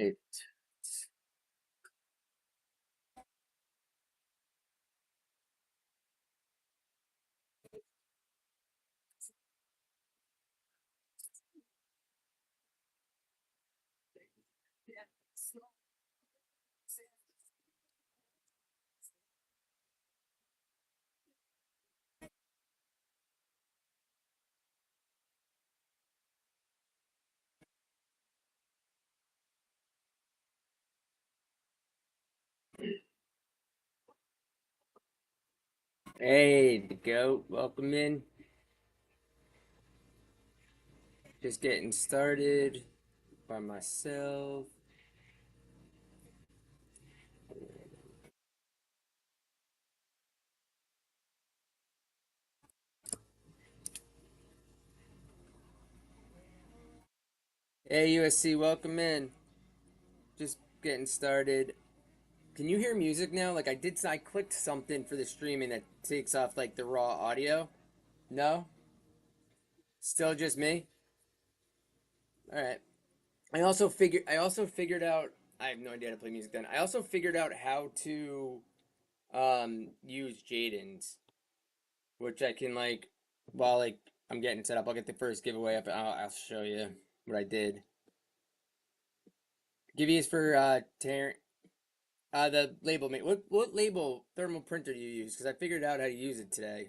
Right. Hey, the goat. Welcome in. Just getting started by myself. Hey, USC. Welcome in. Just getting started. Can you hear music now? Like I clicked something for the streaming that takes off like the raw audio. No? Still just me? All right. I also figured out I have no idea how to play music then. I also figured out how to use Jaden's, which I can like while like I'm getting set up. I'll get the first giveaway up. I'll show you what I did. Giveaways for the label mate. What label thermal printer do you use? Because I figured out how to use it today.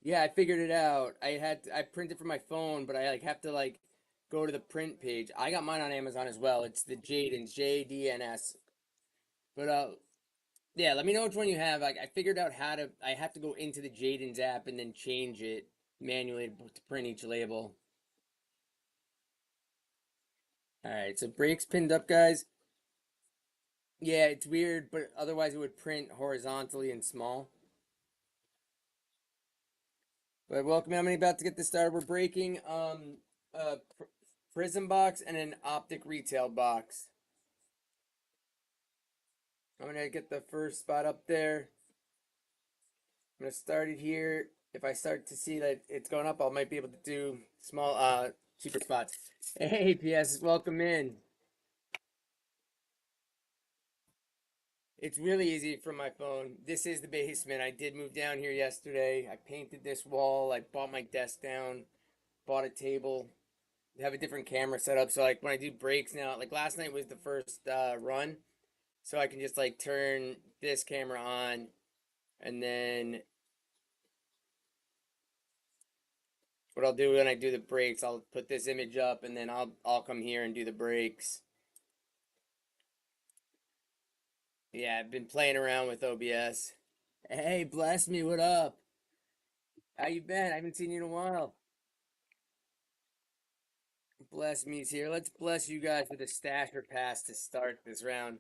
Yeah, I figured it out. I printed from my phone, but I like have to like go to the print page. I got mine on Amazon as well. It's the Jaden's JDNS. But yeah, let me know which one you have. Like I figured out how to. I have to go into the Jaden's app and then change it manually to print each label. All right, so brakes pinned up, guys. Yeah, it's weird, but otherwise it would print horizontally and small. But welcome, I'm about to get this started. We're breaking a Prizm box and an Optic retail box. I'm gonna get the first spot up there. I'm gonna start it here. If I start to see that it's going up, I might be able to do small cheaper spots. Hey PS, welcome in. It's really easy from my phone. This is the basement. I did move down here yesterday. I painted this wall. I bought my desk down, bought a table, have a different camera set up. So like when I do breaks now, like last night was the first run, so I can just like turn this camera on, and then what I'll do when I do the breaks, I'll put this image up, and then I'll come here and do the breaks. Yeah, I've been playing around with OBS. Hey, bless me, what up? How you been? I haven't seen you in a while. Bless me's here. Let's bless you guys with a stasher pass to start this round.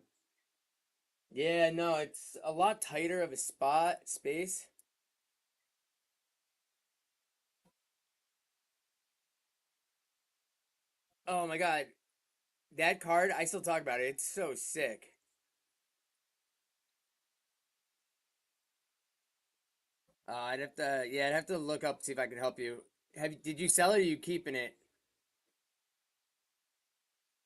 Yeah, no, it's a lot tighter of a spot space. Oh my God, that card, I still talk about it. It's so sick. Yeah, I'd have to look up, see if I can help you. Did you sell it or are you keeping it?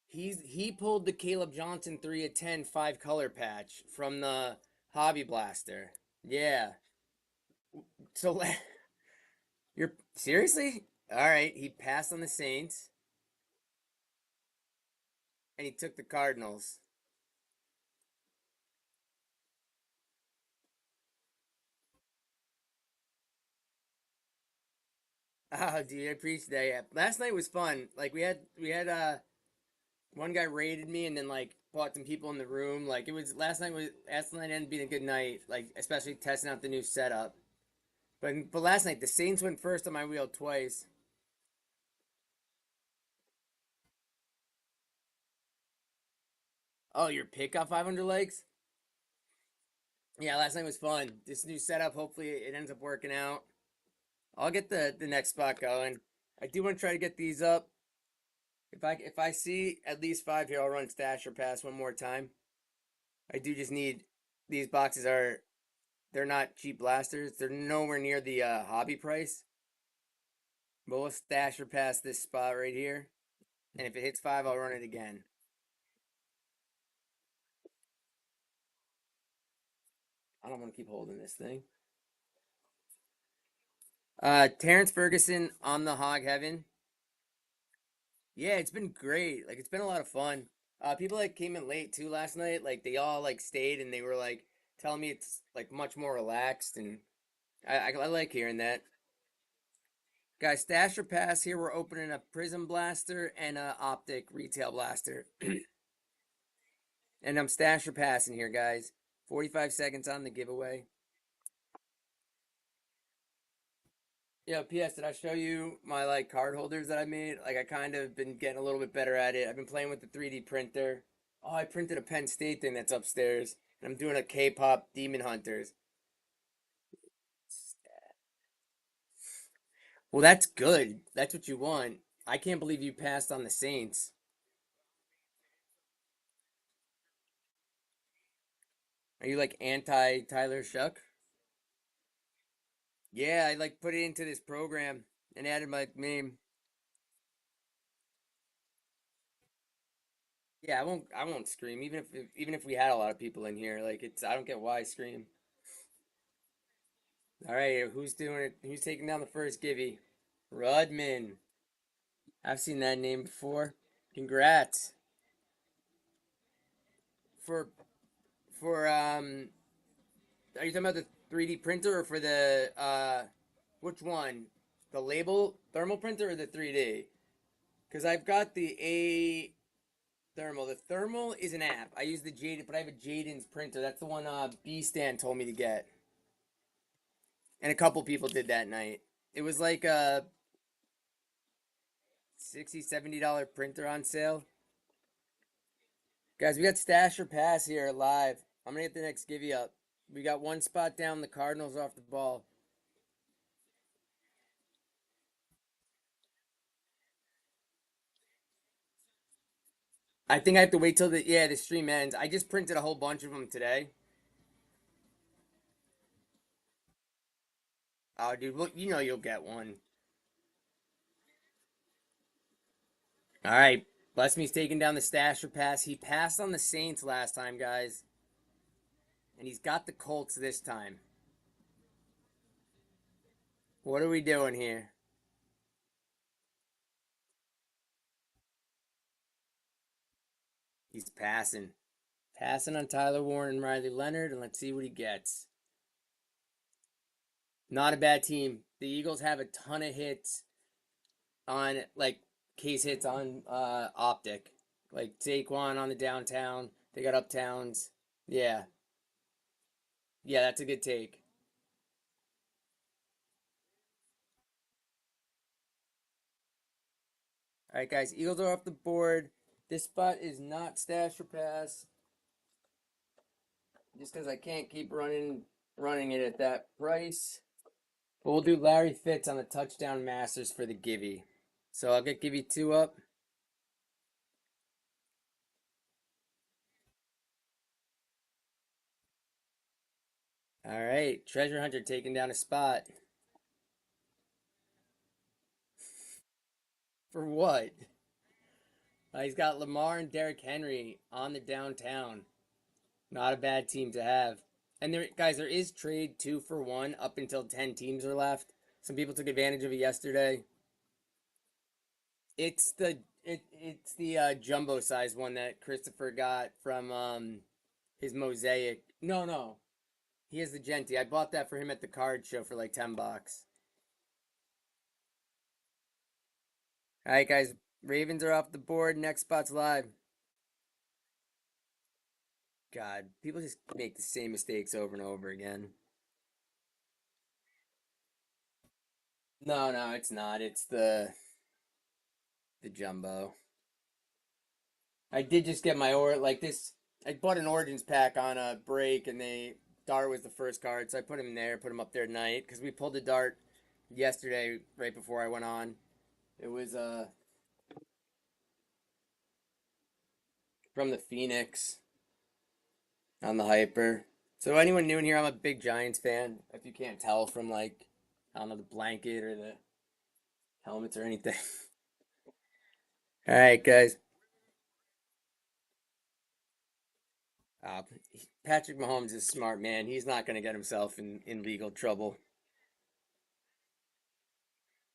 He pulled the Caleb Johnson 3 of 10 5 color patch from the Hobby Blaster. Yeah. So you're seriously? All right, he passed on the Saints and he took the Cardinals. Oh, dude, I appreciate that. Yeah. Last night was fun. Like we had one guy raided me and then like bought some people in the room. Like it was last night ended up being a good night, like especially testing out the new setup. But last night the Saints went first on my wheel twice. Oh, your pick got 500 likes? Yeah, last night was fun. This new setup, hopefully it ends up working out. I'll get the next spot going. I do want to try to get these up. If I see at least five here, I'll run stash or pass one more time. I do just need these boxes are They're not cheap blasters. They're nowhere near the hobby price. But we'll stash or pass this spot right here. And if it hits five, I'll run it again. I don't want to keep holding this thing. Terrence Ferguson on the Hog Heaven. Yeah, it's been great. Like it's been a lot of fun. People like came in late too last night. Like they all like stayed and they were like telling me it's like much more relaxed and I like hearing that. Guys, stash or pass here. We're opening a Prizm blaster and a Optic retail blaster, and I'm stash or passing here, guys. 45 seconds on the giveaway. Yeah, PS, did I show you my like card holders that I made? Like I kind of been getting a little bit better at it. I've been playing with the 3D printer. Oh, I printed a Penn State thing that's upstairs. And I'm doing a K-pop Demon Hunters. Well, that's good. That's what you want. I can't believe you passed on the Saints. Are you like anti Tyler Shuck? Yeah, I like put it into this program and added my name. Yeah, I won't scream even if we had a lot of people in here. Like it's I don't get why I scream. All right, who's doing it? Who's taking down the first givey? Rudman. I've seen that name before. Congrats for for. Are you talking about the 3D printer or for the which one? The label thermal printer or the 3D? Because I've got the A thermal. The thermal is an app. I use the Jaden, but I have a Jaden's printer. That's the one B Stan told me to get, and a couple people did that night. It was like a 60 $70 printer on sale. Guys, we got stash or pass here live. I'm gonna get the next give you up. We got one spot down. The Cardinals off the ball. I think I have to wait till the stream ends. I just printed a whole bunch of them today. Oh, dude, well, you know you'll get one. All right, Bless me's taking down the stasher pass. He passed on the Saints last time, guys, and he's got the Colts this time. What are we doing here? He's passing. Passing on Tyler Warren and Riley Leonard, and let's see what he gets. Not a bad team. The Eagles have a ton of hits on like case hits on Optic. Like Saquon on the downtown. They got uptowns. Yeah. Yeah, that's a good take. All right, guys. Eagles are off the board. This spot is not stash or pass. Just because I can't keep running it at that price. But we'll do Larry Fitz on the touchdown masters for the Givey. So I'll get Givey 2 up. All right, Treasure Hunter taking down a spot. For what? He's got Lamar and Derrick Henry on the downtown. Not a bad team to have. And there, guys, there is trade 2 for 1 up until 10 teams are left. Some people took advantage of it yesterday. It's the jumbo size one that Christopher got from his mosaic. No, he has the Genti. I bought that for him at the card show for like $10. All right, guys, Ravens are off the board. Next spot's live. God, people just make the same mistakes over and over again. No, it's not. It's the jumbo. I did just get my or like this. I bought an Origins pack on a break, and they Dart was the first card, so I put him there, put him up there tonight because we pulled a Dart yesterday right before I went on. It was from the Phoenix on the Hyper. So anyone new in here, I'm a big Giants fan. If you can't tell from like, I don't know, the blanket or the helmets or anything. All right, guys. Uh, Patrick Mahomes is smart, man. He's not going to get himself in legal trouble.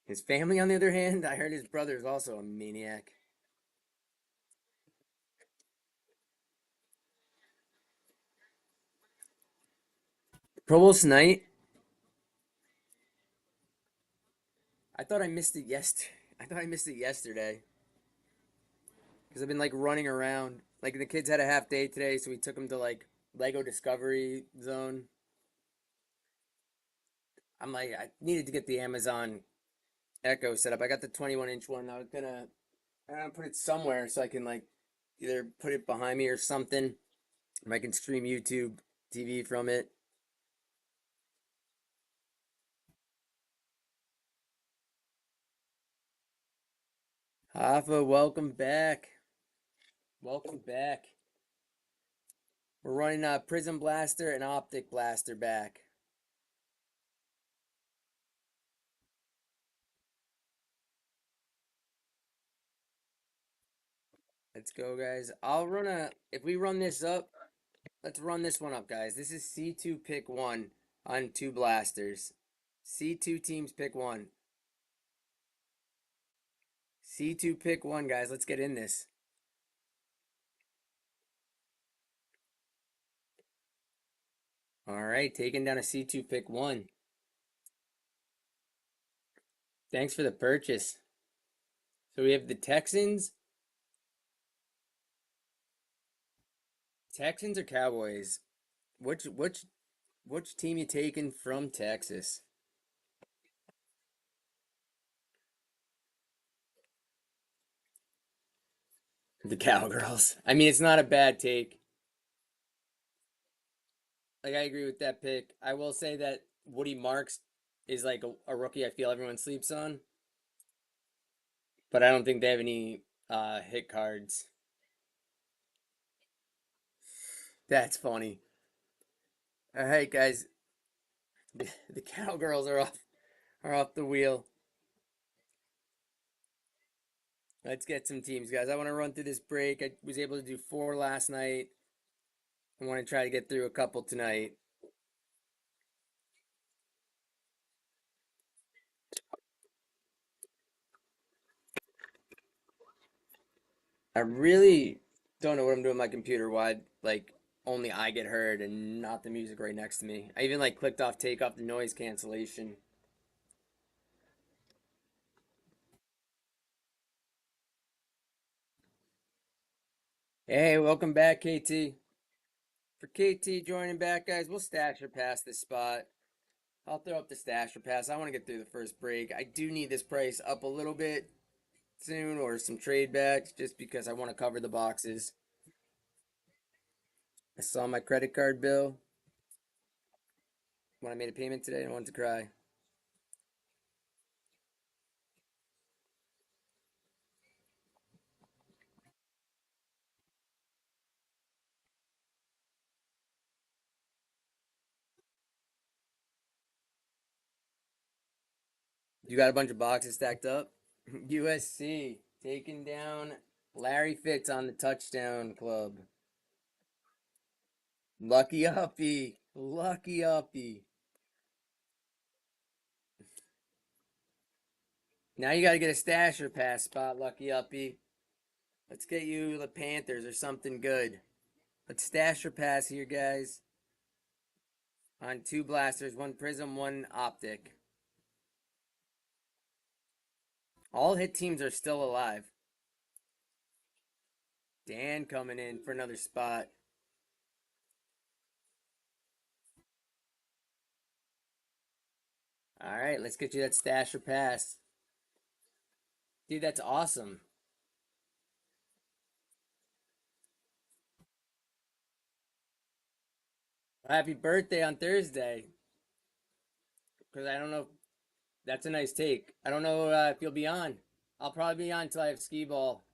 His family, on the other hand, I heard his brother is also a maniac. Pro Bowl tonight. I thought I missed it I thought I missed it yesterday because I've been like running around. Like the kids had a half day today, so we took them to like Lego Discovery Zone. I'm like, I needed to get the Amazon Echo set up. I got the 21-inch one. I'm gonna put it somewhere so I can like either put it behind me or something. Or I can stream YouTube TV from it. Hoffa, welcome back. Welcome back. We're running a Prizm Blaster and Optic Blaster back. Let's go, guys. If we run this up, let's run this one up, guys. This is C2 pick one on two blasters. C2 teams pick one. C2 pick one, guys. Let's get in this. All right, taking down a C2 pick one. Thanks for the purchase. So we have the Texans or Cowboys? Which team you taking from Texas? The Cowgirls. I mean, it's not a bad take. Like I agree with that pick. I will say that Woody Marks is like a rookie I feel everyone sleeps on, but I don't think they have any hit cards. That's funny. All right, guys. The Cowgirls are off the wheel. Let's get some teams, guys. I want to run through this break. I was able to do four last night. I want to try to get through a couple tonight. I really don't know what I'm doing with my computer. Why, like, only I get heard and not the music right next to me. I even like clicked off take off the noise cancellation. Hey, welcome back, KT. For KT joining back, guys, we'll stash or pass this spot. I'll throw up the stash or pass. I want to get through the first break. I do need this price up a little bit soon or some trade backs just because I want to cover the boxes. I saw my credit card bill when I made a payment today and I wanted to cry. You got a bunch of boxes stacked up? USC taking down Larry Fitz on the touchdown club. Lucky Uppy. Lucky Uppy. Now you got to get a stash or pass spot, Lucky Uppy. Let's get you the Panthers or something good. Let's stash or pass here, guys. On two blasters, one Prizm, one Optic. All hit teams are still alive. Dan coming in for another spot. All right, let's get you that stash or pass. Dude, that's awesome. Happy birthday on Thursday. Because I don't know. That's a nice take. I don't know if you'll be on. I'll probably be on until I have skee ball.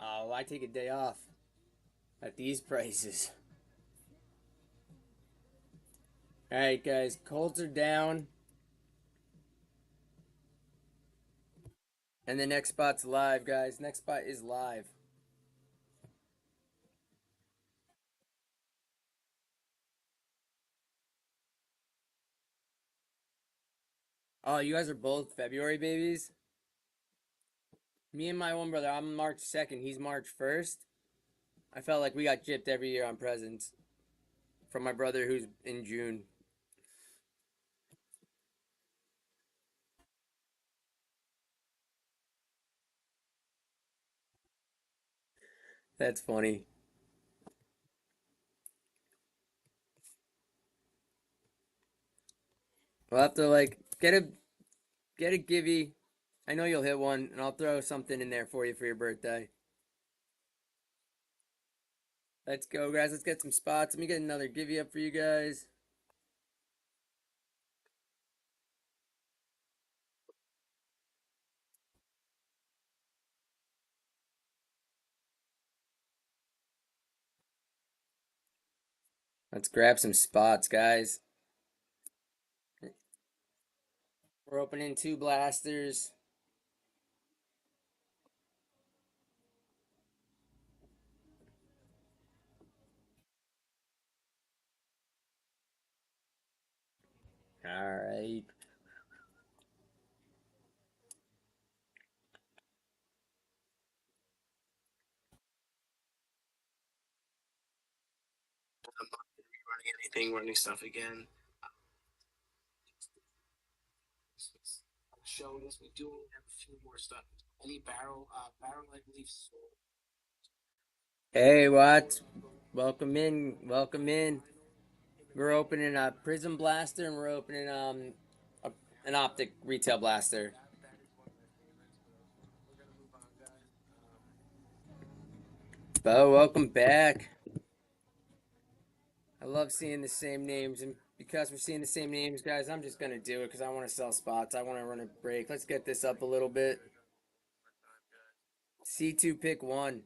Oh, why take a day off at these prices? All right, guys. Colts are down, and the next spot's live, guys. Next spot is live. Oh, you guys are both February babies? Me and my one brother, I'm March 2nd. He's March 1st. I felt like we got gypped every year on presents from my brother who's in June. That's funny. We'll have to like get a givey. I know you'll hit one, and I'll throw something in there for you for your birthday. Let's go, guys. Let's get some spots. Let me get another givey up for you guys. Let's grab some spots, guys. We're opening two blasters. All right. I'm not going to be running anything, running stuff again. Show this. We do have a few more stuff. Any barrel, I believe. Hey, Watts. Welcome in. Welcome in. We're opening a Prizm blaster, and we're opening a, an Optic retail blaster. Bo, welcome back. I love seeing the same names, and because we're seeing the same names, guys, I'm just gonna do it because I want to sell spots. I want to run a break. Let's get this up a little bit. C2 pick one.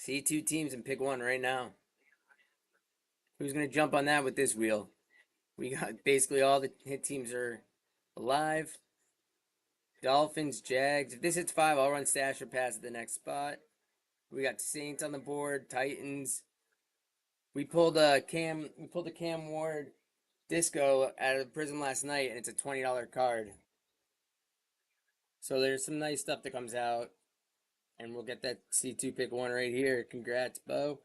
C2 teams and pick one right now. Who's gonna jump on that with this wheel? We got basically all the hit teams are alive. Dolphins, Jags. If this hits five, I'll run stash or pass at the next spot. We got Saints on the board, Titans. We pulled a Cam. We pulled a Cam Ward Disco out of the Prizm last night, and it's a $20 card. So there's some nice stuff that comes out, and we'll get that C2 pick one right here. Congrats, Bo.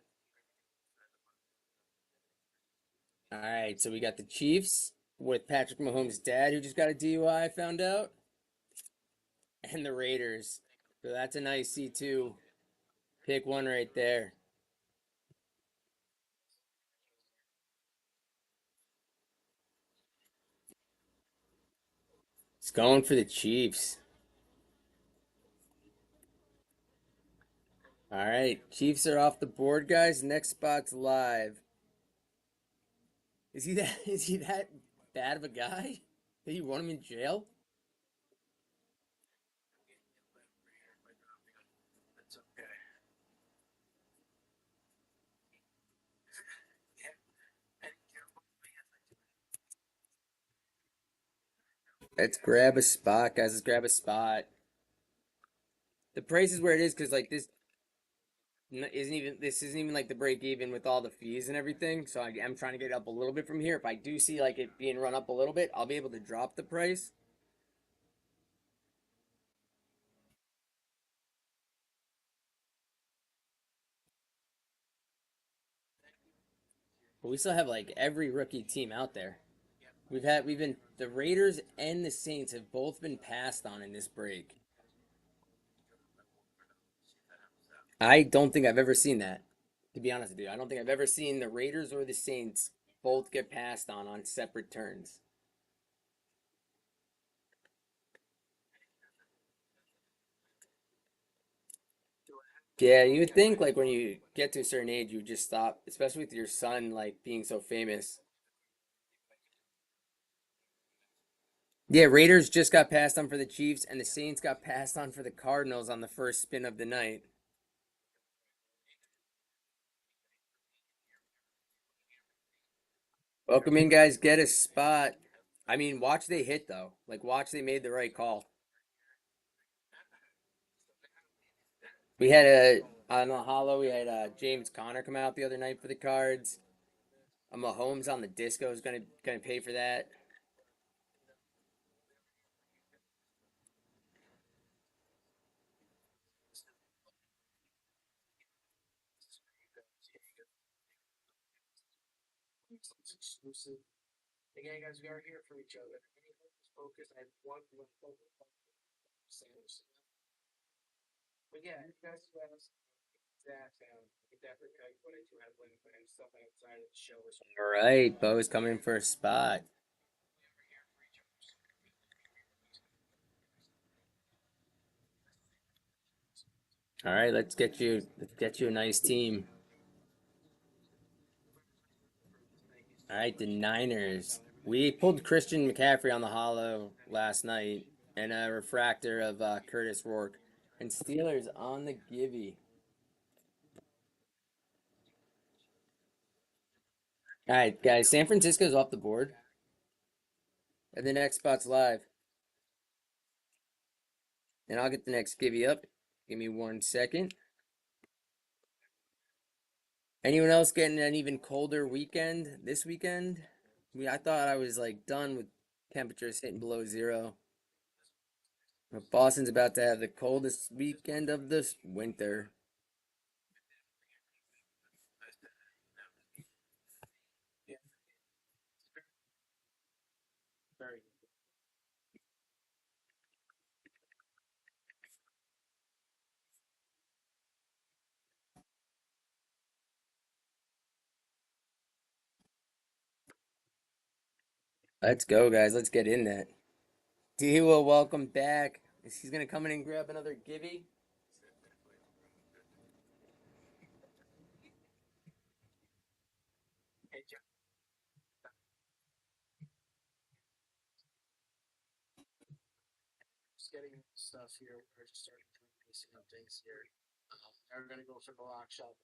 All right, so we got the Chiefs with Patrick Mahomes' dad, who just got a DUI, I found out, and the Raiders. So that's a nice C2 pick one right there. It's going for the Chiefs. All right, Chiefs are off the board, guys. Next spot's live. Is he that? Is he that bad of a guy? Did you want him in jail? That's okay. Let's grab a spot, guys. Let's grab a spot. The price is where it is because like this isn't even like the break even with all the fees and everything. So I'm trying to get it up a little bit from here. If I do see like it being run up a little bit, I'll be able to drop the price. But we still have like every rookie team out there. We've been the Raiders and the Saints have both been passed on in this break. I don't think I've ever seen that. To be honest with you, I don't think I've ever seen the Raiders or the Saints both get passed on separate turns. Yeah, you would think like when you get to a certain age, you would just stop, especially with your son like being so famous. Yeah, Raiders just got passed on for the Chiefs, and the Saints got passed on for the Cardinals on the first spin of the night. Welcome in, guys. Get a spot. I mean, watch they hit though. Like, watch they made the right call. We had a on the hollow. We had James Conner come out the other night for the cards. Mahomes on the disco is gonna pay for that. Exclusive. Again, guys, we are here for each other. Any focus, I have one focus sandwich. But yeah, you guys let us that get that for what I do have and stuff outside of the show. All right, Bo's coming for a spot. All right, let's get you a nice team. All right, the Niners. We pulled Christian McCaffrey on the hollow last night and a refractor of Curtis Rourke. And Steelers on the givey. All right, guys, San Francisco's off the board. And the next spot's live. And I'll get the next givey up. Give me 1 second. Anyone else getting an even colder weekend this weekend? I thought I was like done with temperatures hitting below zero. But Boston's about to have the coldest weekend of this winter. Yeah, very. Let's go, guys. Let's get in that. D will welcome back. He's gonna come in and grab another givey. Hey, just getting stuff here. We're just starting to piecing up things here. We're gonna go for the lock shot,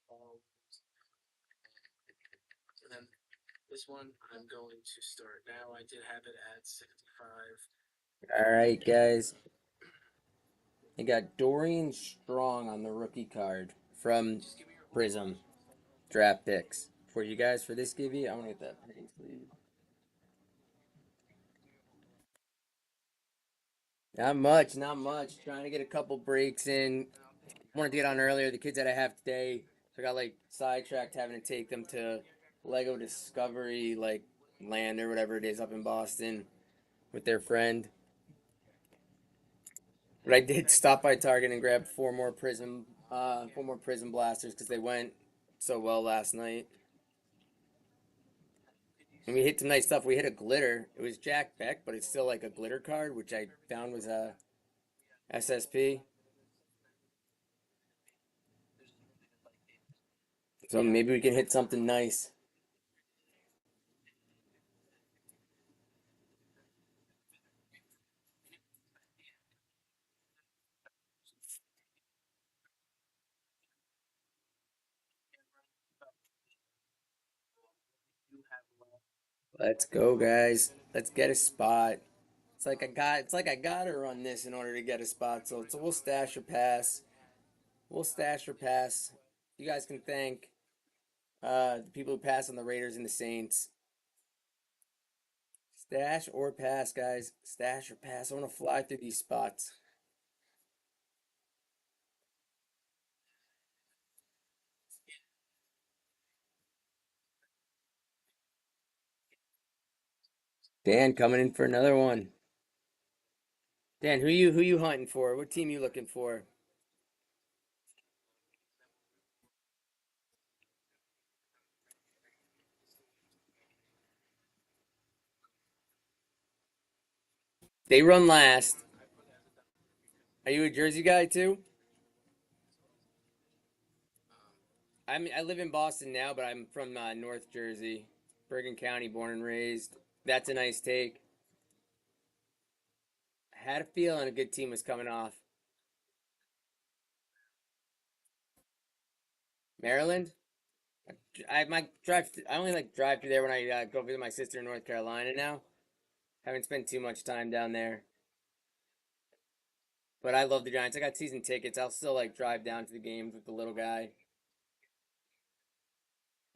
and then this one I'm going to start now. I did have it at 65. All right, guys. I got Dorian Strong on the rookie card from Just give me your Prizm draft picks. For you guys for this givey, I want to get that praise, please. Not much, not much. Trying to get a couple breaks in. Wanted to get on earlier. The kids that I have today, so I got like sidetracked having to take them to Lego Discovery, like land or whatever it is up in Boston with their friend. But I did stop by Target and grab four more Prism blasters because they went so well last night. And we hit some nice stuff. We hit a glitter. It was Jack Beck, but it's still like a glitter card, which I found was a SSP. So maybe we can hit something nice. Let's go, guys. Let's get a spot. It's like I got to run this in order to get a spot. So we'll stash or pass. We'll stash or pass. You guys can thank the people who pass on the Raiders and the Saints. Stash or pass, guys. Stash or pass. I want to fly through these spots. Dan coming in for another one. Dan, who you hunting for? What team you looking for? They run last. Are you a Jersey guy too? I live in Boston now, but I'm from North Jersey, Bergen County, born and raised. That's a nice take. I had a feeling a good team was coming off. Maryland, I might drive. I only like drive through there when I go visit my sister in North Carolina now. Haven't spent too much time down there, but I love the Giants. I got season tickets. I'll still like drive down to the games with the little guy.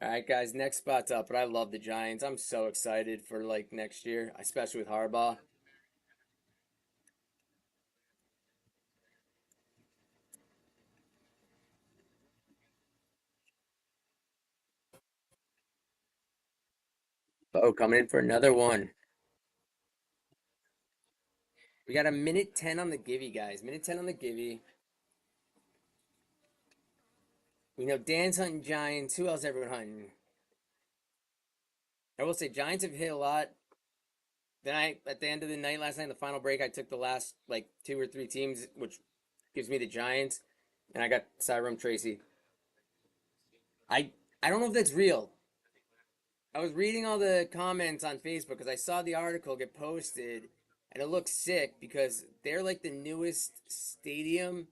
All right, guys, next spot's up, but I love the Giants. I'm so excited for like next year, especially with Harbaugh. Oh, coming in for another one. We got a minute 10 on the Givy, guys. Minute 10 on the Givy. We know Dan's hunting Giants. Who else everyone hunting? I will say Giants have hit a lot. Then at the end of the night last night, in the final break, I took the last like two or three teams, which gives me the Giants, and I got Cyrum Tracy. I I don't know if that's real. I was reading all the comments on Facebook because I saw the article get posted, and it looks sick because they're like the newest stadium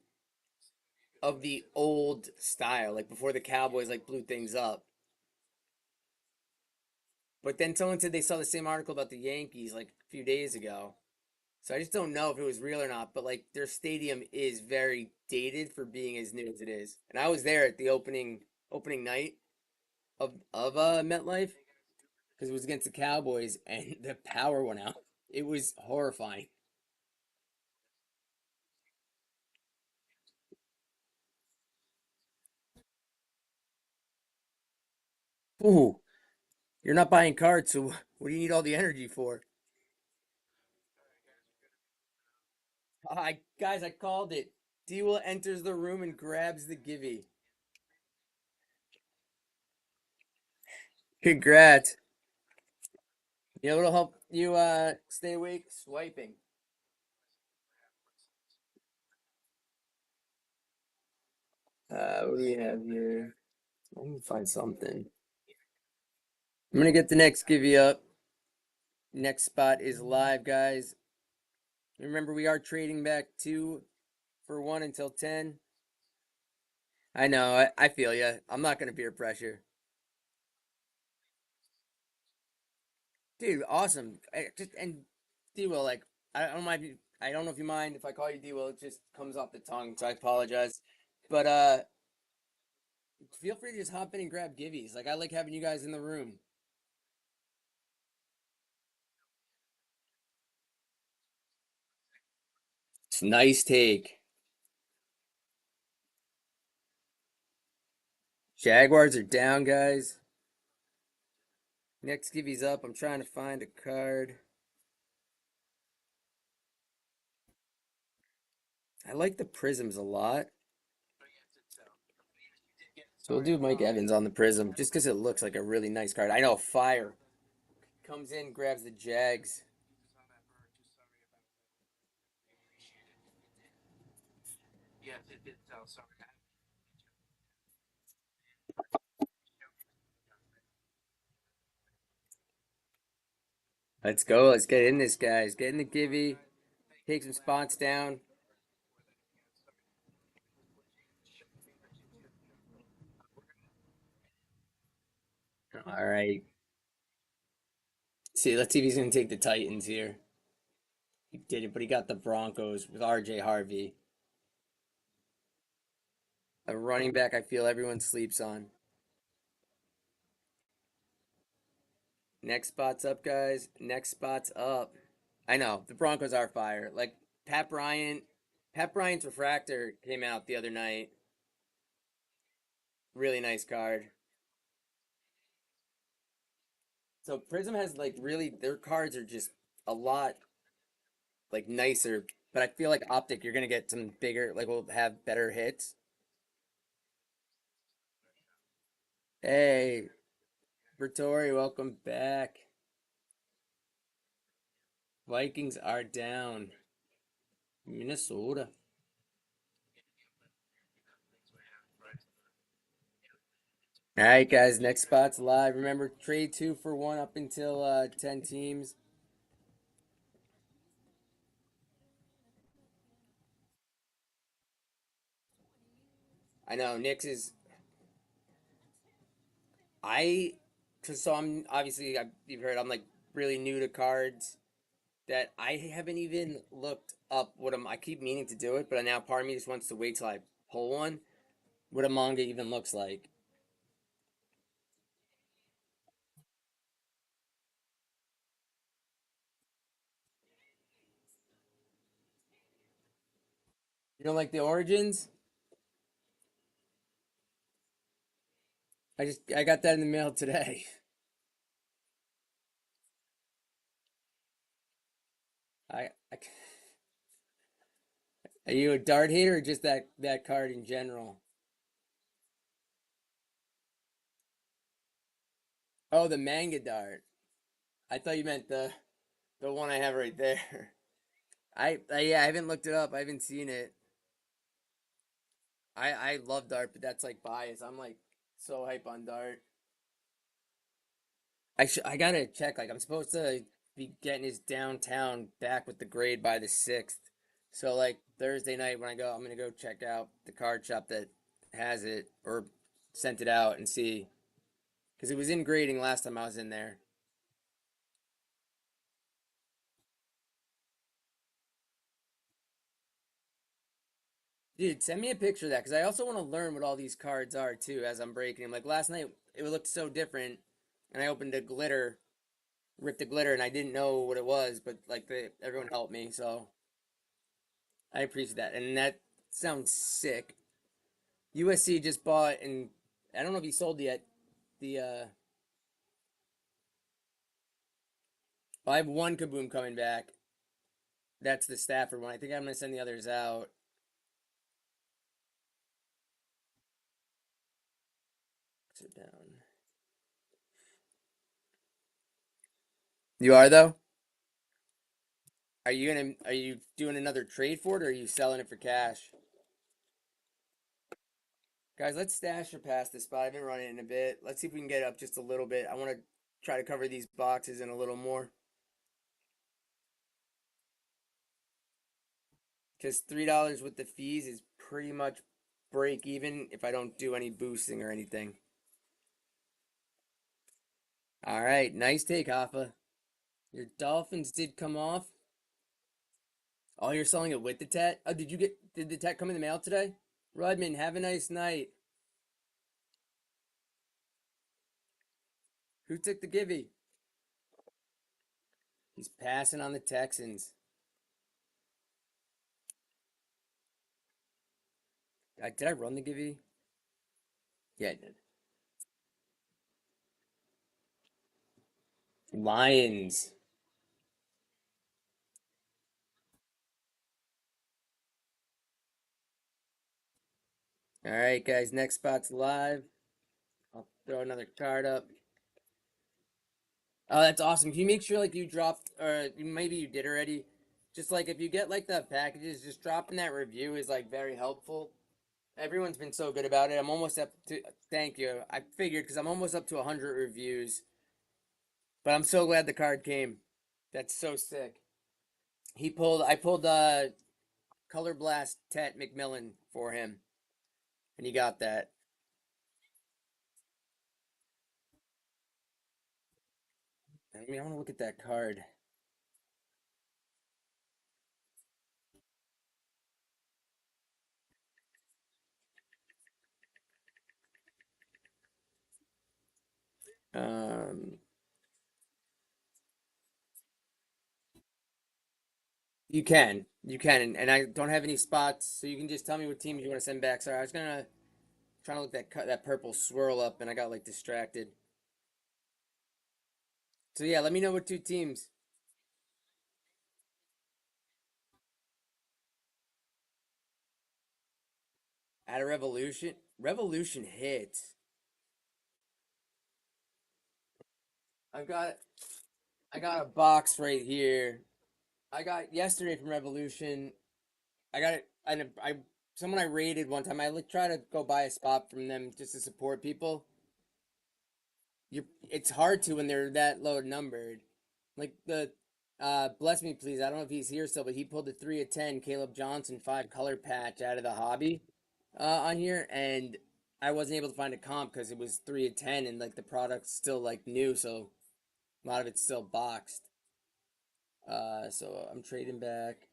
of the old style, like before the Cowboys like blew things up. But then someone said they saw the same article about the Yankees like a few days ago. So I just don't know if it was real or not, but like their stadium is very dated for being as new as it is. And I was there at the opening night of MetLife because it was against the Cowboys and the power went out. It was horrifying. Ooh, you're not buying cards, so what do you need all the energy for? I called it. Dewell enters the room and grabs the givey. Congrats. You know what'll help you stay awake? Swiping. What do we have here? Let me find something. I'm gonna get the next givey up. Next spot is live, guys. Remember, we are trading back 2 for 1 until 10. I know, I feel you. I'm not gonna peer pressure. Dude, awesome. And D-Will, like, I don't mind if you, I don't know if you mind if I call you D-Will, it just comes off the tongue, so I apologize. But feel free to just hop in and grab givvies. Like I like having you guys in the room. It's a nice take. Jaguars are down, guys. Next givvy's up. I'm trying to find a card. I like the prisms a lot. So we'll do Mike Evans on the prism just because it looks like a really nice card. I know fire comes in, grabs the Jags. Let's go. Let's get in this, guys. Get in the givvy. Take some spots down. All right. See, let's see if he's gonna take the Titans here. He did it, but he got the Broncos with RJ Harvey. A running back I feel everyone sleeps on. Next spot's up, guys. Next spot's up. I know the Broncos are fire. Like Pat Bryant, Pat Bryant's refractor came out the other night. Really nice card. So Prism has like really their cards are just a lot like nicer. But I feel like Optic, you're gonna get some bigger, like we'll have better hits. Hey, Bertori, welcome back. Vikings are down. Minnesota. All right, guys. Next spot's live. Remember, trade 2 for 1 up until 10 teams. I know Nick's is I, cause so I'm obviously you've heard I'm like really new to cards that I haven't even looked up what I keep meaning to do it, but now part of me just wants to wait till I pull one. What a manga even looks like. You know, like the origins. I got that in the mail today. I are you a dart hater or just that card in general? Oh, the manga dart. I thought you meant the one I have right there. I yeah, I haven't looked it up. I haven't seen it. I love Dart, but that's like bias. I'm like so hype on Dart. I gotta check. Like I'm supposed to be getting his downtown back with the grade by the 6th. So like Thursday night when I go, I'm gonna go check out the card shop that has it or sent it out and see because it was in grading last time I was in there. Dude, send me a picture of that because I also want to learn what all these cards are too as I'm breaking them. Like last night, it looked so different, and I opened a glitter, ripped the glitter, and I didn't know what it was, but like everyone helped me, so I appreciate that. And that sounds sick. USC just bought, and I don't know if he sold yet. The I have one Kaboom coming back. That's the Stafford one. I think I'm gonna send the others out. Sit down. You are though. Are you doing another trade for it, or are you selling it for cash? Guys, let's stash or pass this spot. I've been running in a bit. Let's see if we can get up just a little bit. I want to try to cover these boxes in a little more. Because $3 with the fees is pretty much break even if I don't do any boosting or anything. All right, nice take, Hoffa. Your Dolphins did come off. Oh, you're selling it with the tet? Oh, did the tet come in the mail today? Rudman, have a nice night. Who took the givey? He's passing on the Texans. Did I run the givey? Yeah, I did. Lions. All right, guys, next spot's live. I'll throw another card up. Oh, that's awesome. Can you make sure like you dropped, or maybe you did already? Just like if you get like the packages, just dropping that review is like very helpful. Everyone's been so good about it. I'm almost up to. Thank you. I figured because I'm almost up to 100 reviews, but I'm so glad the card came. That's so sick. He pulled. I pulled Color Blast Tet McMillan for him, and he got that. I mean, I want to look at that card. Um, you can, and I don't have any spots, so you can just tell me what teams you want to send back. Sorry, I was gonna trying to look that purple swirl up, and I got like distracted. So yeah, let me know what two teams at a Revolution. Revolution hits. I've got I got a box right here. I got yesterday from Revolution. I got it. I someone I rated one time. I like try to go buy a spot from them just to support people. It's hard to when they're that low numbered. Like the bless me please. I don't know if he's here still, but he pulled a 3 of 10 Caleb Johnson 5 color patch out of the hobby on here, and I wasn't able to find a comp because it was 3 of 10, and like the product's still like new, so a lot of it's still boxed. So I'm trading back.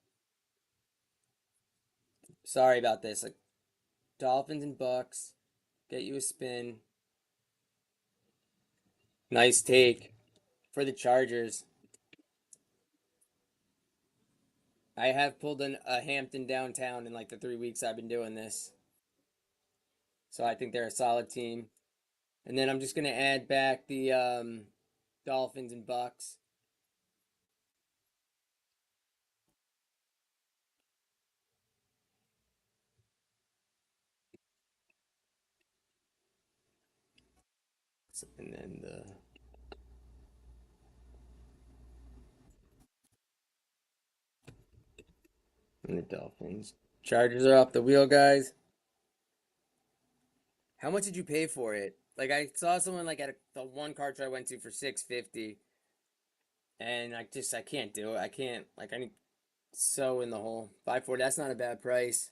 Sorry about this. Like Dolphins and Bucks, get you a spin. Nice take for the Chargers. I have pulled a Hampton downtown in like the 3 weeks I've been doing this, so I think they're a solid team. And then I'm just gonna add back the Dolphins and Bucks. And then the Dolphins. Chargers are off the wheel, guys. How much did you pay for it? Like I saw someone like at the one car I went to for 650, and I can't do it. I can't like I need so in the hole 540. That's not a bad price.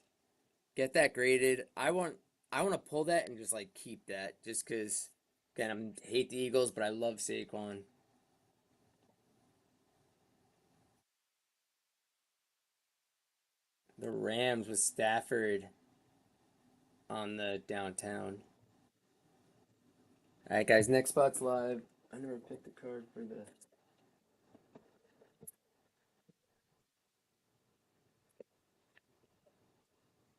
Get that graded. I want to pull that and just like keep that just because again I hate the Eagles, but I love Saquon. The Rams with Stafford on the downtown. All right, guys. Next spot's live. I never picked the card for the.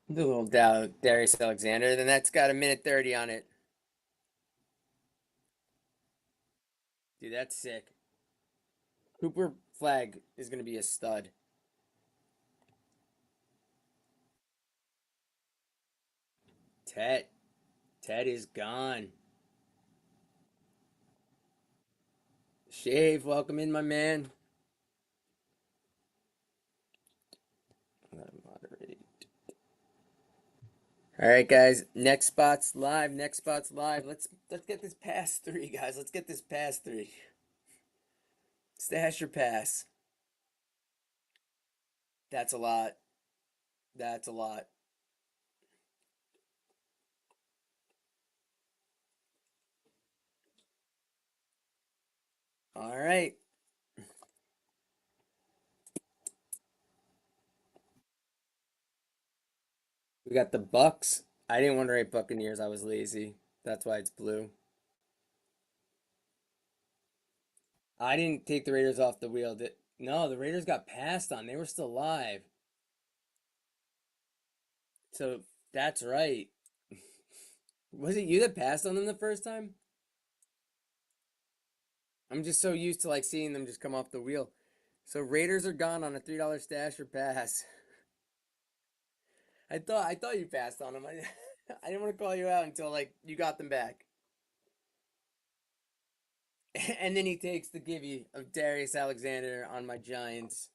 The little Darius Alexander. Then that's got a minute 30 on it. Dude, that's sick. Cooper Flag is going to be a stud. Ted. Ted is gone. Shave, welcome in, my man. Moderate. All right, guys. Next spot's live. Next spot's live. Let's get this past three, guys. Let's get this past three. Stash your pass. That's a lot. That's a lot. All right. We got the Bucks. I didn't want to write Buccaneers. I was lazy. That's why it's blue. I didn't take the Raiders off the wheel. No, the Raiders got passed on. They were still live. So that's right. Was it you that passed on them the first time? I'm just so used to like seeing them just come off the wheel. So Raiders are gone on a $3 stash or pass. I thought you passed on them. I didn't want to call you out until like you got them back. And then he takes the givey of Darius Alexander on my Giants.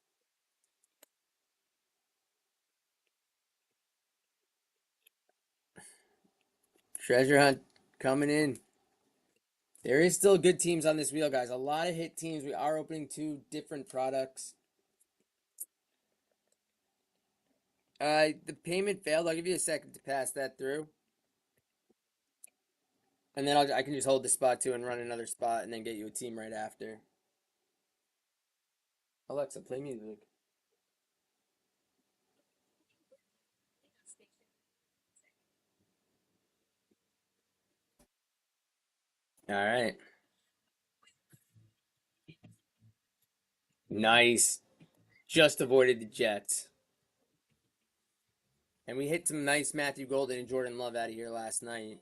Treasure hunt coming in. There is still good teams on this wheel, guys. A lot of hit teams. We are opening two different products. The payment failed. I'll give you a second to pass that through, and then I can just hold the spot too and run another spot, and then get you a team right after. Alexa, play music. All right, nice. Just avoided the Jets, and we hit some nice Matthew Golden and Jordan Love out of here last night.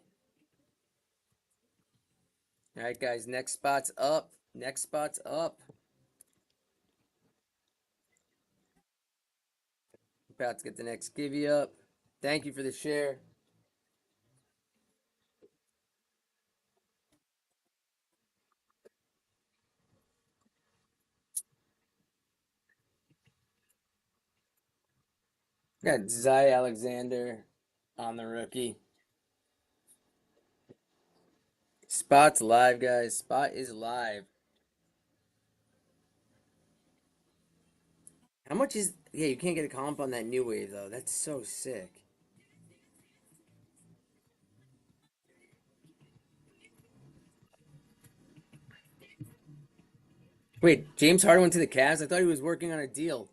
All right, guys. Next spot's up. Next spot's up. About to get the next givey up. Thank you for the share. Got Zay Alexander on the rookie. Spot's live, guys. Spot is live. How much is? Yeah, you can't get a comp on that new wave though. That's so sick. Wait, James Harden went to the Cavs? I thought he was working on a deal.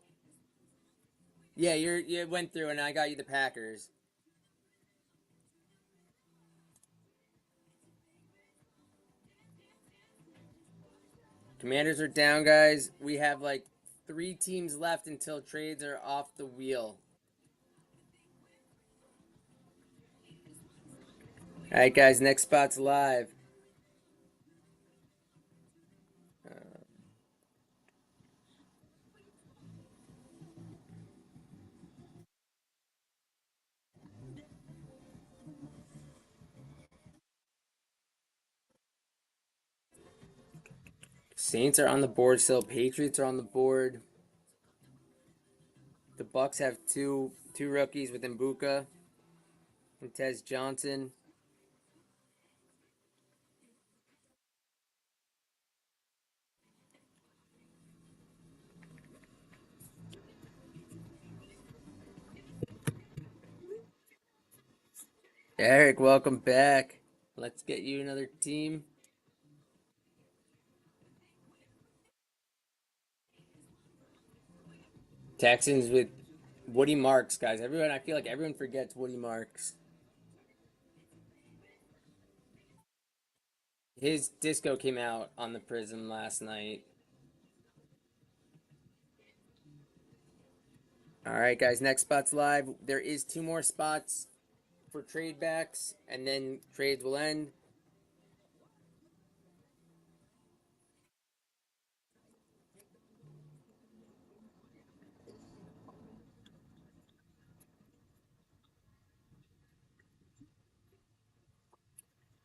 Yeah, you went through and I got you the Packers. Commanders are down, guys. We have like 3 teams left until trades are off the wheel. All right, guys, next spot's live. Uh, Saints are on the board still. Patriots are on the board. The Bucks have two rookies with Mbuka and Tez Johnson. Eric, welcome back. Let's get you another team. Texans with Woody Marks, guys. I feel like everyone forgets Woody Marks. His disco came out on the Prizm last night. All right, guys. Next spot's live. There is 2 more spots for trade backs, and then trades will end.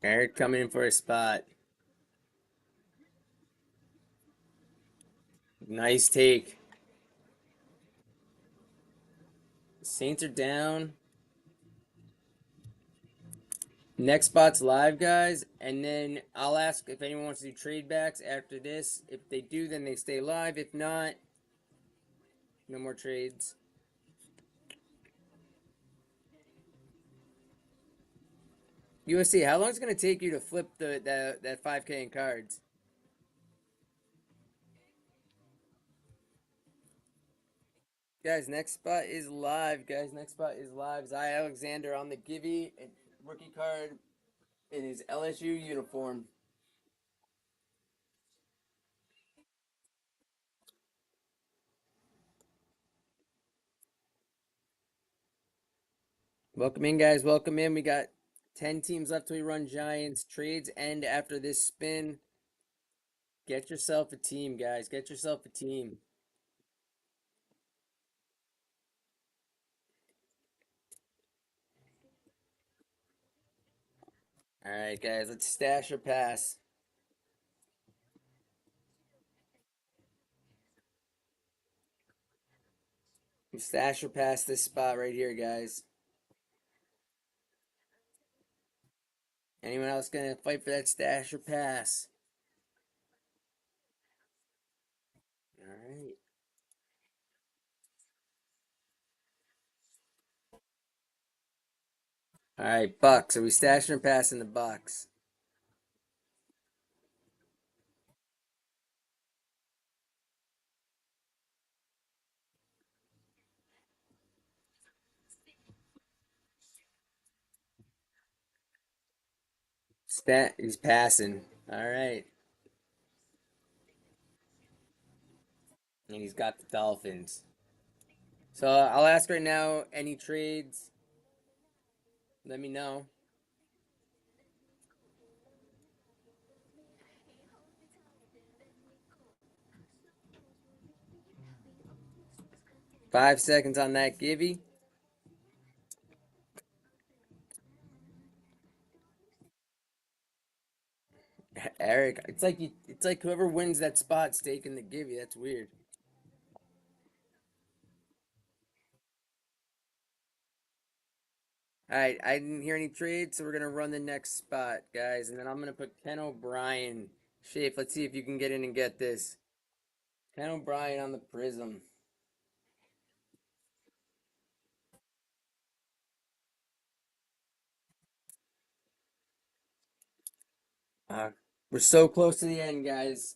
Eric coming in for a spot. Nice take. Saints are down. Next spot's live, guys, and then I'll ask if anyone wants to do trade backs after this. If they do, then they stay live. If not, no more trades. USC, how long is it gonna take you to flip that 5K in cards? Guys, next spot is live. Guys, next spot is live. Zy Alexander on the Givey, rookie card in his LSU uniform. Welcome in, guys. Welcome in. We got 10 teams left till we run Giants. Trades end after this spin. Get yourself a team, guys. Get yourself a team. All right, guys. Let's stash or pass. Stash or pass this spot right here, guys. Anyone else gonna fight for that stash or pass? All right. All right, Bucks. Are we stashing or passing the Bucks? He's passing. All right. And he's got the Dolphins. So I'll ask right now, any trades? Let me know. 5 seconds on that Givey. Eric, it's like whoever wins that spot's taking the Givey. That's weird. All right, I didn't hear any trades, so we're gonna run the next spot, guys, and then I'm gonna put Ken O'Brien. Shafe, let's see if you can get in and get this. Ken O'Brien on the Prism. Uh, we're so close to the end, guys.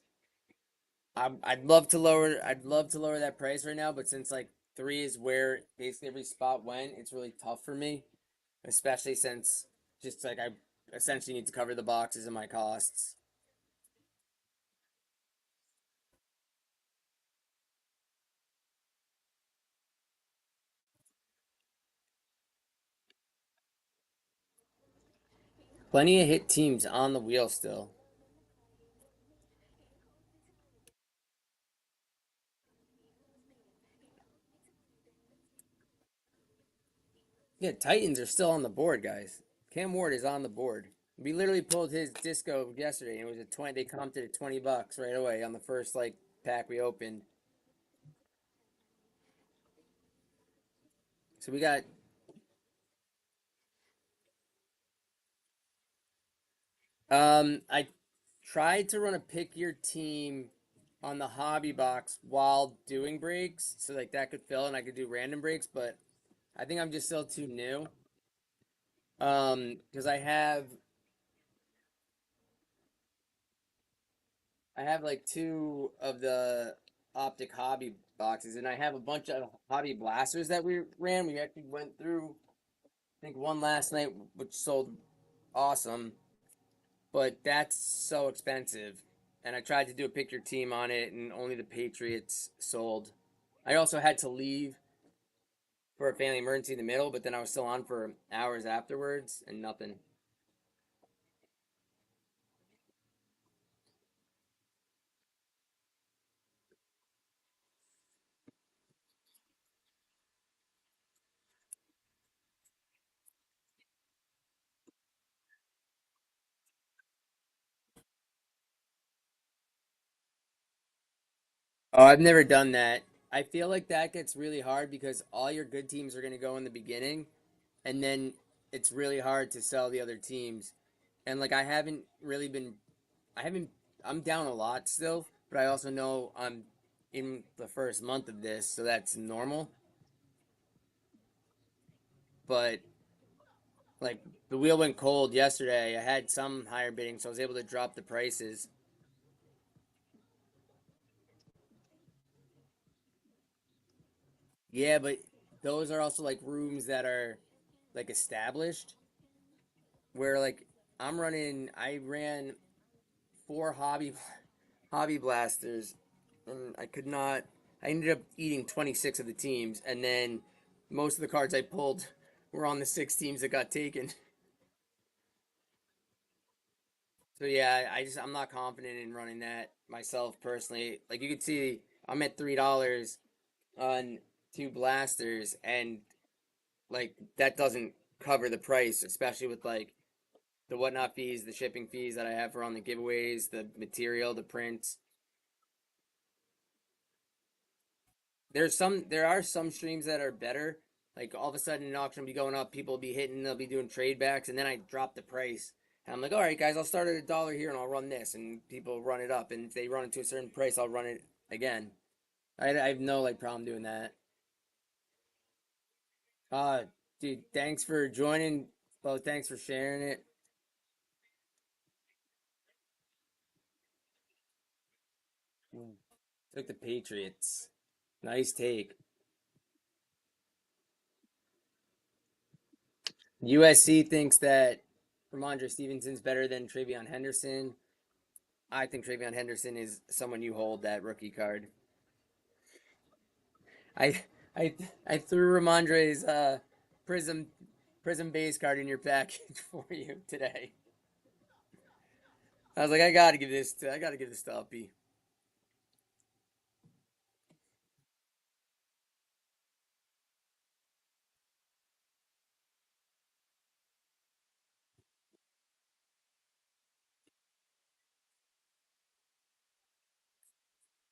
I'd love to lower that price right now, but since like three is where basically every spot went, it's really tough for me, especially since just like I essentially need to cover the boxes and my costs. Plenty of hit teams on the wheel still. Yeah, Titans are still on the board, guys. Cam Ward is on the board. We literally pulled his disco yesterday, and it was a 20. They comped it at $20 right away on the first like pack we opened. So we got. I tried to run a pick your team on the hobby box while doing breaks, so like that could fill and I could do random breaks. But I think I'm just still too new. Because I have like two of the Optic hobby boxes, and I have a bunch of hobby blasters that we ran. We actually went through, I think, one last night, which sold awesome, but that's so expensive. And I tried to do a pick your team on it, and only the Patriots sold. I also had to leave for a family emergency in the middle, but then I was still on for hours afterwards, and nothing. Oh, I've never done that. I feel like that gets really hard because all your good teams are going to go in the beginning, and then it's really hard to sell the other teams. And like I haven't really been, I haven't, I'm down a lot still, but I also know I'm in the first month of this, so that's normal. But like the wheel went cold yesterday. I had some higher bidding, so I was able to drop the prices. Yeah, but those are also like rooms that are like established where like I ran four hobby blasters, and I could not. I ended up eating 26 of the teams, and then most of the cards I pulled were on the six teams that got taken. So yeah, I'm not confident in running that myself personally. Like you can see, I'm at $3 on two blasters, and like that doesn't cover the price, especially with like the whatnot fees, the shipping fees that I have for on the giveaways, the material, the prints. There are some streams that are better. Like all of a sudden an auction will be going up, people will be hitting, they'll be doing trade backs, and then I drop the price. And I'm like, all right, guys, I'll start at $1 here and I'll run this, and people run it up, and if they run it to a certain price, I'll run it again. I have no like problem doing that. Uh, dude, thanks for joining. Well, thanks for sharing it. Took the Patriots. Nice take. USC thinks that Ramondre Stevenson's better than Travion Henderson. I think Travion Henderson is someone you hold that rookie card. I I I threw Ramondre's Prizm Prizm base card in your package for you today. I was like, I gotta give this to Uppy.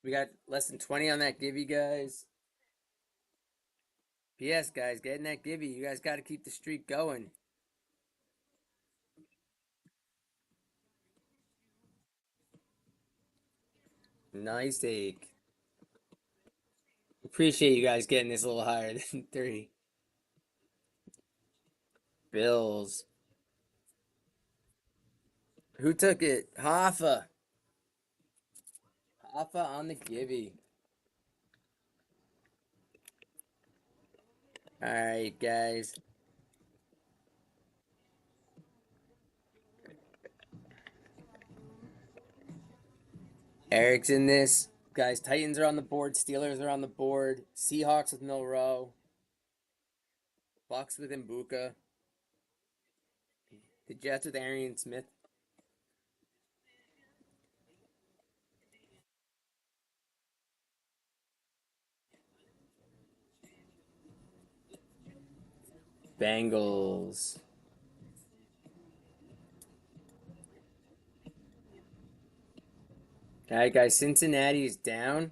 We got less than 20 on that Gibby, guys. PS, guys, getting that Gibby. You guys got to keep the streak going. Nice take. Appreciate you guys getting this a little higher than three. Bills. Who took it? Hoffa. Alpha on the Gibby. All right, guys. Eric's in this. Guys, Titans are on the board. Steelers are on the board. Seahawks with Milrow. Bucks with Mbuka. The Jets with Arian Smith. Bengals. All right, guys. Cincinnati's down.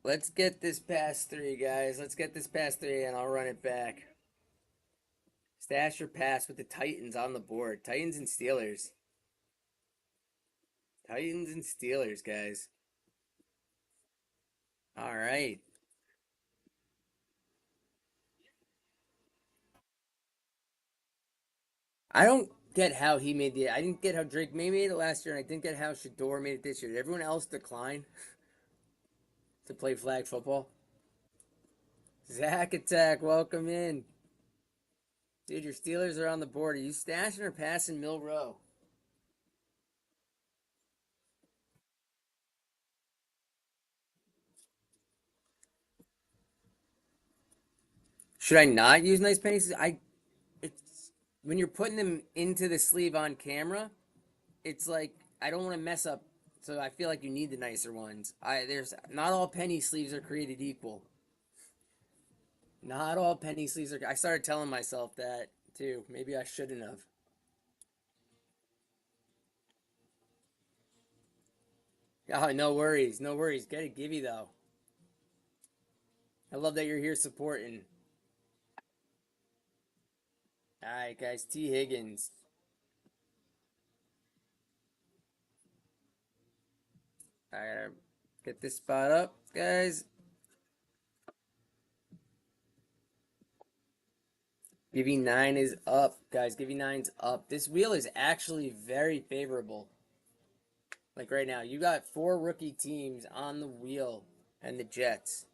Let's get this past three, guys. Let's get this past three, and I'll run it back. Stash or pass with the Titans on the board. Titans and Steelers. Titans and Steelers, guys. All right. I don't get how he made the. I didn't get how Drake May made it last year, and I didn't get how Shador made it this year. Did everyone else decline to play flag football? Zach Attack, welcome in. Dude, your Steelers are on the board. Are you stashing or passing Milrow? Should I not use nice pennies? It's when you're putting them into the sleeve on camera, it's like I don't want to mess up, so I feel like you need the nicer ones. There's not all penny sleeves are created equal. Not all penny sleeves are. I started telling myself that too. Maybe I shouldn't have. Oh, no worries, no worries. Get a givey though. I love that you're here supporting. All right, guys. T. Higgins. I gotta get this spot up, guys. Givey 9 is up, guys. Givey 9's up. This wheel is actually very favorable. Like right now, you got four rookie teams on the wheel and the Jets.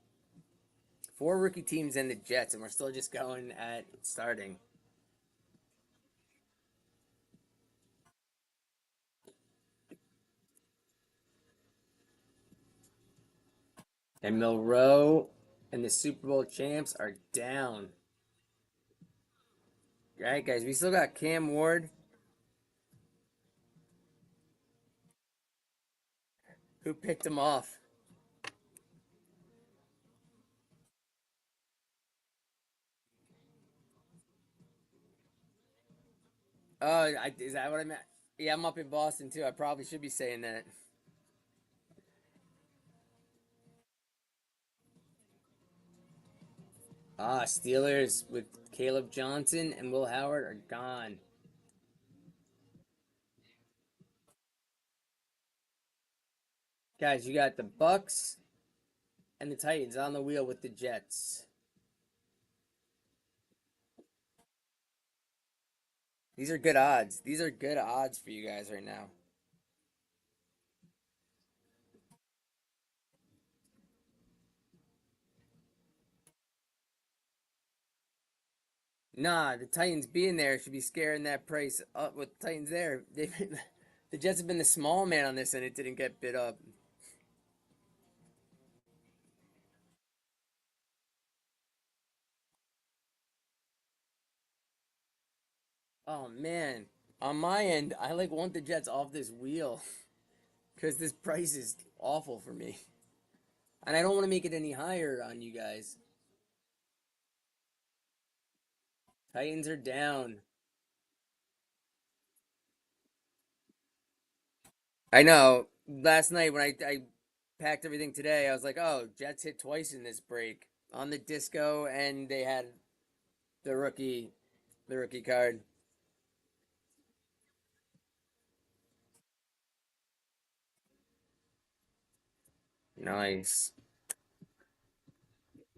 Four rookie teams and the Jets, and we're still just going at starting. And Milrow and the Super Bowl champs are down. All right, guys, we still got Cam Ward, who picked him off. Oh, is that what I meant? Yeah, I'm up in Boston too. I probably should be saying that. Steelers with Caleb Johnson and Will Howard are gone. Guys, you got the Bucks and the Titans on the wheel with the Jets. These are good odds. These are good odds for you guys right now. Nah, the Titans being there should be scaring that price up with the Titans there. The Jets have been the small man on this and it didn't get bid up. Oh man. On my end, I like want the Jets off this wheel because this price is awful for me. And I don't want to make it any higher on you guys. Titans are down. I know. Last night when I packed everything today, I was like, oh, Jets hit twice in this break on the disco, and they had the rookie, the rookie card. Nice,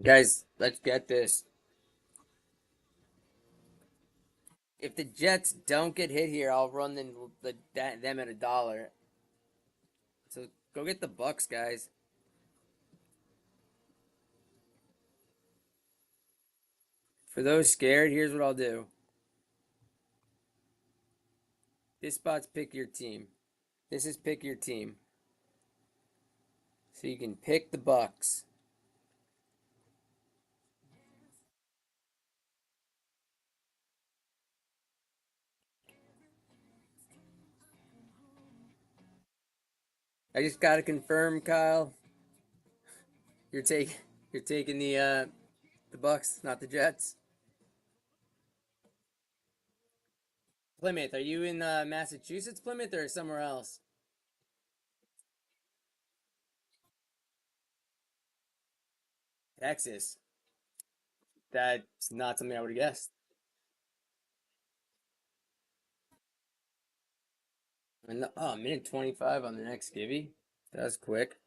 guys. Let's get this. If the Jets don't get hit here, I'll run them at $1. Go get the Bucks, guys. For those scared, here's what I'll do. This spot's pick your team. This is pick your team. So you can pick the Bucks. I just gotta confirm, Kyle. You're taking you're taking the Bucks, not the Jets. Plymouth, are you in Massachusetts, Plymouth, or somewhere else? Texas. That's not something I would have guessed. And oh, minute 25 on the next skivvy. That's quick.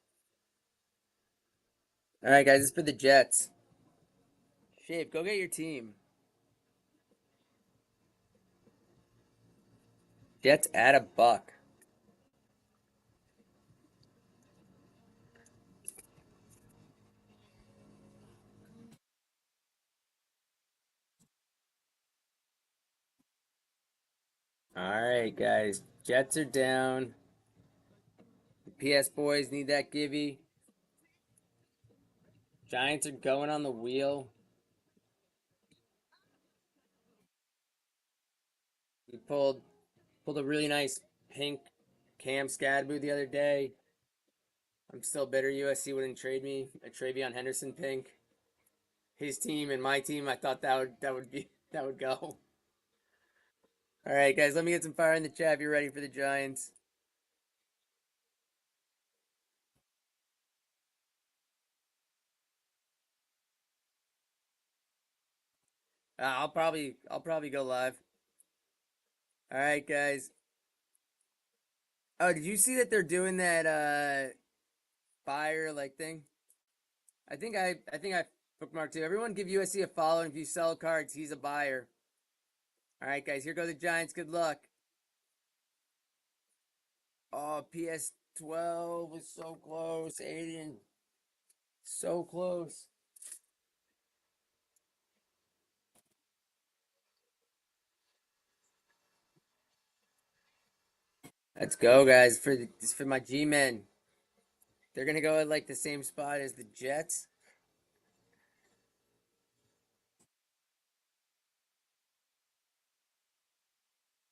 All right, guys, this is for the Jets. Shave, go get your team. Jets at a buck. All right, guys. Jets are down. The PS boys need that givvy. Giants are going on the wheel. We pulled a really nice pink Cam Scadboo the other day. I'm still bitter USC wouldn't trade me a Travion Henderson pink. His team and my team, I thought that would go. All right, guys, let me get some fire in the chat if you're ready for the Giants. I'll probably go live. All right, guys. Oh, did you see that they're doing that fire like thing? I think I bookmarked it. Everyone give USC a follow, and if you sell cards, he's a buyer. All right, guys, here go the Giants. Good luck. Oh, PS12 was so close, Aiden. So close. Let's go, guys. This for my G-men. They're gonna go at like the same spot as the Jets.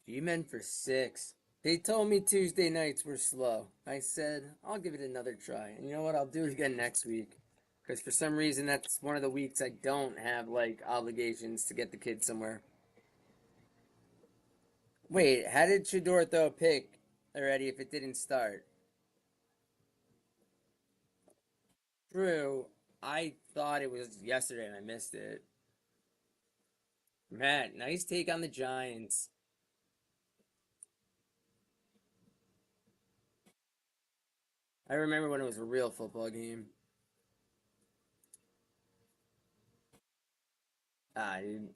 G-men for 6. They told me Tuesday nights were slow. I said I'll give it another try. And you know what? I'll do it again next week. Because for some reason that's one of the weeks I don't have like obligations to get the kids somewhere. Wait, how did Shador throw a pick already if it didn't start? True. I thought it was yesterday and I missed it. Matt, nice take on the Giants. I remember when it was a real football game. Ah, dude.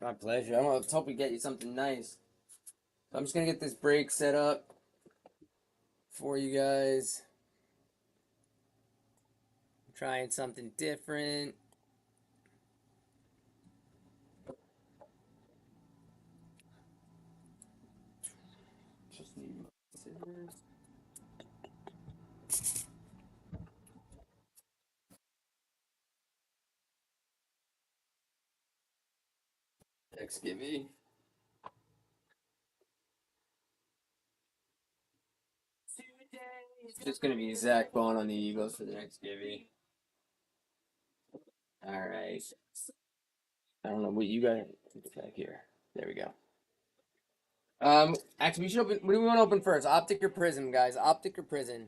My pleasure. Let's hope we get you something nice. So I'm just gonna get this break set up for you guys. I'm trying something different. Just need scissors. XGV. It's just gonna be Zach Bone on the Eagles for the next givey. All right. I don't know what you got back here. There we go. Actually, we should open. What do we want to open first? Optic or Prizm, guys? Optic or Prizm?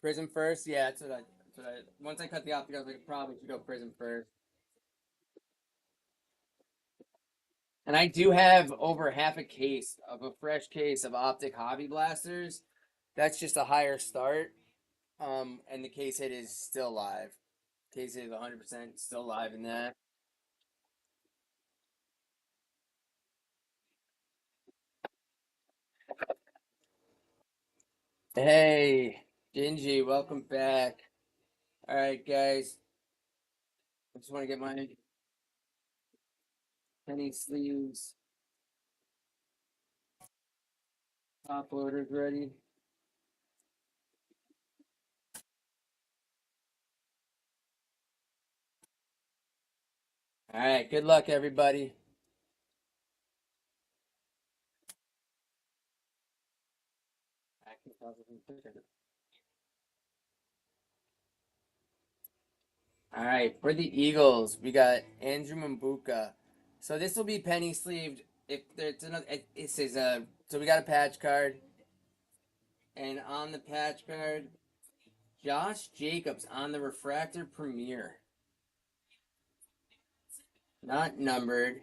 Prizm first. Yeah, that's what I. Once I cut the optic, I was like, probably should go Prizm first. And I do have over half a case of a fresh case of Optic Hobby Blasters. That's just a higher start. And the case hit is still live. Case hit is 100% still live in that. Hey, Gingy, welcome back. All right, guys. I just want to get my penny sleeves top loaders ready. All right, good luck, everybody. All right, for the Eagles, we got Andrew Mbuka. So this will be penny sleeved. If there's another, it says So we got a patch card, and on the patch card, Josh Jacobs on the refractor premiere, not numbered,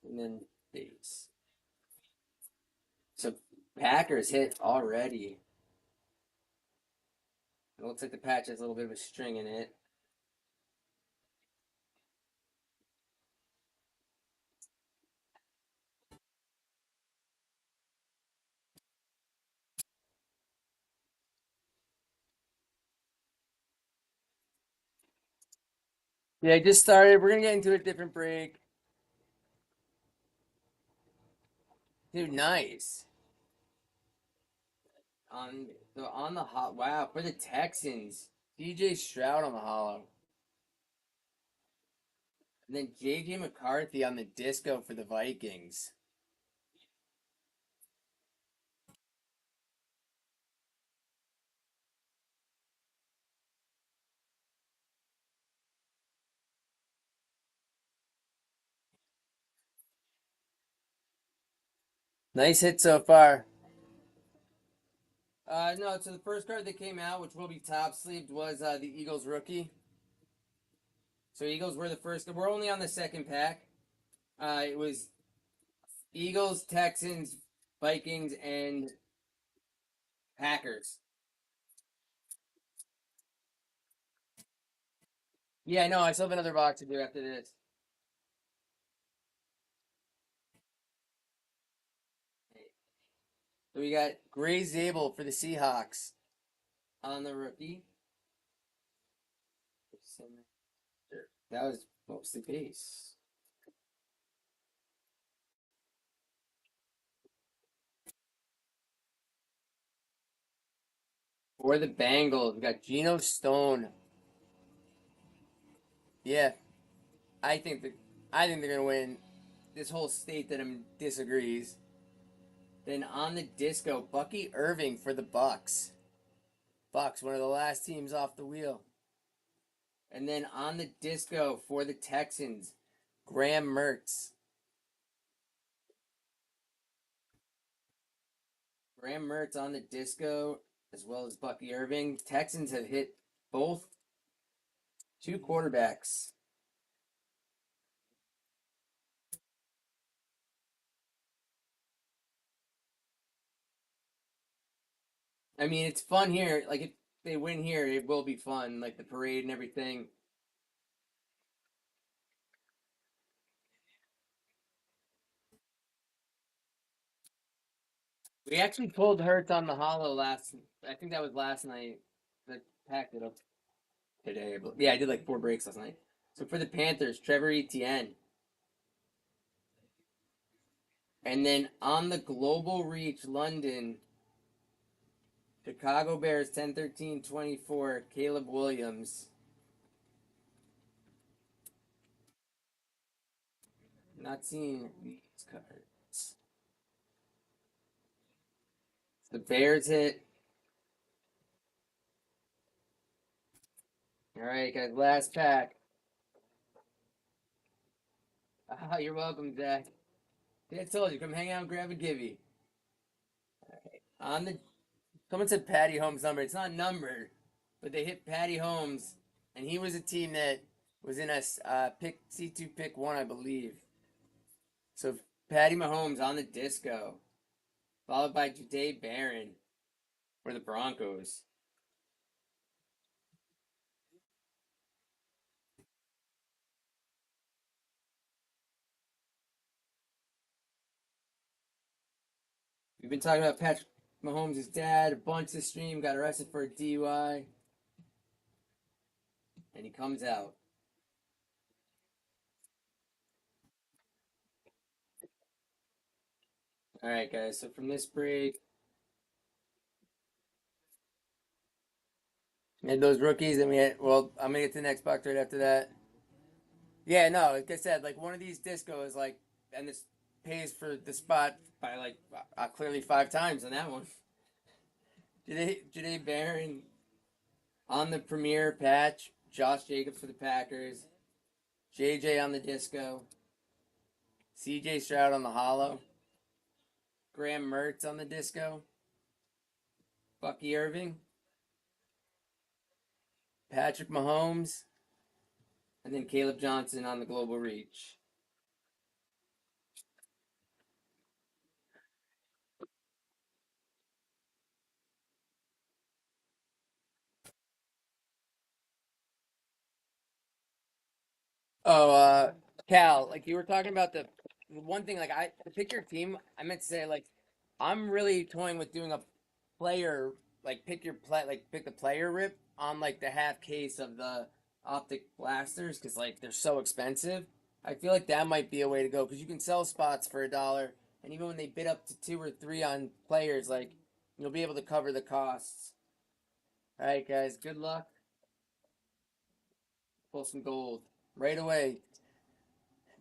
and then base. So Packers hit already. It looks like the patch has a little bit of a string in it. Yeah, I just started. We're gonna get into a different break. Dude, nice. On the hot wow for the Texans. DJ Stroud on the hollow. And then JJ McCarthy on the disco for the Vikings. Nice hit so far. No, so the first card that came out, which will be top sleeved, was the Eagles rookie. So Eagles were the first. We're only on the second pack. It was Eagles, Texans, Vikings, and Packers. Yeah, I know. I still have another box to do after this. So we got Gray Zabel for the Seahawks on the rookie. That was mostly base. For the Bengals, we got Geno Stone. Yeah, I think that I think they're gonna win. This whole state that disagrees. Then on the disco, Bucky Irving for the Bucks. Bucks, one of the last teams off the wheel. And then on the disco for the Texans, Graham Mertz. Graham Mertz on the disco, as well as Bucky Irving. Texans have hit both two quarterbacks. I mean, it's fun here. Like, if they win here, it will be fun. Like, the parade and everything. We actually pulled Hurts on the hollow last. I think that was last night. I packed it up today. But yeah, I did like 4 breaks last night. So for the Panthers, Trevor Etienne. And then on the Global Reach London, Chicago Bears 10-13-24, Caleb Williams. Not seeing these cards. The Bears hit. All right, guys, last pack. Ah, you're welcome, Zach. Yeah, I told you, come hang out and grab a givey. On the Someone said Patty Holmes number. It's not numbered, but they hit Patty Holmes, and he was a team that was in a pick C2 pick one, I believe. So Patty Mahomes on the disco, followed by Jade Barron for the Broncos. We've been talking about Mahomes' dad, a bunch of stream, got arrested for a DUI, and he comes out. All right, guys. So from this break, we had those rookies, and we had. Well, I'm gonna get to the next box right after that. Yeah, no, like I said, like one of these discos, like, and this pays for the spot by like clearly 5 times on that one. Janae Barron on the premier patch, Josh Jacobs for the Packers, JJ on the disco, CJ Stroud on the hollow, Graham Mertz on the disco, Bucky Irving, Patrick Mahomes, and then Caleb Johnson on the global reach. Oh, Cal, like you were talking about the one thing, like I to pick your team, I meant to say like I'm really toying with doing a player like pick the player rip on like the half case of the Optic blasters because like they're so expensive. I feel like that might be a way to go because you can sell spots for $1, and even when they bid up to 2 or 3 on players, like you'll be able to cover the costs. All right, guys, good luck. Pull some gold right away.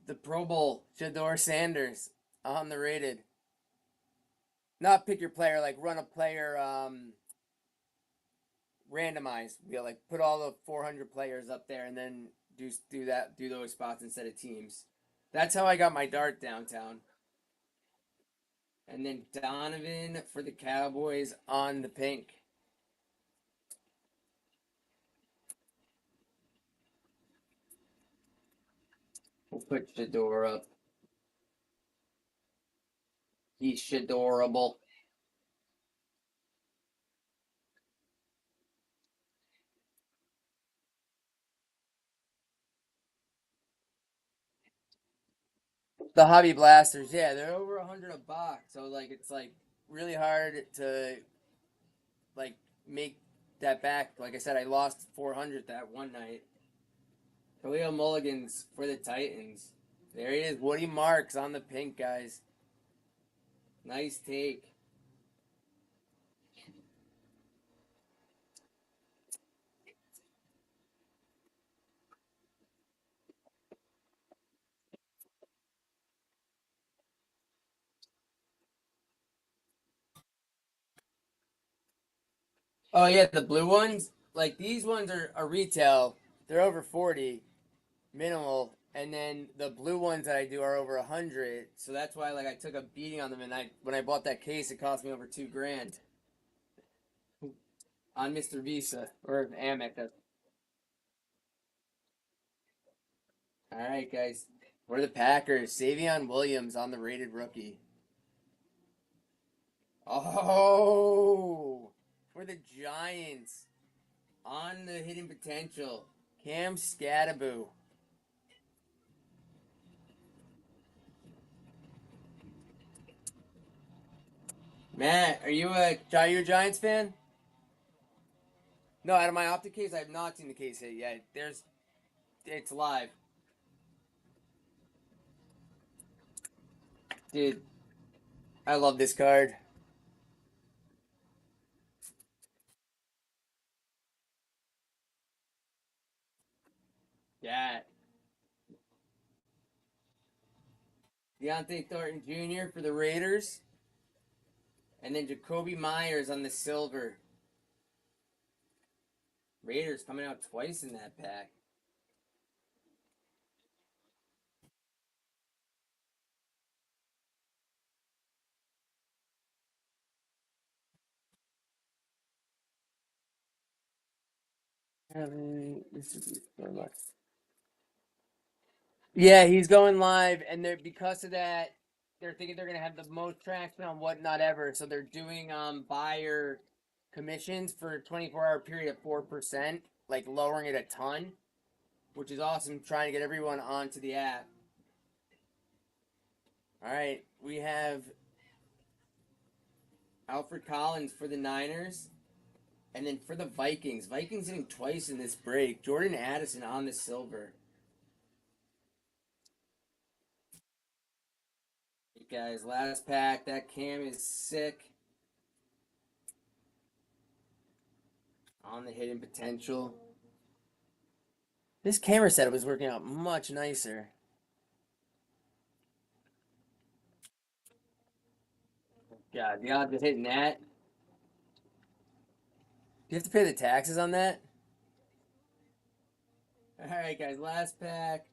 The Pro Bowl, Shador Sanders on the rated. Not pick your player, like run a player randomized. We'll like put all the 400 players up there and then do those spots instead of teams. That's how I got my dart downtown. And then Donovan for the Cowboys on the pink. We'll put Shador up. He's Shadorable. The Hobby Blasters, yeah, they're over 100 a box. So like it's like really hard to like make that back. Like I said, I lost 400 that one night. Khalil Mulligan's for the Titans. There he is. Woody Marks on the pink, guys. Nice take. Oh yeah, the blue ones. Like these ones are retail. They're over 40 minimal, and then the blue ones that I do are over 100. So that's why like I took a beating on them, and I when I bought that case, it cost me over 2 grand on Mr. Visa or Amex. All right, guys. What are the Packers? Savion Williams on the rated rookie. Oh, for the Giants on the hidden potential. Cam Scattaboo. Matt, are you a Giants fan? No, out of my optic case, I have not seen the case hit yet. It's live, dude. I love this card. Yeah, Deontay Thornton Jr. for the Raiders, and then Jacoby Myers on the silver. Raiders coming out twice in that pack. Yeah, he's going live, and they're because of that, they're thinking they're gonna have the most traction on whatnot ever. So they're doing buyer commissions for a 24-hour period at 4%, like lowering it a ton, which is awesome. Trying to get everyone onto the app. All right, we have Alfred Collins for the Niners. And then for the Vikings, Vikings hitting twice in this break. Jordan Addison on the silver. Hey guys, last pack. That cam is sick. On the hidden potential. This camera setup is working out much nicer. God, the odds of hitting that. Do you have to pay the taxes on that? Alright guys, last pack.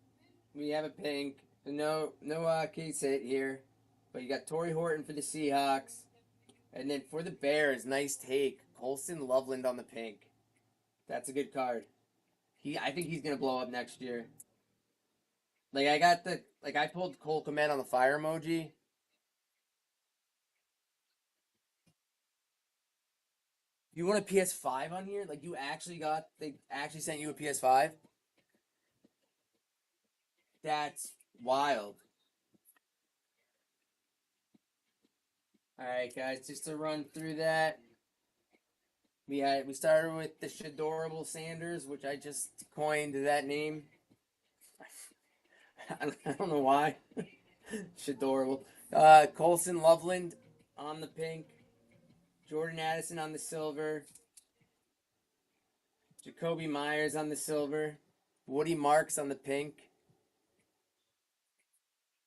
We have a pink. No case hit here. But you got Torrey Horton for the Seahawks. And then for the Bears, nice take. Colson Loveland on the pink. That's a good card. I think he's gonna blow up next year. I pulled Cole Komet on the fire emoji. You want a PS5 on here? Like they actually sent you a PS5? That's wild. Alright guys, just to run through that. We started with the Shadorable Sanders, which I just coined that name. I don't know why. Shadorable. Colson Loveland on the pink. Jordan Addison on the silver. Jacoby Myers on the silver. Woody Marks on the pink.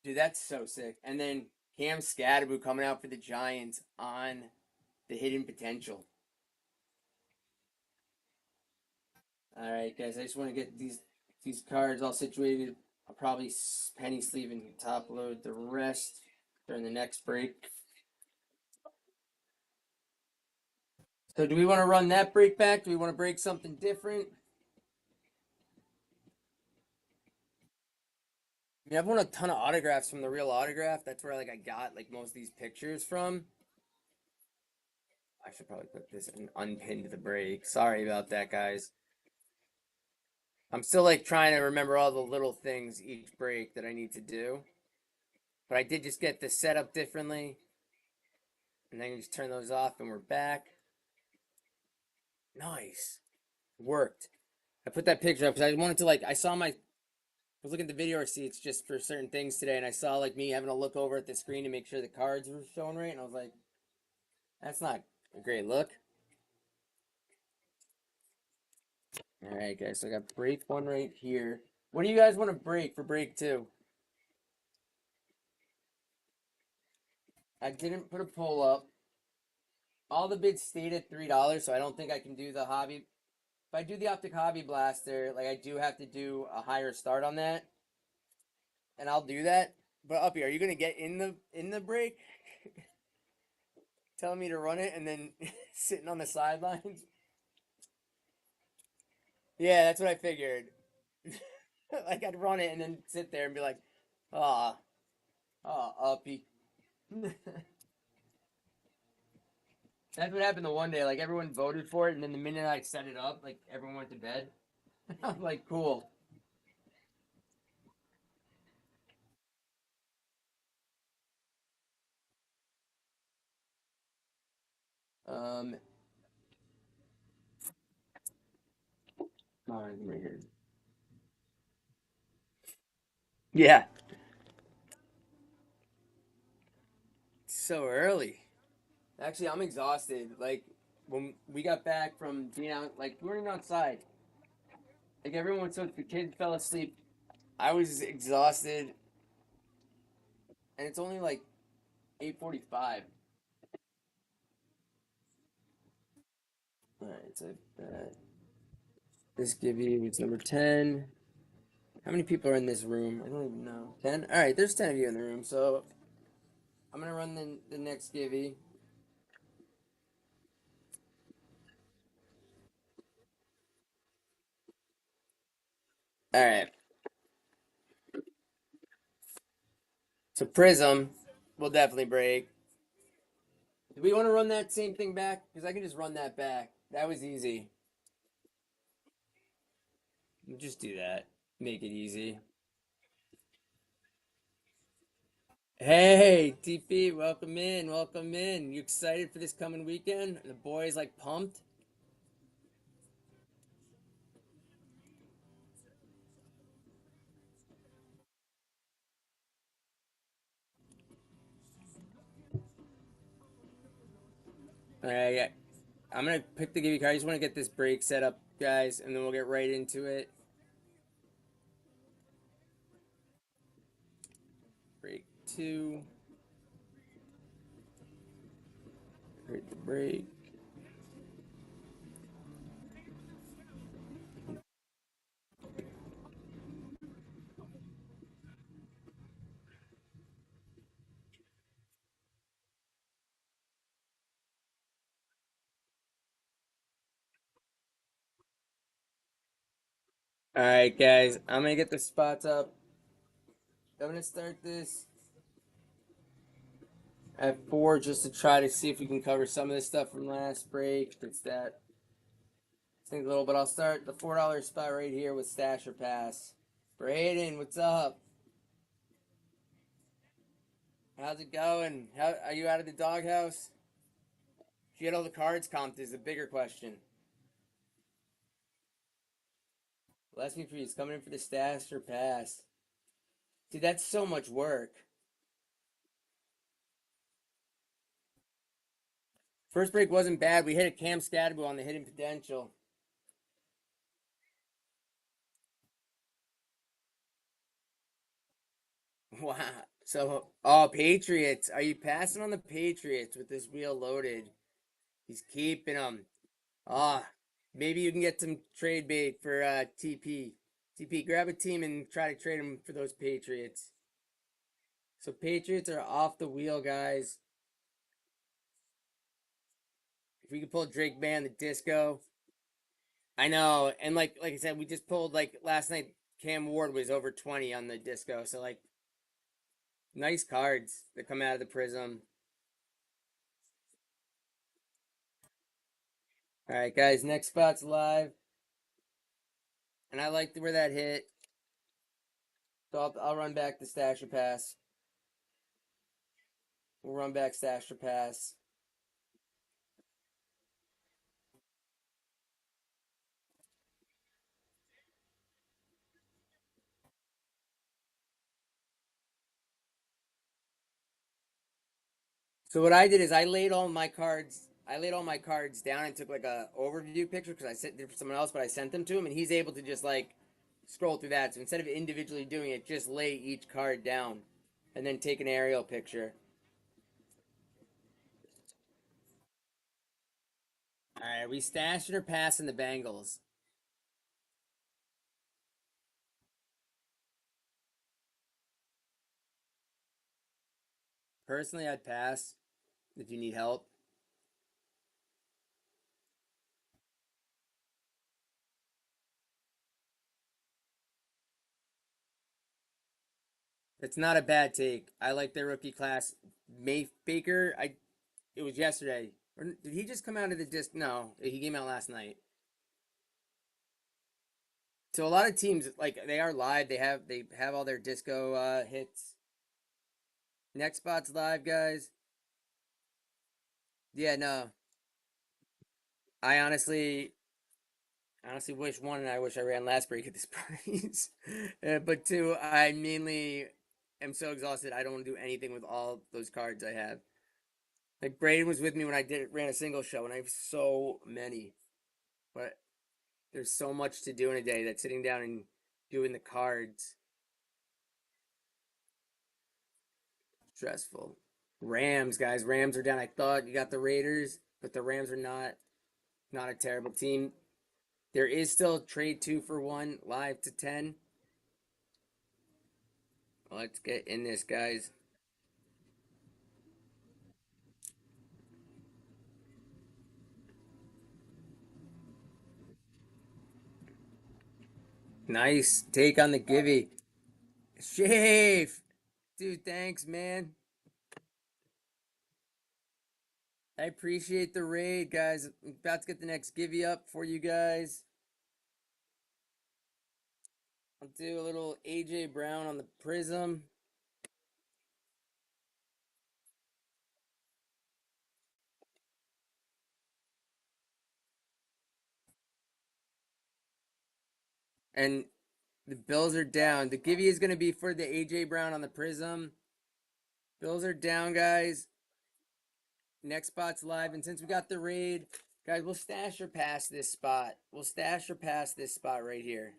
Dude, that's so sick. And then Cam Scatterboo coming out for the Giants on the hidden potential. All right, guys. I just want to get these cards all situated. I'll probably penny sleeve and top load the rest during the next break. So, do we want to run that break back? Do we want to break something different? I mean, I've won a ton of autographs from the Real Autograph. That's where I got most of these pictures from. I should probably put this and unpinned the break. Sorry about that, guys. I'm still trying to remember all the little things each break that I need to do. But I did just get this set up differently. And then you just turn those off and we're back. Nice. Worked. I put that picture up because I wanted to I was looking at the video receipts just for certain things today, and I saw me having to look over at the screen to make sure the cards were showing right, and I was like, that's not a great look. All right, guys, so I got break one right here. What do you guys want to break for break two? I didn't put a poll up. All the bids stayed at $3, so I don't think I can do the hobby. If I do the Optic Hobby Blaster, I do have to do a higher start on that, and I'll do that. But Uppy, are you gonna get in the break? Telling me to run it and then sitting on the sidelines? Yeah, that's what I figured. I'd run it and then sit there and be like, ah, Uppy. That's what happened the one day. Everyone voted for it, and then the minute I set it up, everyone went to bed. I'm like, cool. Um, right here. Yeah, so early. Actually, I'm exhausted. When we got back from being out, we weren't even outside. Everyone, so the kid fell asleep. I was exhausted, and it's only 8:45. All right, so this give you it's number 10. How many people are in this room? I don't even know. 10? All right, there's 10 of you in the room, so I'm gonna run the next givey. All right. So Prizm will definitely break. Do we want to run that same thing back? Because I can just run that back. That was easy. We'll just do that. Make it easy. Hey, TP, welcome in, welcome in. You excited for this coming weekend? The boys like pumped? All right, yeah. I'm gonna pick the give you card. I just want to get this break set up, guys, and then we'll get right into it. Break two. Create the break. All right, guys. I'm gonna get the spots up. I'm gonna start this at 4 just to try to see if we can cover some of this stuff from last break. It's that. Think a little, but I'll start the $4 spot right here with Stash or Pass. Braden, what's up? How's it going? How are you out of the doghouse? Did you get all the cards comped is the bigger question. Last week for you is coming in for the Stash or Pass. Dude, that's so much work. First break wasn't bad. We hit a Cam Scatterbo on the hidden potential. Wow. So, oh, Patriots. Are you passing on the Patriots with this wheel loaded? He's keeping them. Ah, maybe you can get some trade bait for TP. TP, grab a team and try to trade them for those Patriots. So Patriots are off the wheel, guys. If we could pull Drake May on the disco, I know. And like I said, we just pulled like last night. Cam Ward was over 20 on the disco. So like nice cards that come out of the Prism. All right, guys. Next spot's live, and I liked where that hit. So I'll run back the Stasher Pass. We'll run back Stasher Pass. So what I did is I laid all my cards. I laid all my cards down and took like a overview picture because I sent it for someone else, but I sent them to him, and he's able to just like scroll through that. So instead of individually doing it, just lay each card down, and then take an aerial picture. All right, are we stashing or passing the Bengals? Personally, I'd pass if you need help. It's not a bad take. I like their rookie class. May Baker, I it was yesterday. Or did he just come out of the disc? No, he came out last night. So a lot of teams like they are live. They have all their disco hits. Next spot's live, guys. Yeah, no. I honestly wish one, and I wish I ran last break at this price. But two, I mainly am so exhausted. I don't want to do anything with all those cards I have. Like Braden was with me when I did ran a single show, and I have so many. But there's so much to do in a day that sitting down and doing the cards stressful. Rams, guys. Rams are down. I thought you got the Raiders, but the Rams are not a terrible team. There is still trade 2 for 1 live to 10. Let's get in this, guys. Nice take on the Givy. Shave. Dude, thanks, man. I appreciate the raid, guys. I'm about to get the next Givy up for you guys. I'll do a little AJ Brown on the Prism. And the Bills are down. The Givey is going to be for the AJ Brown on the Prizm. Bills are down, guys. Next spot's live. And since we got the raid, guys, we'll stash or pass this spot. We'll stash or pass this spot right here.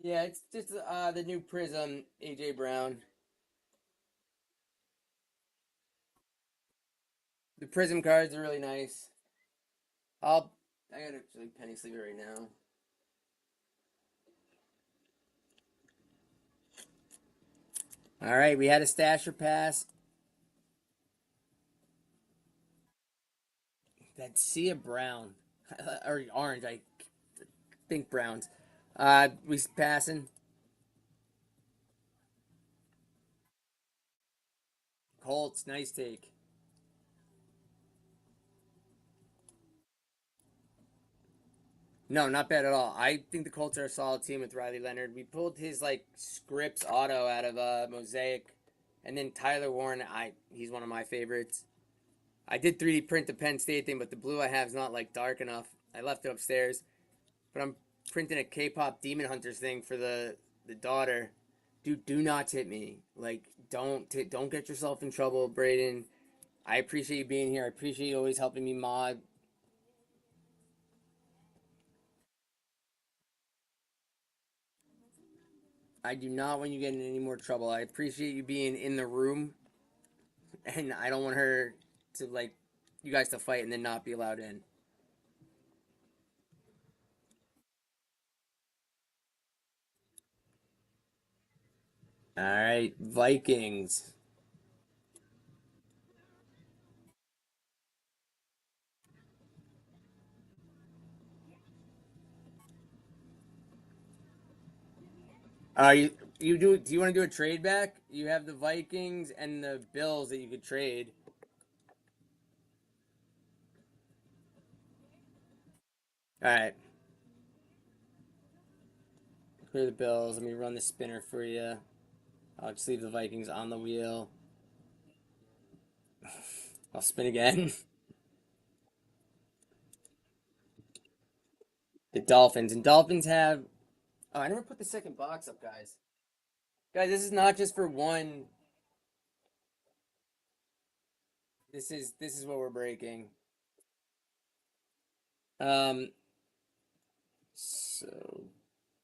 Yeah, it's just the new Prizm AJ Brown. The Prizm cards are really nice. I gotta actually penny sleeve it right now. All right, we had a stash or pass. That sea of brown or orange. I think browns. We passing. Colts, nice take. No, not bad at all. I think the Colts are a solid team with Riley Leonard. We pulled his like Scripps auto out of Mosaic, and then Tyler Warren. He's one of my favorites. I did 3D print the Penn State thing, but the blue I have is not like dark enough. I left it upstairs, but I'm printing a K-pop Demon Hunters thing for the daughter. Dude, do not tip me. Like, don't get yourself in trouble, Braden. I appreciate you being here. I appreciate you always helping me mod. I do not want you getting in any more trouble. I appreciate you being in the room, and I don't want her to like you guys to fight and then not be allowed in. All right, Vikings. You do you want to do a trade back? You have the Vikings and the Bills that you could trade. All right, clear the Bills. Let me run the spinner for you. I'll just leave the Vikings on the wheel. I'll spin again. The Dolphins and Dolphins have. Oh, I never put the second box up, guys. Guys, this is not just for one. This is what we're breaking. Um, so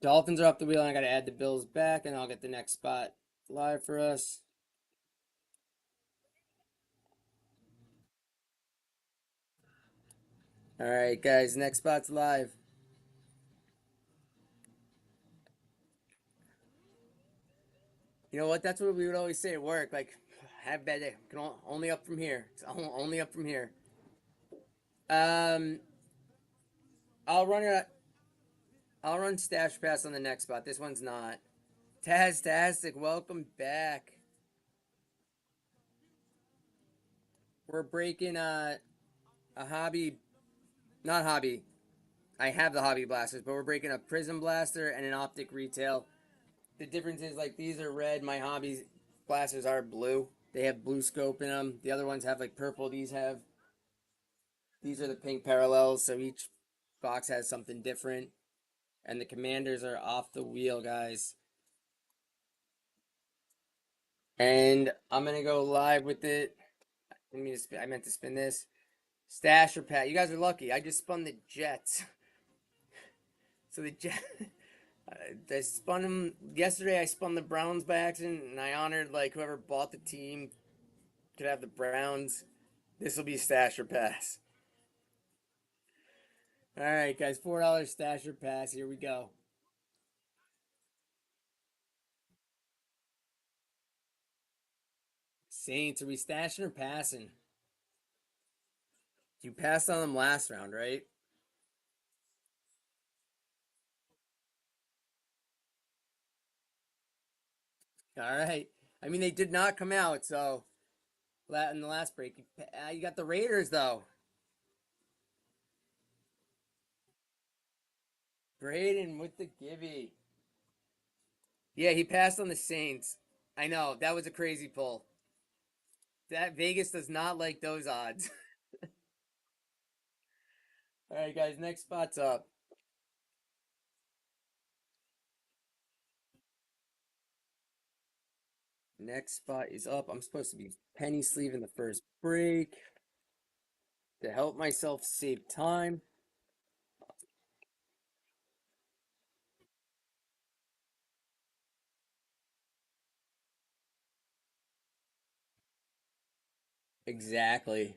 Dolphins are off the wheel, and I got to add the Bills back, and I'll get the next spot live for us. All right, guys, next spot's live. You know what? That's what we would always say at work. Like, have a bad day. Can only up from here. It's only up from here. Um, I'll run it. I'll run stash pass on the next spot. This one's not. Tastic, welcome back. We're breaking a hobby, not hobby. I have the hobby blasters, but we're breaking a Prizm blaster and an Optic retail. The difference is like these are red. My hobby blasters are blue. They have blue scope in them. The other ones have like purple. These are the pink parallels. So each box has something different. And the commanders are off the wheel, guys. And I'm gonna go live with it. I meant to spin this. Stash or pat. You guys are lucky. I just spun the Jets. So the Jets. I spun them yesterday. I spun the Browns by accident, and I honored like whoever bought the team could have the Browns. This will be stash or pass. All right, guys, $4 stash or pass. Here we go. Saints, are we stashing or passing? You passed on them last round, right? All right. I mean, they did not come out, so in the last break, you got the Raiders though. Braden with the givey. Yeah, he passed on the Saints. I know that was a crazy pull. That Vegas does not like those odds. All right, guys, next spot's up. Next spot is up. I'm supposed to be penny sleeve in the first break to help myself save time. Exactly.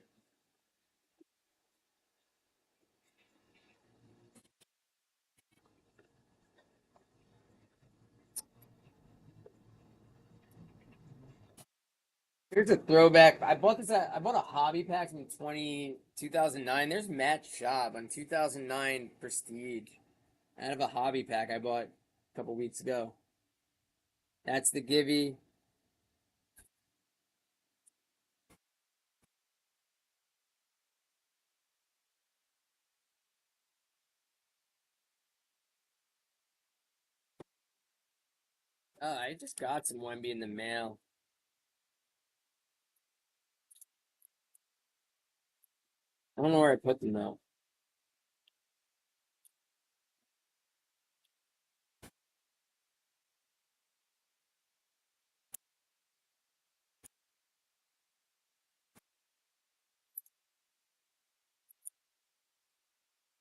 Here's a throwback. I bought a hobby pack from 2009. There's Matt Schaub on 2009 Prestige out of a hobby pack I bought a couple weeks ago. That's the Givey. I just got some Wemby in the mail. I don't know where I put them though.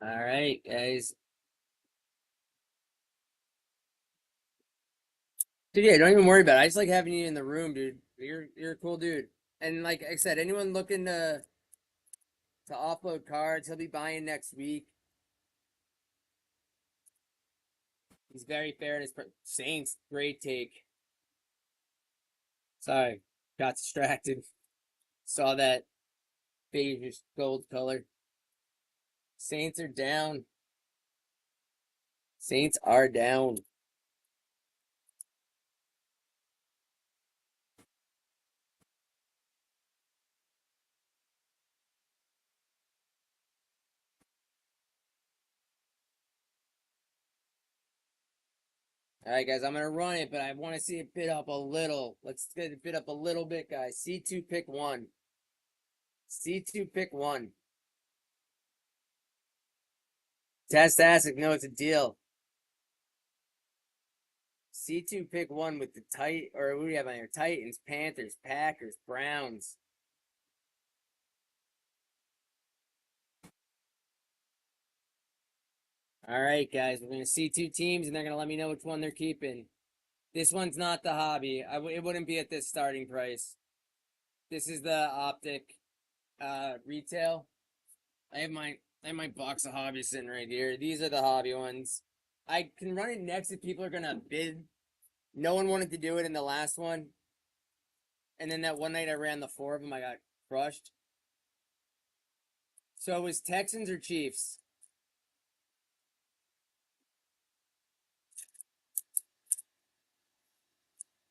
All right, guys. Dude, yeah, don't even worry about it. I just like having you in the room, dude. You're a cool dude. And like I said, anyone looking to offload cards, he'll be buying next week. He's very fair in his Saints. Great take. Sorry, got distracted. Saw that beige gold color. Saints are down. Saints are down. All right, guys, I'm gonna run it, but I want to see it bid up a little. Let's get it bid up a little bit, guys. C2 pick one. C2 pick one. Tastastic, no, it's a deal. C2 pick one with the or what do we have on here? Titans, Panthers, Packers, Browns. All right, guys, we're gonna see two teams, and they're gonna let me know which one they're keeping. This one's not the hobby. It wouldn't be at this starting price. This is the Optic retail. I have my box of hobbies sitting right here. These are the hobby ones. I can run it next if people are gonna bid. No one wanted to do it in the last one, and then that one night I ran the four of them. I got crushed. So it was Texans or Chiefs.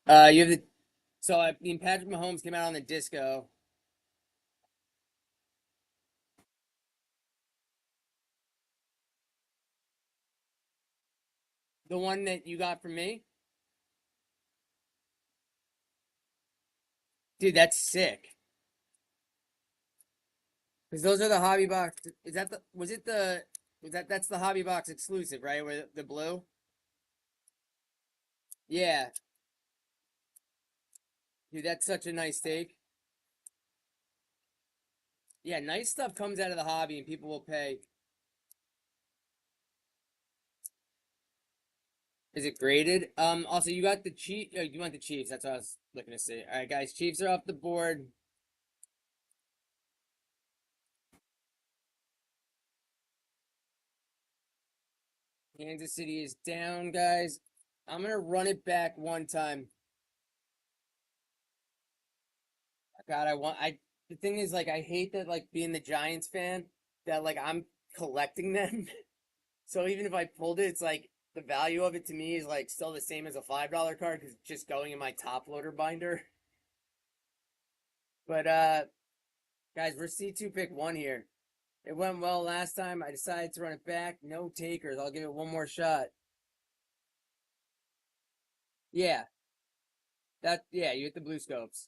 You have the I mean Patrick Mahomes came out on the disco. The one that you got from me, dude. That's sick. Because those are the hobby box. Is that the? Was it the? Was that's the hobby box exclusive, right? Where the blue? Yeah, dude. That's such a nice take. Yeah, nice stuff comes out of the hobby, and people will pay. Is it graded? Also, you got the Chief. You want the Chiefs? That's what I was looking to say. All right, guys. Chiefs are off the board. Kansas City is down, guys. I'm gonna run it back one time. God, I want. I The thing is, like, I hate that, like, being the Giants fan, that like I'm collecting them. So even if I pulled it, it's like the value of it to me is like still the same as a $5 card because it's just going in my top loader binder. But guys, we're C2 pick one here. It went well last time. I decided to run it back. No takers. I'll give it one more shot. Yeah, you hit the blue scopes.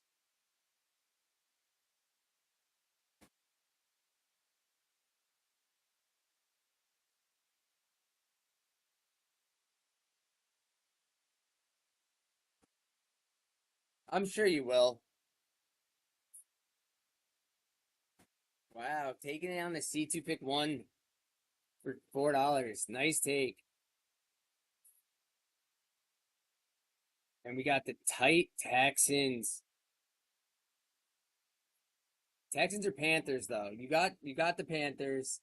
I'm sure you will. Wow, taking it on the C2 pick one for $4. Nice take. And we got the tight Texans. Texans or Panthers though. You got the Panthers.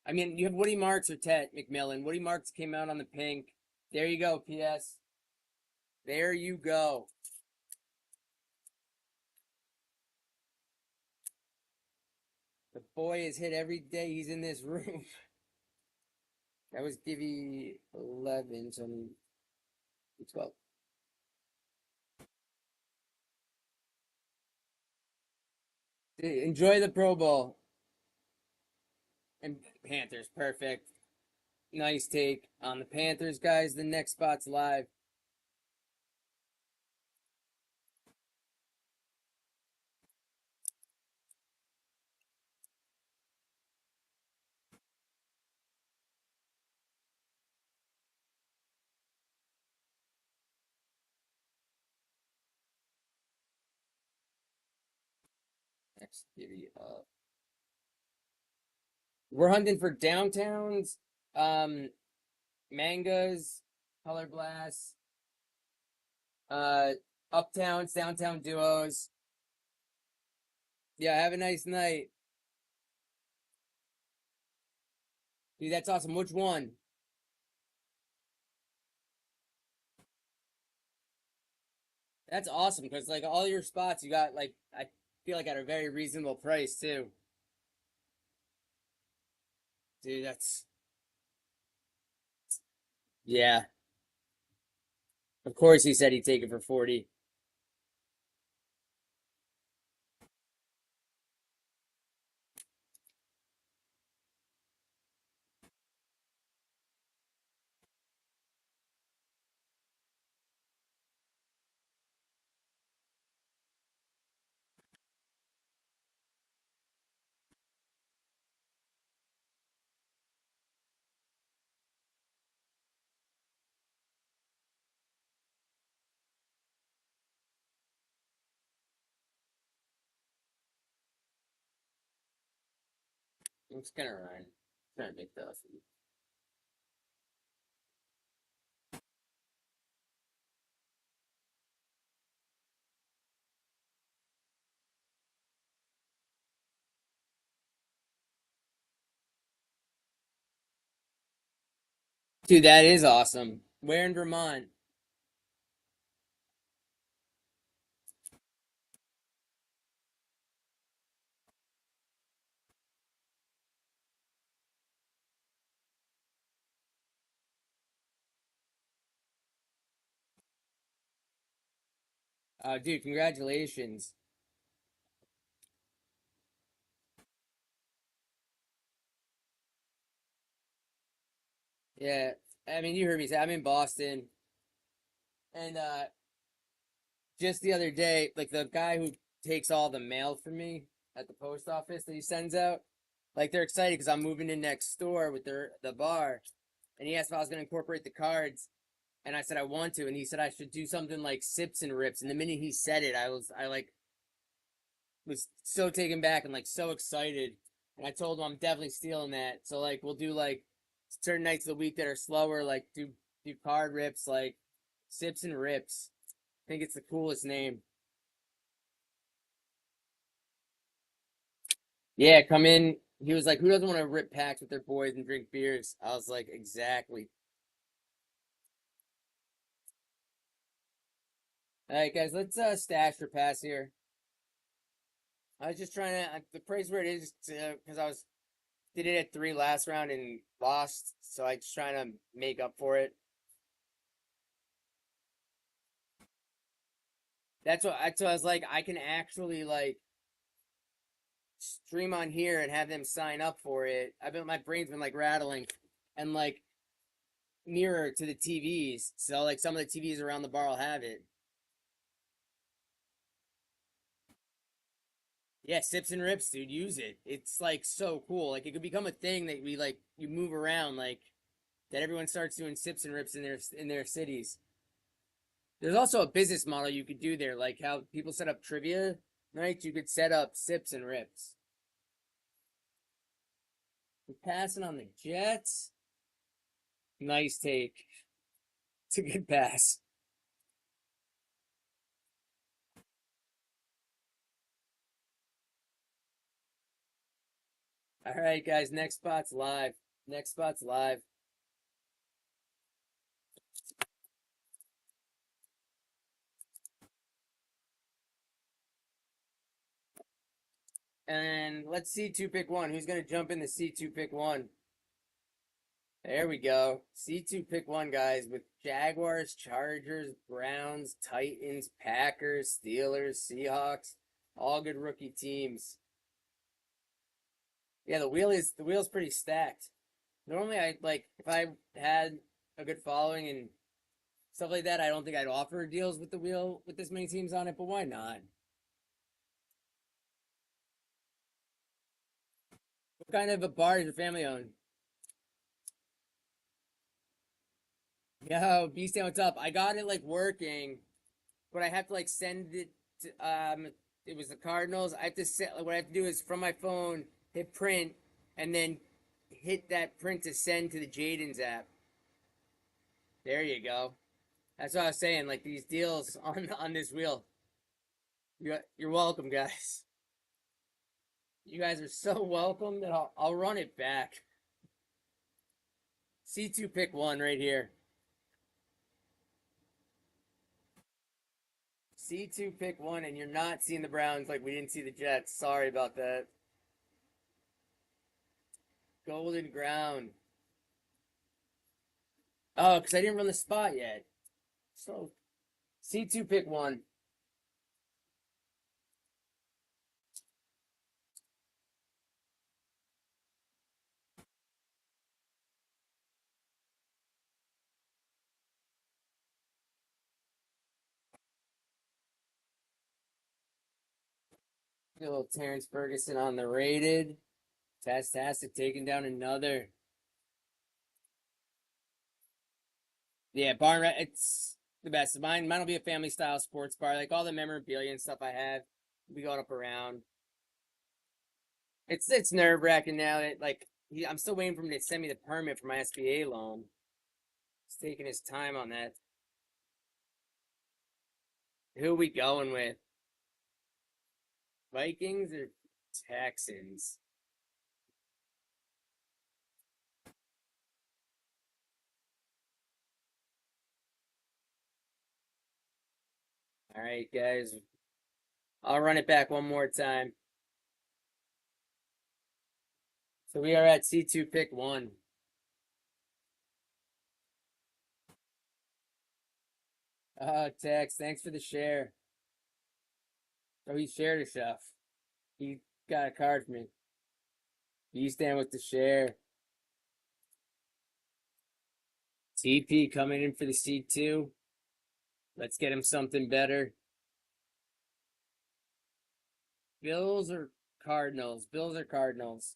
I mean, you have Woody Marks or Tet McMillan. Woody Marks came out on the pink. There you go, PS. There you go. The boy is hit every day he's in this room. That was Divvy 11, so 12. Enjoy the Pro Bowl. And Panthers, perfect. Nice take on the Panthers, guys. The next spot's live. Next Divvy up. We're hunting for downtowns, mangas, color blasts, uh, uptowns, downtown duos. Yeah, have a nice night. Dude, that's awesome. Which one? That's awesome because like all your spots you got like I feel like at a very reasonable price too. Dude, that's yeah. Of course he said he'd take it for 40. I'm just gonna run. Trying to make the dude, that is awesome. Where in Vermont? Dude, congratulations. Yeah, I mean you heard me say I'm in Boston, and just the other day, like the guy who takes all the mail for me at the post office that he sends out, like they're excited because I'm moving in next door with the bar, and he asked if I was gonna incorporate the cards, and I said I want to, and he said I should do something like sips and rips, and the minute he said it, I like was so taken back and like so excited, and I told him I'm definitely stealing that. So like we'll do like certain nights of the week that are slower, like do card rips, like sips and rips. I think it's the coolest name. Yeah, come in. He was like, "Who doesn't want to rip packs with their boys and drink beers?" I was like, "Exactly." All right, guys, let's stash or pass here. I was just trying to the price where it is because I was did it at 3 last round and lost, so I just trying to make up for it. That's what I was like. I can actually like stream on here and have them sign up for it. I've been my brain's been like rattling, and like nearer to the TVs, so like some of the TVs around the bar will have it. Yeah, sips and rips, dude. Use it. It's like so cool. Like it could become a thing that we like you move around like that everyone starts doing sips and rips in their cities. There's also a business model you could do there, like how people set up trivia nights. You could set up sips and rips. We're passing on the Jets. Nice take. It's a good pass. All right, guys. Next spot's live. Next spot's live. And let's C2 pick one. Who's going to jump in the C2 pick one? There we go. C2 pick one, guys, with Jaguars, Chargers, Browns, Titans, Packers, Steelers, Seahawks. All good rookie teams. Yeah, the wheel's pretty stacked. Normally I like if I had a good following and stuff like that, I don't think I'd offer deals with the wheel with this many teams on it, but why not? What kind of a bar does your family own? Yo, B-Stan, what's up? I got it like working, but I have to like send it to it was the Cardinals. I have to set like, what I have to do is from my phone hit print and then hit that print to send to the Jaden's app. There you go. That's what I was saying. Like these deals on this wheel. You're welcome, guys. You guys are so welcome that I'll run it back. C2 pick one right here. C2 pick one, and you're not seeing the Browns like we didn't see the Jets. Sorry about that. Golden ground. Oh, because I didn't run the spot yet. So C2 pick one. A little Terrence Ferguson on the rated. Fantastic, taking down another. Yeah, barn. It's the best. Mine will be a family style sports bar. Like all the memorabilia and stuff I have, we got up around. It's nerve wracking now that like I'm still waiting for him to send me the permit for my SBA loan. He's taking his time on that. Who are we going with? Vikings or Texans? All right, guys. I'll run it back one more time. So we are at C2 pick one. Oh, Tex, thanks for the share. Oh, he shared a chef. He got a card for me. You stand with the share. TP coming in for the C2. Let's get him something better. Bills or Cardinals? Bills or Cardinals?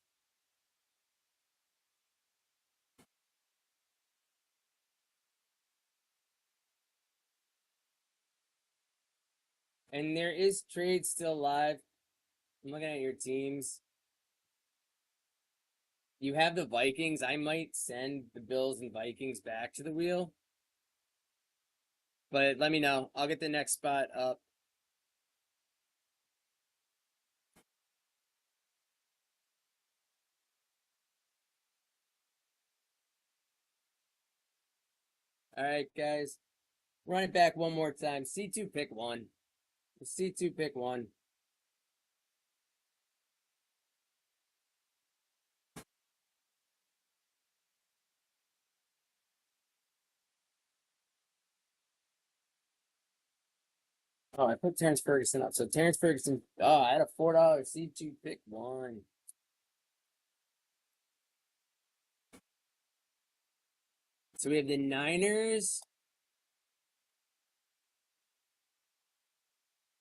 And there is trade still live. I'm looking at your teams. You have the Vikings. I might send the Bills and Vikings back to the wheel. But let me know. I'll get the next spot up. All right, guys. Run it back one more time. C2 pick one. C2 pick one. Oh, I put Terrence Ferguson up. So Terrence Ferguson. Oh, I had a $4 C2 pick one. So we have the Niners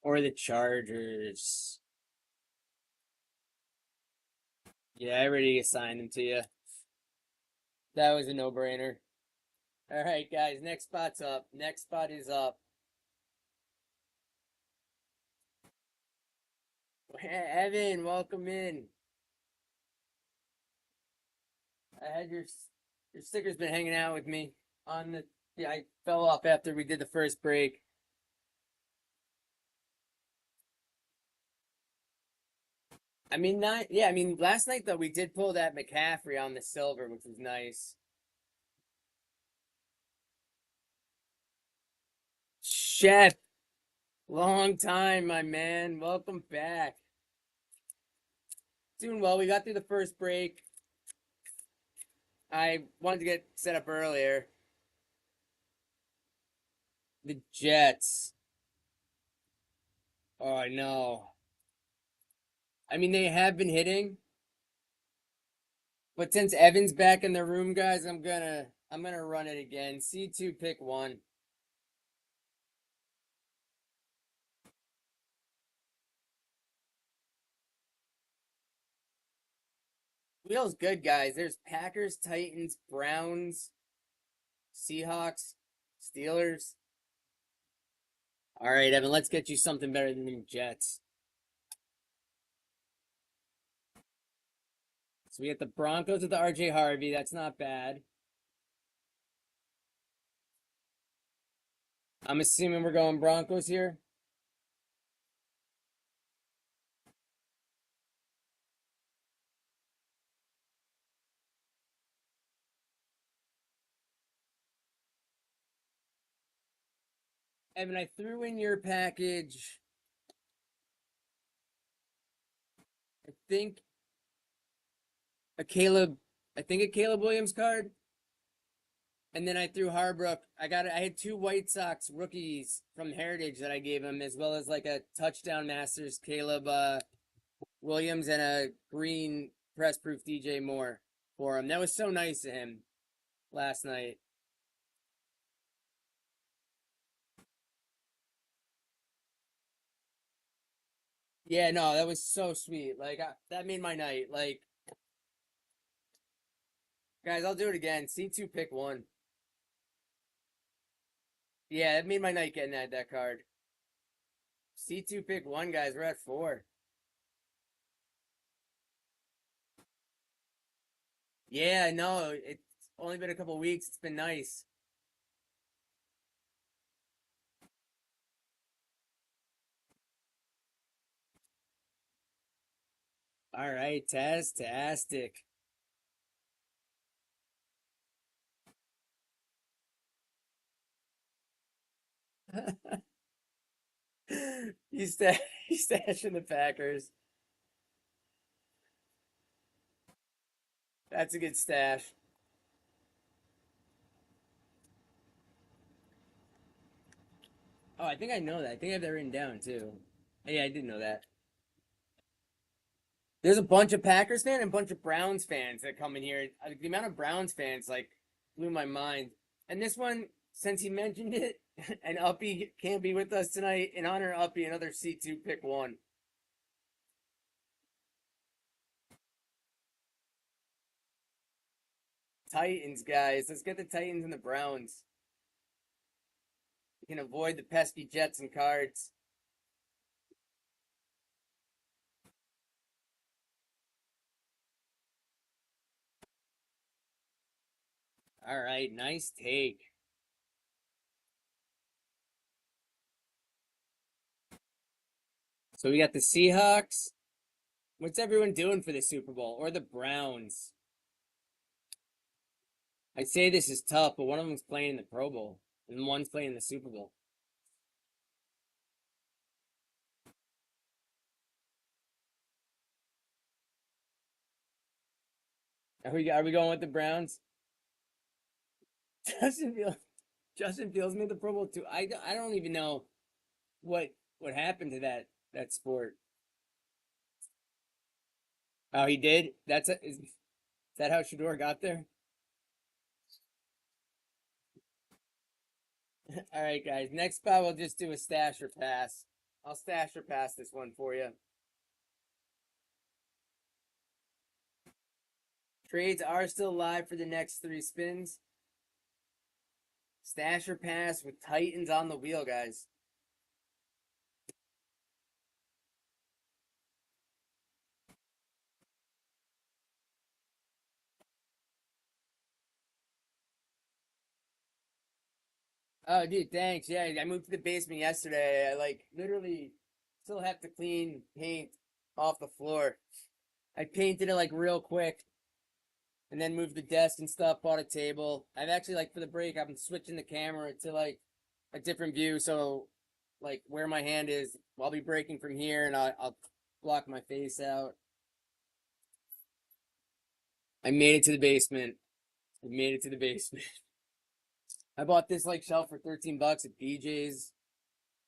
or the Chargers. Yeah, I already assigned them to you. That was a no-brainer. All right, guys. Next spot's up. Next spot is up. Evan, welcome in. I had your sticker's been hanging out with me on the. Yeah, I fell off after we did the first break. I mean, not yeah. I mean, last night though we did pull that McCaffrey on the silver, which was nice. Chef, long time, my man. Welcome back. Doing well. We got through the first break. I wanted to get set up earlier. The Jets. Oh, I know. I mean, they have been hitting, but since Evan's back in the room, guys, I'm gonna run it again. C2 pick one. Wheel's good, guys. There's Packers, Titans, Browns, Seahawks, Steelers. All right, Evan, let's get you something better than the Jets. So we get the Broncos with the RJ Harvey. That's not bad. I'm assuming we're going Broncos here. Evan, I threw in your package. I think a Caleb, I think a Caleb Williams card. And then I threw Harbrook. I had two White Sox rookies from Heritage that I gave him, as well as like a touchdown masters Caleb Williams and a green press proof DJ Moore for him. That was so nice of him last night. Yeah, no, that was so sweet. That made my night. Like, guys, I'll do it again. C2 pick one. Yeah, it made my night getting that card. C2 pick one, guys. We're at four. Yeah, no, it's only been a couple weeks. It's been nice. All right, tastic. He's sta- he's stashing the Packers. That's a good stash. Oh, I think I know that. I think I have that written down too. Yeah, I did know that. There's a bunch of Packers fans and a bunch of Browns fans that come in here. The amount of Browns fans like blew my mind. And this one, since he mentioned it, and Uppy can't be with us tonight, in honor of Uppy, another C2 pick one. Titans, guys. Let's get the Titans and the Browns. We can avoid the pesky Jets and Cards. All right, nice take. So we got the Seahawks. What's everyone doing for the Super Bowl? Or the Browns? I'd say this is tough, but one of them's playing in the Pro Bowl, and one's playing in the Super Bowl. Are we going with the Browns? Justin Fields Justin Fields made the Pro Bowl too. I don't even know what what happened to that sport. Oh, he did. Is that how Shador got there? All right, guys. Next spot, we'll just do a stash or pass. I'll stash or pass this one for you. Trades are still live for the next three spins. Stash or pass with Titans on the wheel, guys. Oh, dude, thanks. Yeah, I moved to the basement yesterday. I like literally still have to clean paint off the floor. I painted it like real quick and then moved the desk and stuff, bought a table. I've actually like for the break, I've been switching the camera to like a different view. So like where my hand is, I'll be breaking from here and I'll block my face out. I made it to the basement. I made it to the basement. I bought this like shelf for 13 bucks at BJ's.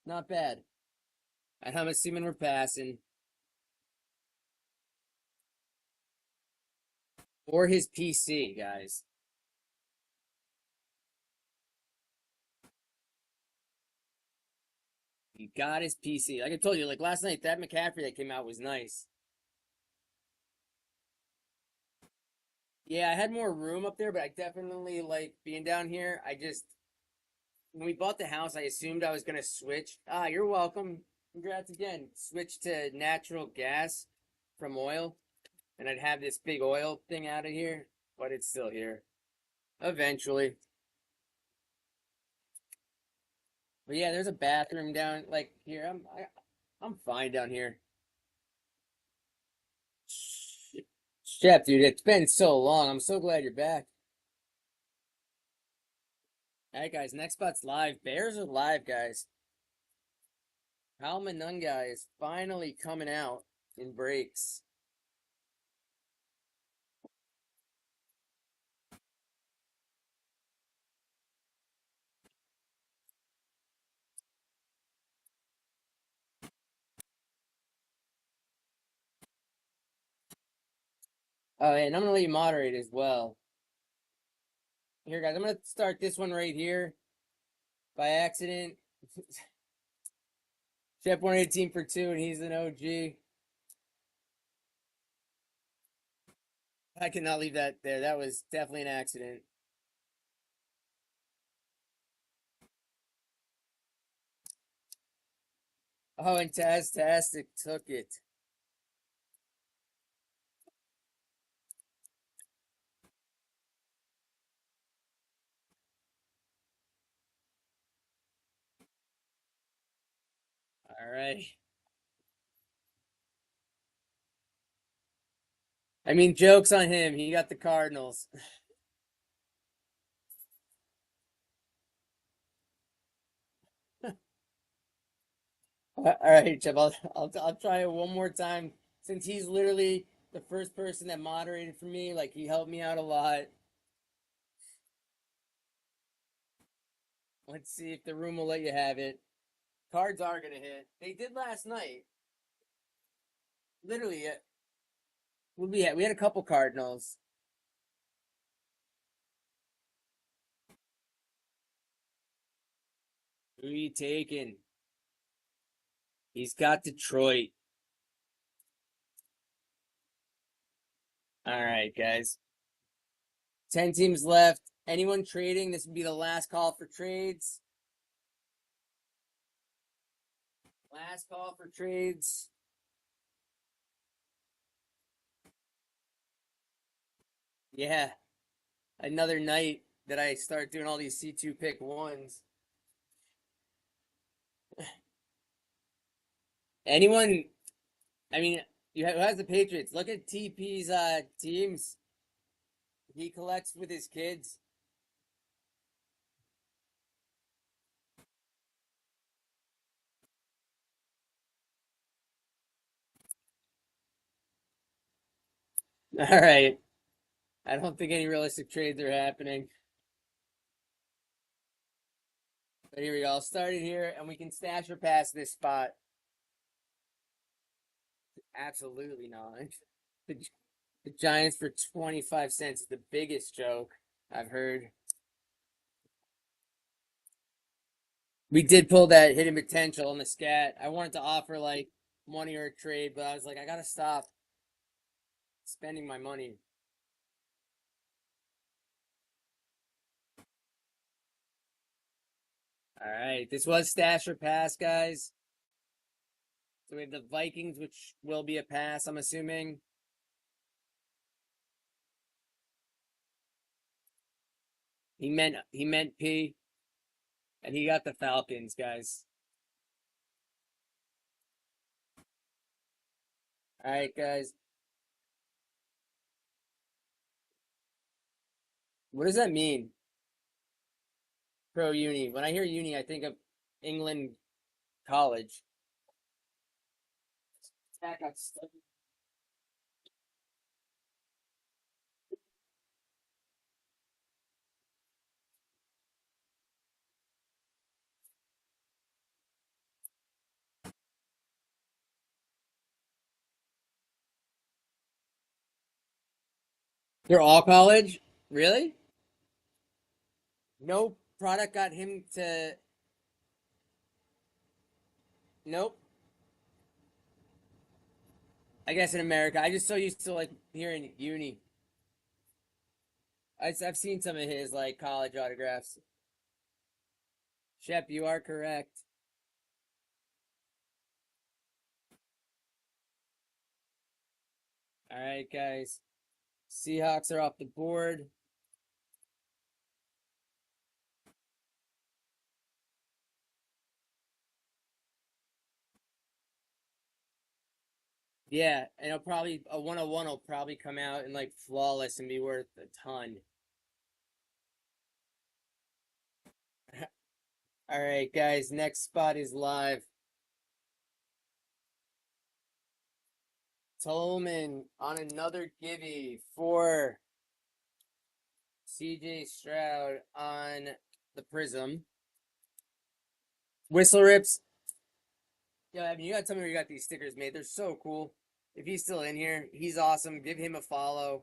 Not bad. And I'm assuming we're passing. Or his PC, guys. He got his PC. Like I told you, like last night, that McCaffrey that came out was nice. Yeah, I had more room up there, but I definitely like being down here. I just when we bought the house, I assumed I was gonna switch. Ah, you're welcome. Congrats again. Switch to natural gas from oil, and I'd have this big oil thing out of here, but it's still here. Eventually. But yeah, there's a bathroom down like here. I'm fine down here. Chef, dude, it's been so long. I'm so glad you're back. All right, guys, next spot's live. Bears are live, guys. Palmanunga is finally coming out in breaks. Oh, and I'm gonna let you moderate as well. Here, guys, I'm gonna start this one right here by accident. Chef 118 for two, and he's an OG. I cannot leave that there. That was definitely an accident. Oh, and Tastic took it. All right. I mean, joke's on him. He got the Cardinals. All right, Chip. I'll try it one more time since he's literally the first person that moderated for me. Like he helped me out a lot. Let's see if the room will let you have it. Cards are gonna hit. They did last night. Literally, we had a couple Cardinals. Who are you taking? He's got Detroit. All right, guys. 10 teams left. Anyone trading? This would be the last call for trades. Last call for trades. Yeah, another night that I start doing all these C2 pick ones. Anyone, I mean, who has the Patriots? Look at TP's teams. He collects with his kids. All right. I don't think any realistic trades are happening. But here we go. I'll start it here, and we can stash or pass this spot. Absolutely not. The, the Giants for 25 cents is the biggest joke I've heard. We did pull that hidden potential on the scat. I wanted to offer like money or a trade, but I was like, I gotta stop spending my money. All right, this was stash or pass, guys. So we have the Vikings, which will be a pass, I'm assuming. He meant P. And he got the Falcons, guys. All right, guys. What does that mean? Pro uni. When I hear uni, I think of England college. That got stuck. They're all college? Really? No product got him to. Nope. I guess in America. I just so used to like hearing uni. I've seen some of his like college autographs. Shep, you are correct. All right, guys. Seahawks are off the board. Yeah, and it'll probably a 101 will probably come out and like flawless and be worth a ton. All right, guys. Next spot is live. Tolman on another givey for CJ Stroud on the Prizm. Whistle rips. Yeah, I mean, you gotta tell me where you got these stickers made. They're so cool. If he's still in here, he's awesome. Give him a follow.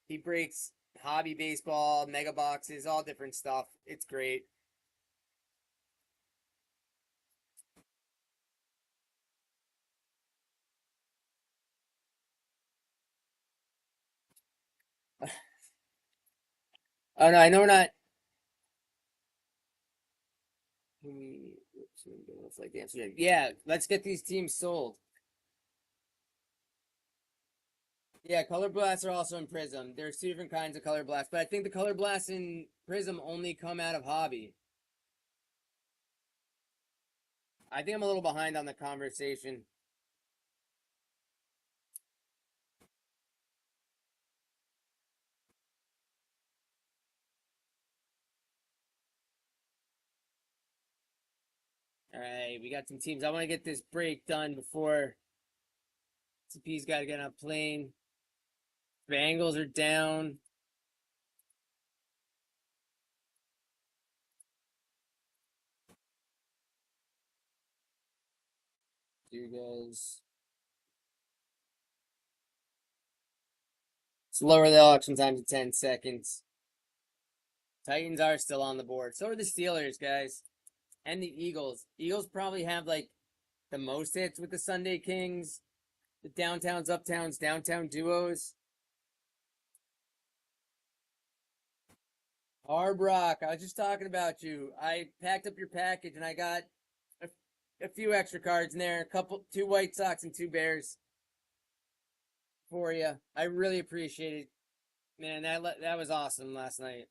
He breaks hobby baseball, mega boxes, all different stuff. It's great. Oh no, I know we're not. Like the answer. Yeah, let's get these teams sold. Yeah, color blasts are also in Prism. There's two different kinds of color blasts, but I think the color blasts in Prism only come out of hobby. I think I'm a little behind on the conversation. All right, we got some teams. I want to get this break done before TP's got to get on a plane. Bengals are down. You guys. Let's lower the auction time to 10 seconds. Titans are still on the board. So are the Steelers, guys. And the Eagles. Eagles probably have like the most hits with the Sunday Kings, the downtowns, uptowns, downtown duos. Harbrock, I was just talking about you. I packed up your package and I got a, a few extra cards in there, two White Sox and two Bears for you. I really appreciate it, man. That was awesome last night.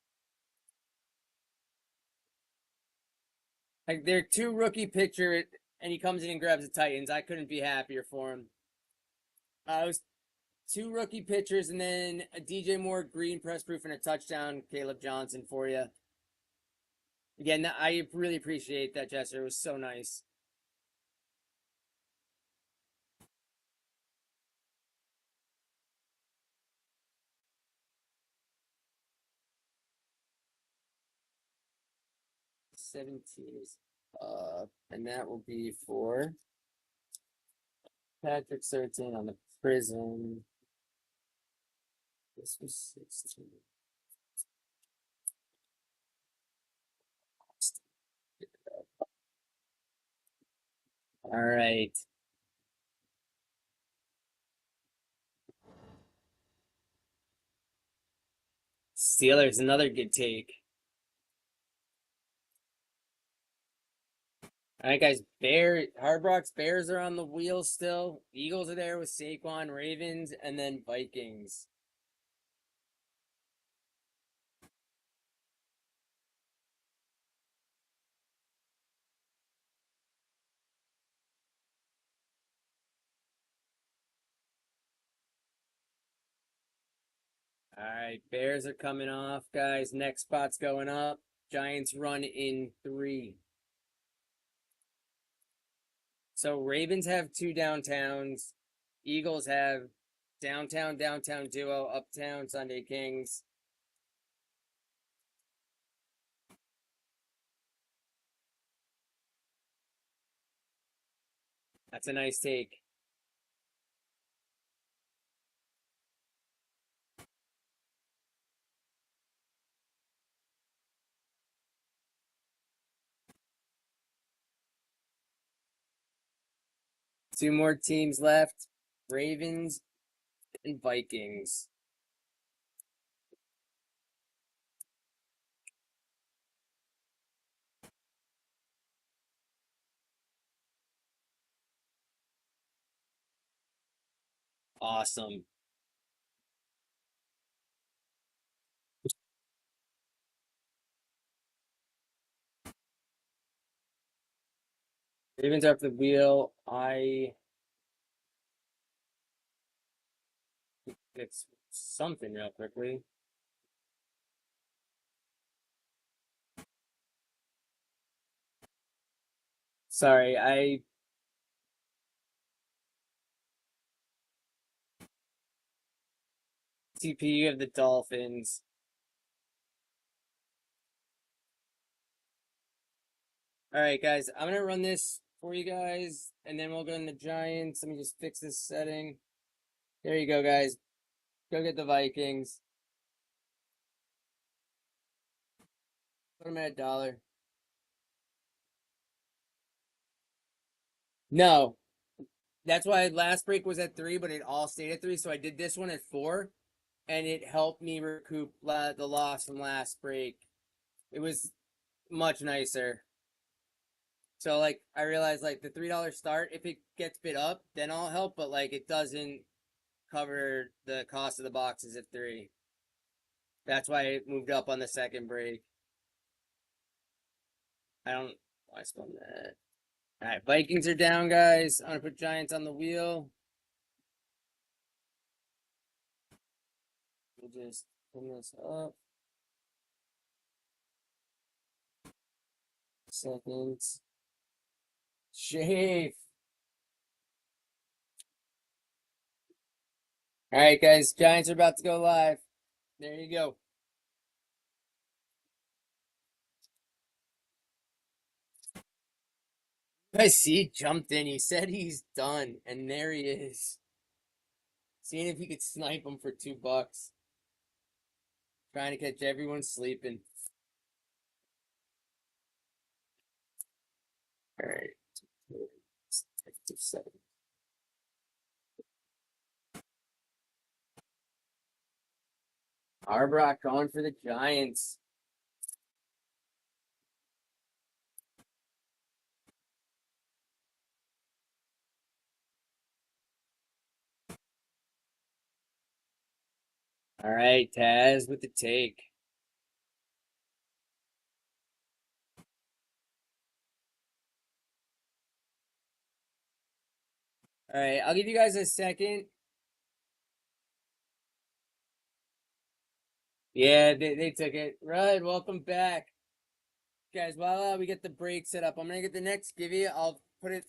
Like they're two rookie pitcher, and he comes in and grabs the Titans. I couldn't be happier for him. It was two rookie pitchers and then a DJ Moore green press proof and a touchdown. Caleb Johnson for you. Again, I really appreciate that gesture. It was so nice. '17 is and that will be for Patrick 13 on the Prizm. This was 16. All right. Steelers, another good take. All right, guys. Hard Bears are on the wheel still. Eagles are there with Saquon, Ravens, and then Vikings. All right, Bears are coming off, guys. Next spot's going up. Giants run in 3. So Ravens have 2 downtowns. Eagles have downtown, downtown duo, uptown, Sunday Kings. That's a nice take. Two more teams left. Ravens and Vikings. Awesome. Ravens are up the wheel. I fix something real quickly. Sorry, I TP of the Dolphins. All right, guys, I'm gonna run this for you guys, and then we'll go in the Giants. Let me just fix this setting. There you go, guys. Go get the Vikings. Put them at $1. No, that's why last break was at 3, but it all stayed at 3. So I did this one at 4, and it helped me recoup the loss from last break. It was much nicer. So like I realized like the $3 start, if it gets bid up, then I'll help, but like it doesn't cover the cost of the boxes at 3. That's why it moved up on the second break. I don't why spun that. Alright, Vikings are down, guys. I'm gonna put Giants on the wheel. We'll just put this up. Seconds. Shave. Alright, guys, Giants are about to go live. There you go. I see he jumped in. He said he's done, and there he is. Seeing if he could snipe him for $2. Trying to catch everyone sleeping. Alright. Arbrock going for the Giants. All right, Taz with the take. All right, I'll give you guys a second. Yeah, they took it. Right, welcome back. Guys, while we get the break set up, I'm going to get the next give you. I'll put it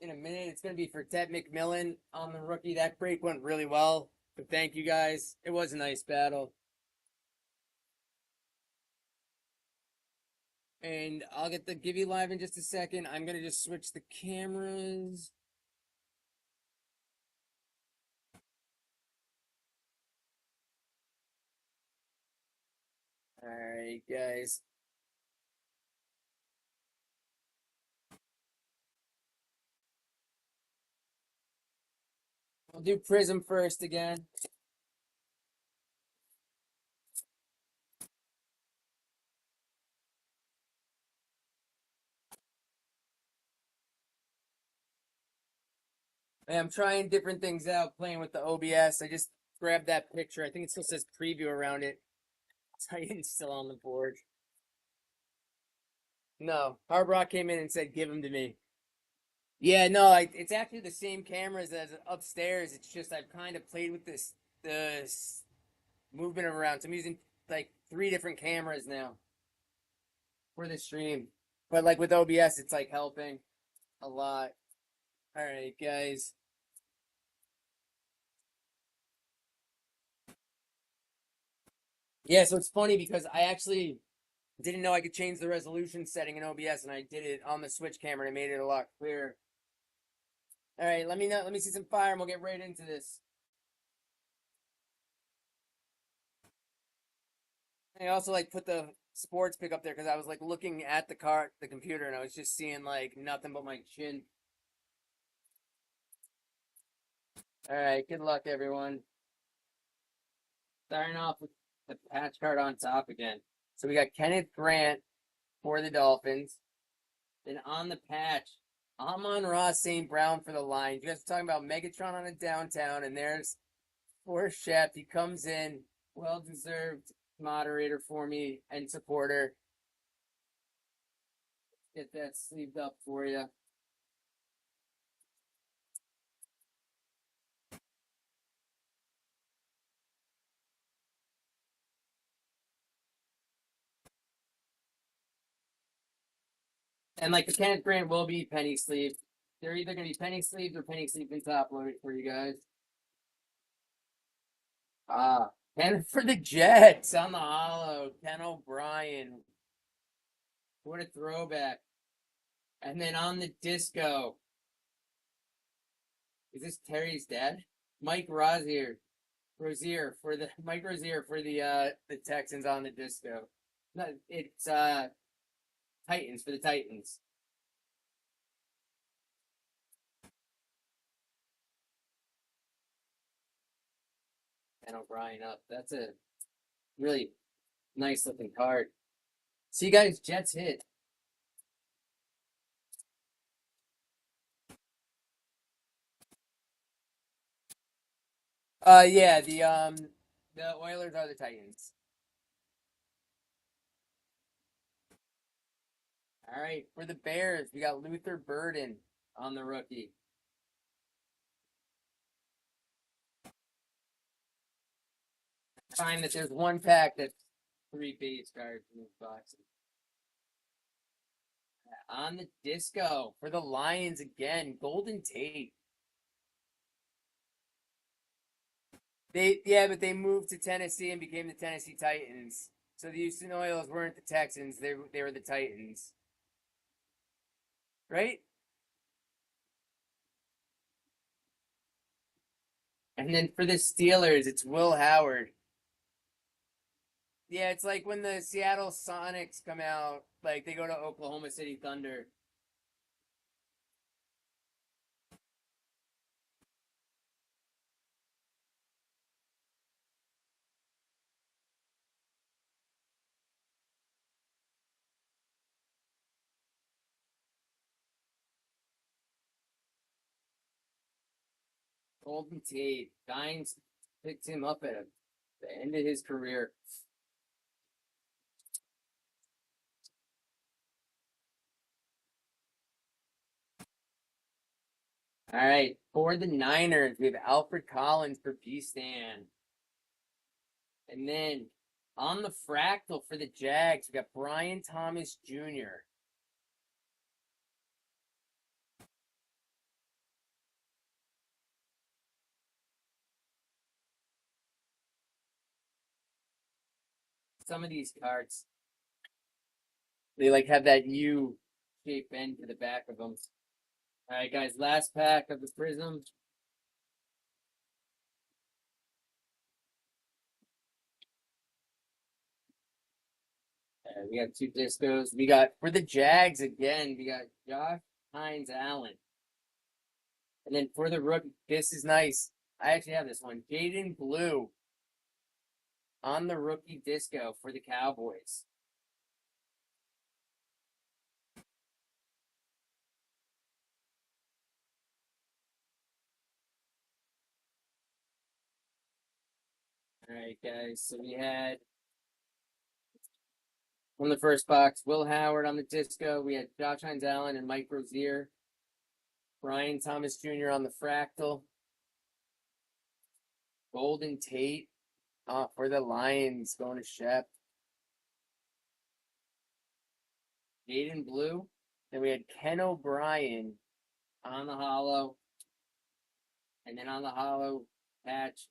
in a minute. It's going to be for Ted McMillan on the rookie. That break went really well. But thank you guys. It was a nice battle. And I'll get the give you live in just a second. I'm going to just switch the cameras. All right, guys. We'll do Prizm first again. I'm trying different things out, playing with the OBS. I just grabbed that picture. I think it still says preview around it. Titan's still on the board. No, Hard Rock came in and said, "Give him to me." Yeah, no, it's actually the same cameras as upstairs. It's just I've kind of played with this moving them around. So I'm using like 3 different cameras now for the stream. But like with OBS, it's like helping a lot. All right, guys. Yeah, so it's funny because I actually didn't know I could change the resolution setting in OBS, and I did it on the Switch camera and it made it a lot clearer. All right, let me know. Let me see some fire, and we'll get right into this. I also like put the sports pick up there because I was like looking at the computer, and I was just seeing like nothing but my chin. All right, good luck, everyone. Starting off with the patch card on top again. So we got Kenneth Grant for the Dolphins. Then on the patch, Amon-Ra St. Brown for the Lions. You guys are talking about Megatron on a downtown, and there's for Chef. He comes in, well deserved moderator for me and supporter. Get that sleeved up for you. And like the Kenneth Grant will be penny sleeved. They're either going to be penny sleeved or penny sleeved and top loaded for you guys. And for the Jets on the hollow, Ken O'Brien. What a throwback. And then on the disco, is this Terry's dad? Mike Rozier for the Mike Rozier for the Texans on the disco. No, it's Titans for the Titans. And O'Brien up. That's a really nice looking card. See, guys, Jets hit. Yeah, the Oilers are the Titans. All right, for the Bears, we got Luther Burden on the rookie. Time that there's one pack that's 3 base cards in this box. On the disco for the Lions again, Golden Tate. But they moved to Tennessee and became the Tennessee Titans. So the Houston Oilers weren't the Texans; they were the Titans, right? And then for the Steelers, it's Will Howard. Yeah, it's like when the Seattle Sonics come out, like they go to Oklahoma City Thunder. Golden Tate, Giants picked him up at the end of his career. All right, for the Niners, we have Alfred Collins for B-Stan. And then on the fractal for the Jags, we got Brian Thomas Jr. Some of these cards, they like have that U shape end to the back of them. All right, guys, last pack of the Prizm. We got 2 discos. We got for the Jags again. We got Josh Hines Allen, and then for the rookie, this is nice. I actually have this one. Jaden Blue on the rookie disco for the Cowboys. All right, guys. So we had on the first box, Will Howard on the disco. We had Josh Hines Allen and Mike Rozier. Brian Thomas Jr. on the fractal. Golden Tate For the Lions, going to Shep. Jaden Blue. Then we had Ken O'Brien on the hollow. And then on the hollow patch,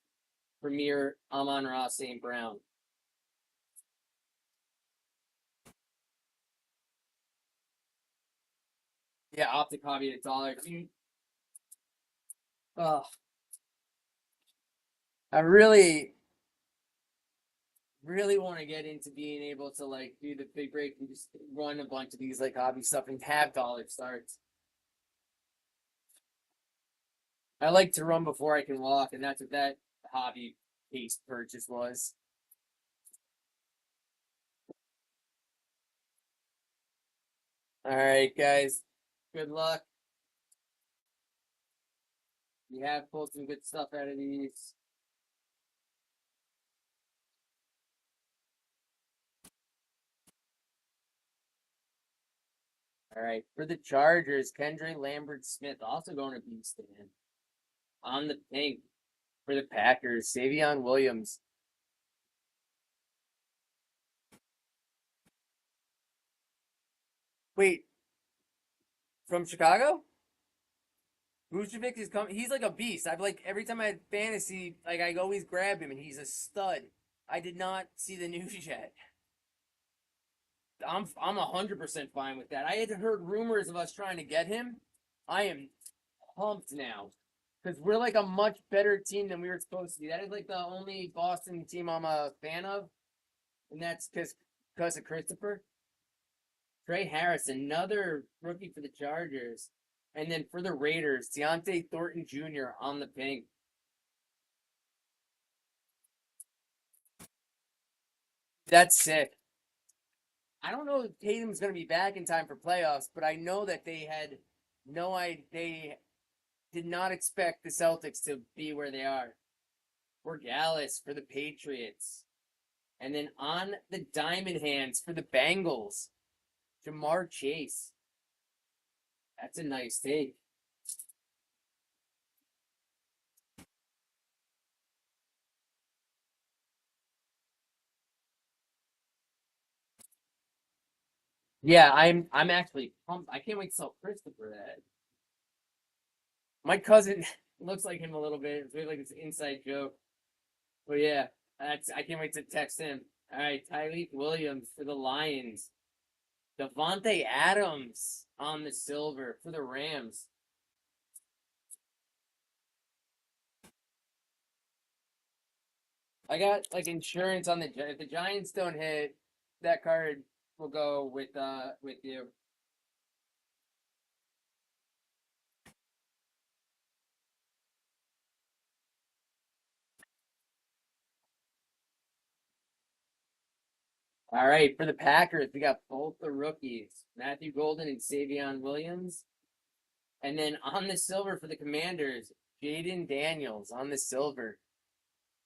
Premier Amon-Ra St. Brown. Yeah, Optic hobby at $1. Oh, I really want to get into being able to like do the big break and just run a bunch of these like hobby stuff and have dollar starts. I like to run before I can walk, and that's what that hobby case purchase was. All right, guys. Good luck. You have pulled some good stuff out of these. All right, for the Chargers, Kendra Lambert Smith also going to be stand on the pink. For the Packers, Savion Williams. Wait, from Chicago? Vucevic is coming. He's like a beast. I've like every time I had fantasy, like I always grab him, and he's a stud. I did not see the news yet. I'm 100% fine with that. I had heard rumors of us trying to get him. I am pumped now because we're like a much better team than we were supposed to be. That is like the only Boston team I'm a fan of, and that's because of Christopher. Trey Harris, another rookie for the Chargers. And then for the Raiders, Deontay Thornton Jr. on the pink. That's sick. I don't know if Tatum's going to be back in time for playoffs, but I know that they had no idea. They did not expect the Celtics to be where they are. For Gallus for the Patriots. And then on the diamond hands for the Bengals, Jamar Chase. That's a nice take. Yeah, I'm actually pumped. I can't wait to tell Christopher that. My cousin looks like him a little bit. It's really like it's an inside joke. But yeah, I can't wait to text him. All right, Tyreek Williams for the Lions. Devontae Adams on the silver for the Rams. I got like insurance on the if the Giants don't hit, that card will go with you. All right, for the Packers, we got both the rookies, Matthew Golden and Savion Williams. And then on the silver for the Commanders, Jaden Daniels on the silver.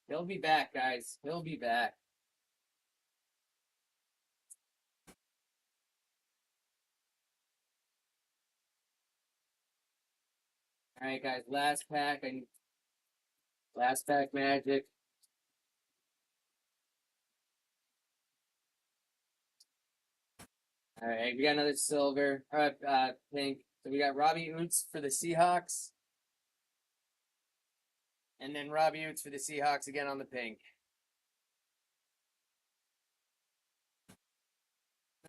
He'll be back, guys. He'll be back. All right, guys. Last pack. Last pack magic. All right, we got another silver. Pink. So we got Robbie Oots for the Seahawks. And then Robbie Oots for the Seahawks again on the pink.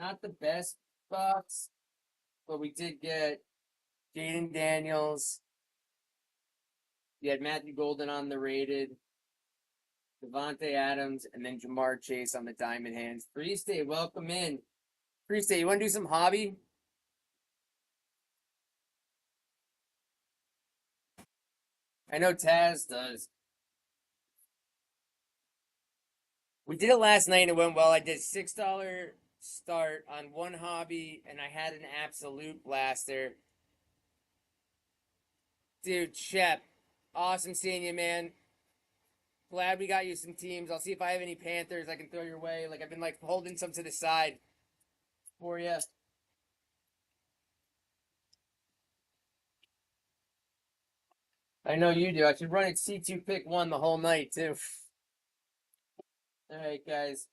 Not the best box, but we did get Jaden Daniels. You had Matthew Golden on the rated, Devontae Adams, and then Jamar Chase on the diamond hands. Priest Day, welcome in. Priest Day, you want to do some hobby? I know Taz does. We did it last night and it went well. I did $6 start on one hobby and I had an absolute blaster. Dude, Shep, awesome seeing you, man. Glad we got you some teams. I'll see if I have any Panthers I can throw your way. Like I've been like holding some to the side for you. I know you do. I should run it C2 pick one the whole night too. All right, guys.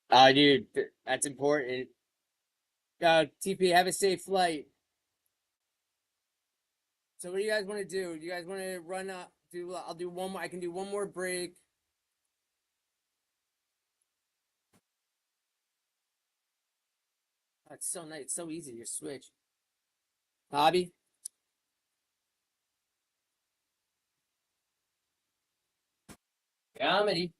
Oh, dude, that's important. TP, have a safe flight. So, what do you guys want to do? Do you guys want to run up? I'll do one more. I can do one more break. Oh, it's so nice. It's so easy to switch. Hobby. Comedy.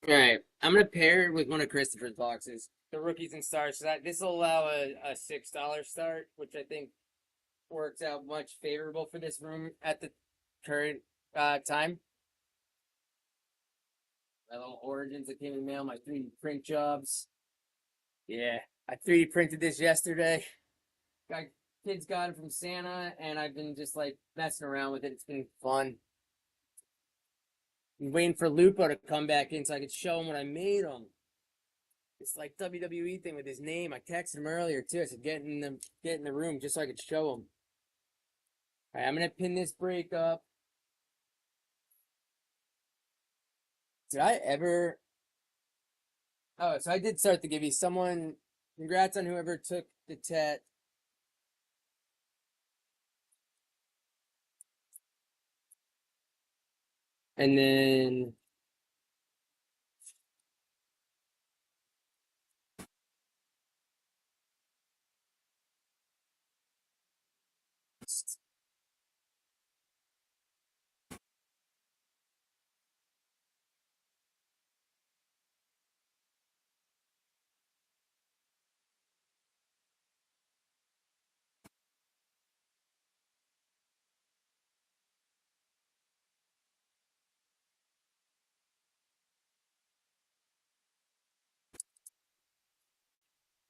All right. I'm gonna pair it with one of Christopher's boxes, the rookies and stars. So that this will allow a $6 start, which I think works out much favorable for this room at the current time. My little origins that came in the mail, my 3D print jobs. Yeah, I 3D printed this yesterday. Got kids got it from Santa, and I've been just like messing around with it. It's been fun. I'm waiting for Lupo to come back in so I could show him what I made him. It's like WWE thing with his name. I texted him earlier too. I said get in the room just so I could show him. All right, I'm gonna pin this break up. Did I ever? Oh, so I did start the Gibby. Someone, congrats on whoever took the tet. And then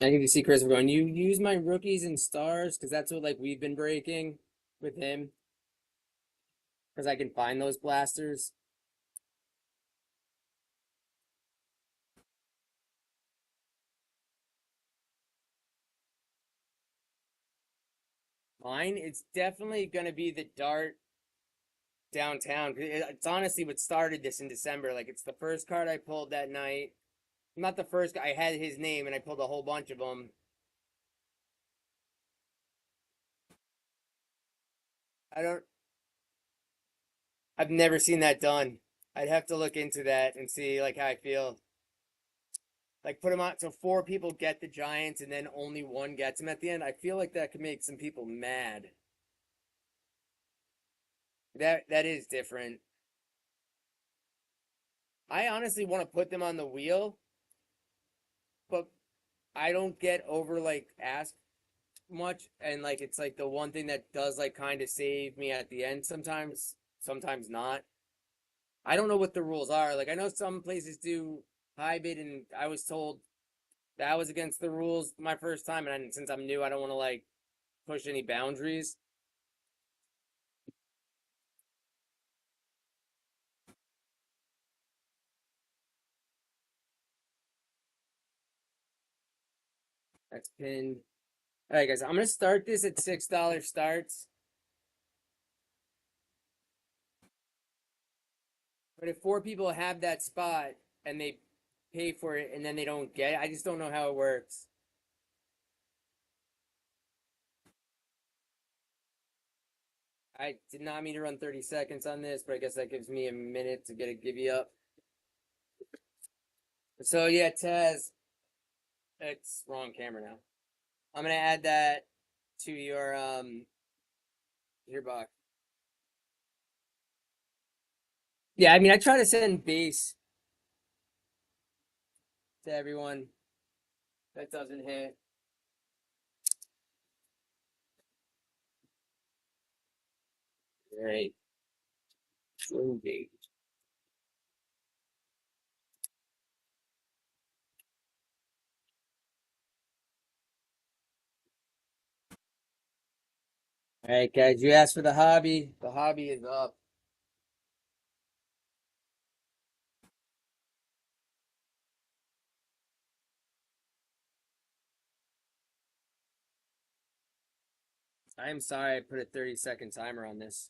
I get to see Christopher going, you use my rookies and stars because that's what like we've been breaking with him because I can find those blasters. Mine, it's definitely gonna be the dart downtown. It's honestly what started this in December. Like it's the first card I pulled that night. Not the first. I had his name and I pulled a whole bunch of them. I don't. I've never seen that done. I'd have to look into that and see like how I feel. Like put them out so four people get the Giants and then only one gets them at the end. I feel like that could make some people mad. That is different. I honestly want to put them on the wheel, but I don't get over like asked much, and like it's like the one thing that does like kind of save me at the end sometimes, sometimes not. I don't know what the rules are. Like I know some places do high bid, and I was told that was against the rules my first time, and since I'm new, I don't want to like push any boundaries. That's pinned. All right, guys, I'm gonna start this at $6 starts. But if four people have that spot and they pay for it and then they don't get it, I just don't know how it works. I did not mean to run 30 seconds on this, but I guess that gives me a minute to get a givey up. So yeah, Taz, it's wrong camera now. I'm gonna add that to your box. Yeah, I mean I try to send base to everyone. That doesn't hit. All right. True date. All right, guys, you asked for the hobby. The hobby is up. I am sorry I put a 30-second timer on this.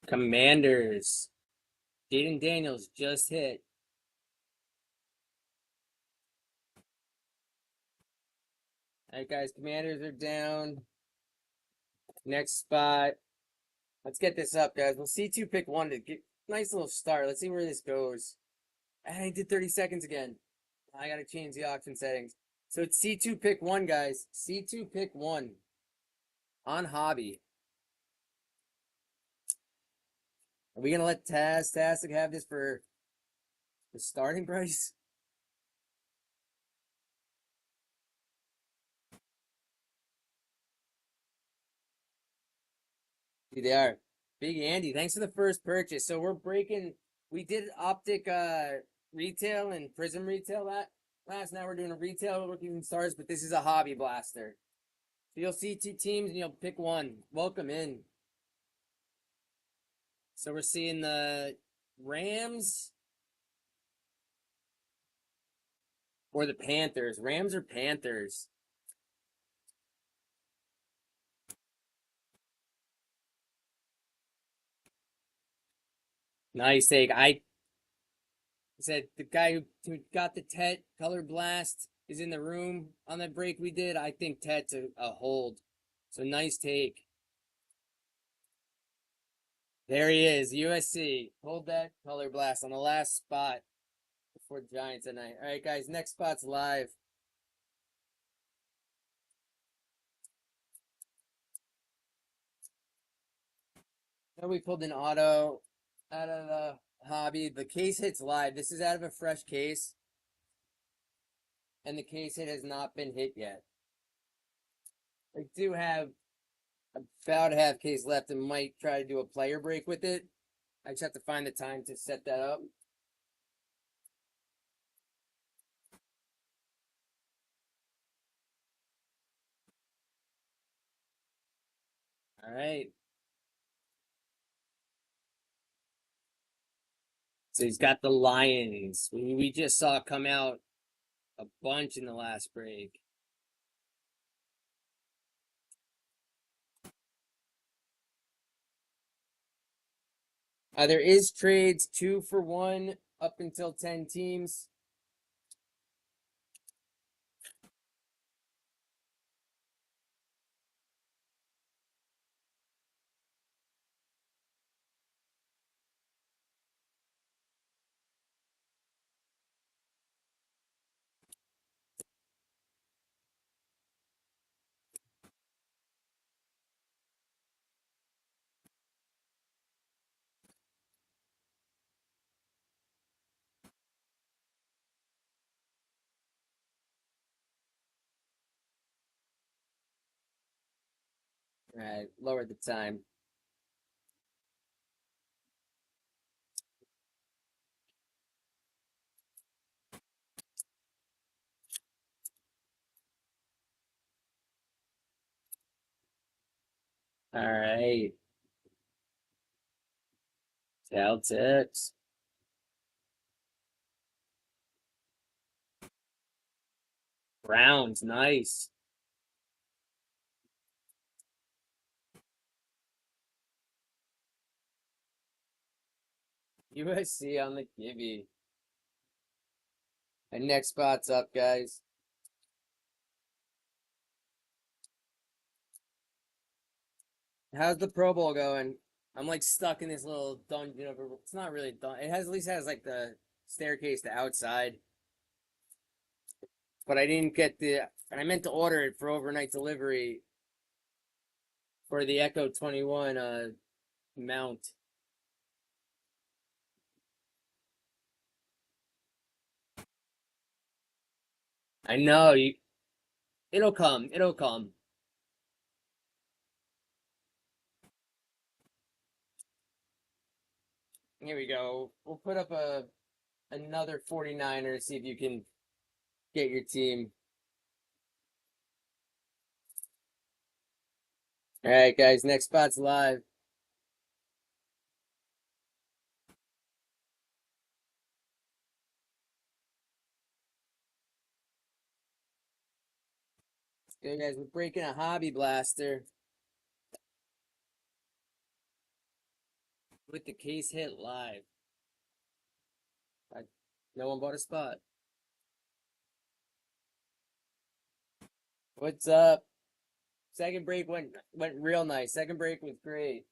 Commanders. Jaden Daniels just hit. All right, guys. Commanders are down. Next spot. Let's get this up, guys. We'll C2 pick one to get nice little start. Let's see where this goes. And I did 30 seconds again. I gotta change the auction settings. So it's C2 pick one, guys. C2 pick one on hobby. Are we gonna let Tastic have this for the starting price? Dude, they are. Big Andy, thanks for the first purchase. So we're breaking. We did Optic retail and Prizm retail last. Now we're doing a retail Rookies Stars, but this is a hobby blaster. So you'll see two teams and you'll pick one. Welcome in. So we're seeing the Rams or the Panthers. Rams or Panthers? Nice take. I said the guy who got the Tet color blast is in the room on that break we did. I think Tet's a hold. So nice take. There he is, USC. Hold that color blast on the last spot before Giants tonight. All right, guys, next spot's live. Now we pulled an auto out of the hobby. The case hit's live. This is out of a fresh case. And the case hit has not been hit yet. I do have about half case left and might try to do a player break with it. I just have to find the time to set that up. All right. So he's got the Lions. We just saw come out a bunch in the last break. There is trades 2 for 1 up until 10 teams. All right, lower the time. All right. Celtics. Browns, nice. USC on the Gibby. And next spot's up, guys. How's the Pro Bowl going? I'm like stuck in this little dungeon of a. It's not really done. It has at least has like the staircase to outside, but I didn't get the. And I meant to order it for overnight delivery for the Echo 21 mount. I know you. It'll come. It'll come. Here we go. We'll put up a another 49er to see if you can get your team. All right, guys, next spot's live. Okay, guys, we're breaking a hobby blaster with the case hit live. No one bought a spot. What's up? Second break went real nice. Second break was great.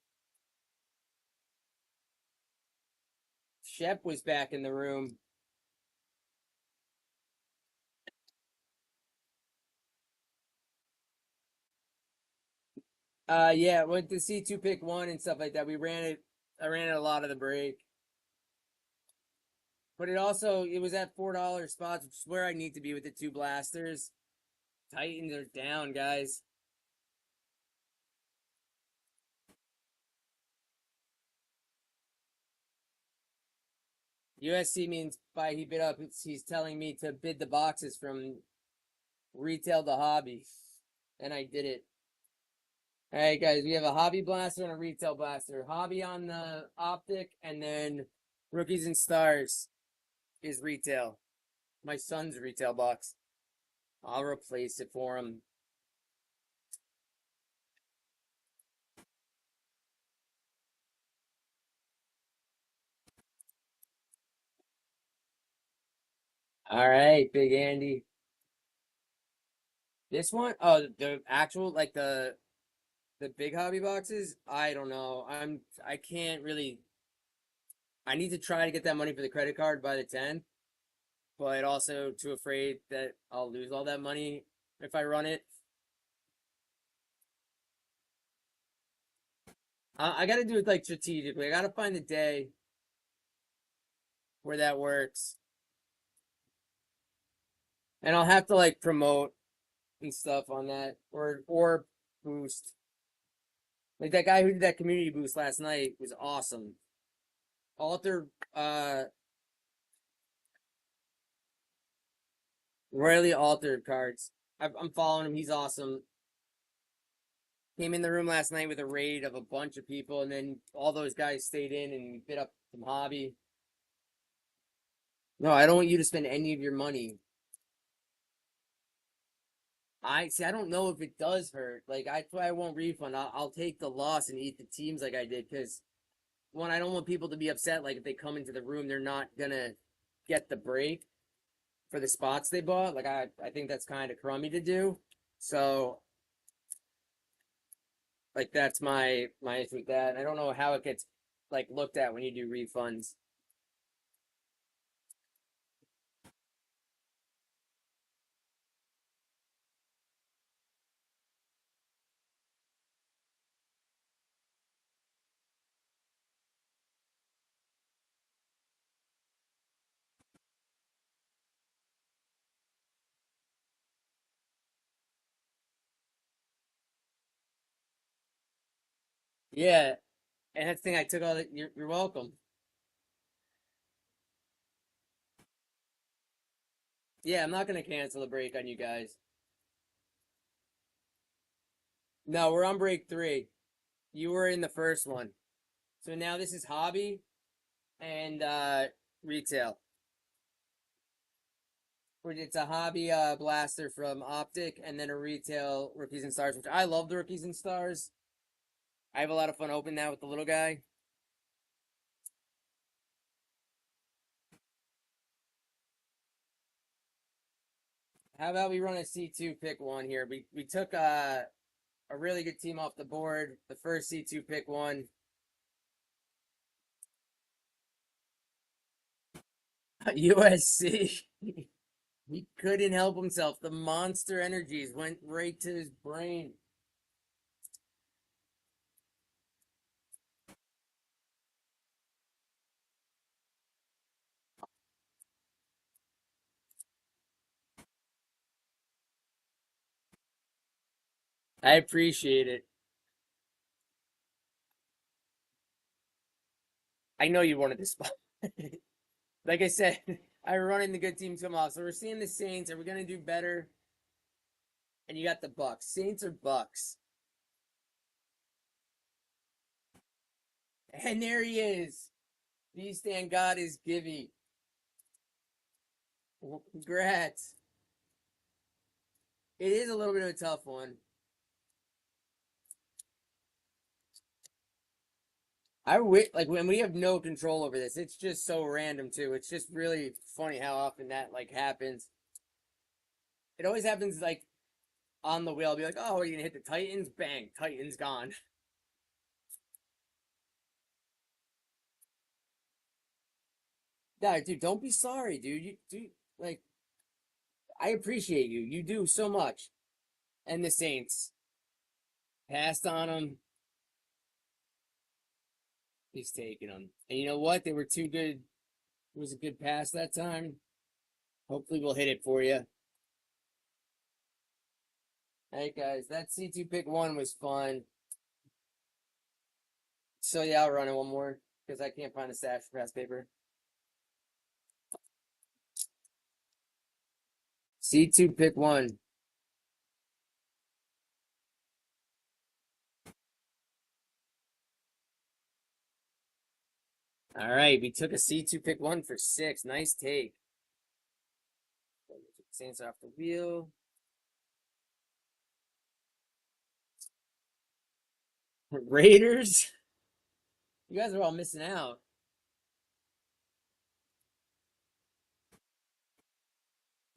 Shep was back in the room. Yeah, went to C2 pick one and stuff like that. We ran it. I ran it a lot of the break. But it was at $4 spots, which is where I need to be with the two blasters. Titans are down, guys. USC means by he bid up, he's telling me to bid the boxes from retail to hobby. And I did it. All right, guys, we have a hobby blaster and a retail blaster. Hobby on the Optic, and then Rookies and Stars is retail. My son's retail box. I'll replace it for him. All right, Big Andy. This one, oh, the actual like the big hobby boxes. I don't know. I can't really. I need to try to get that money for the credit card by the 10th, but also too afraid that I'll lose all that money if I run it. I got to do it like strategically. I got to find the day where that works, and I'll have to like promote and stuff on that or boost. Like that guy who did that community boost last night was awesome. Alter royally altered cards. I'm following him. He's awesome. Came in the room last night with a raid of a bunch of people, and then all those guys stayed in and bid up some hobby. No, I don't want you to spend any of your money. I see. I don't know if it does hurt. Like that's why I won't refund. I'll take the loss and eat the teams like I did because one, I don't want people to be upset. Like if they come into the room, they're not gonna get the break for the spots they bought. Like I think that's kind of crummy to do. So like that's my issue with that. I don't know how it gets like looked at when you do refunds. Yeah, and that's the thing. I took all that. You're welcome. Yeah, I'm not gonna cancel the break on you guys. No, we're on break three. You were in the first one, so now this is hobby and retail. It's a hobby blaster from Optic, and then a retail Rookies and Stars, which I love the Rookies and Stars. I have a lot of fun opening that with the little guy. How about we run a C2 pick one here? We took a really good team off the board. The first C2 pick one. USC. He couldn't help himself. The monster energies went right to his brain. I appreciate it. I know you wanted this spot. Like I said, I run in the good teams come off. So we're seeing the Saints. Are we gonna do better? And you got the Bucks. Saints or Bucks? And there he is. Beast and God is Givy. Well, congrats. It is a little bit of a tough one. I wish, like, when we have no control over this, it's just so random too. It's just really funny how often that like happens. It always happens like on the wheel. I'll be like, oh, are you gonna hit the Titans? Bang, Titans gone. Yeah, dude, don't be sorry, dude. You do like I appreciate you. You do so much. And the Saints passed on them. He's taking them. And you know what? They were too good. It was a good pass that time. Hopefully, we'll hit it for you. Hey guys, that C2 pick one was fun. So yeah, I'll run it one more because I can't find a stash for past paper. C2 pick one. All right, we took a C2 pick one for 6. Nice take. Saints off the wheel. Raiders. You guys are all missing out.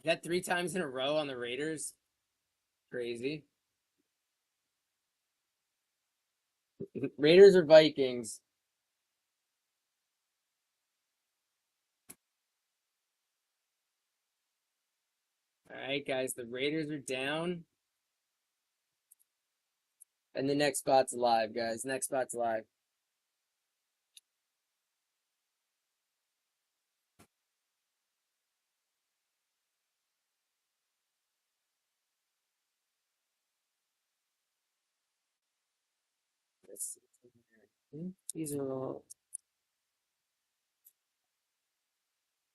You got 3 times in a row on the Raiders. Crazy. Raiders or Vikings? All right, guys, the Raiders are down. And the next spot's alive, guys. Next spot's alive. Let's see. These are all.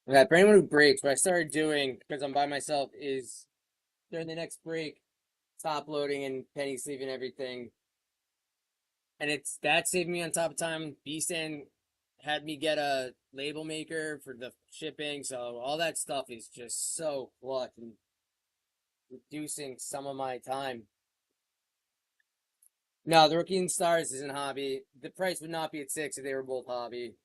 Okay, for anyone who breaks, what I started doing because I'm by myself is during the next break, top loading and penny sleeving everything. And it's that saved me on top of time. B-Stand had me get a label maker for the shipping, so all that stuff is just so clutch and reducing some of my time. No, the Rookie and Stars isn't hobby. The price would not be at 6 if they were both hobby.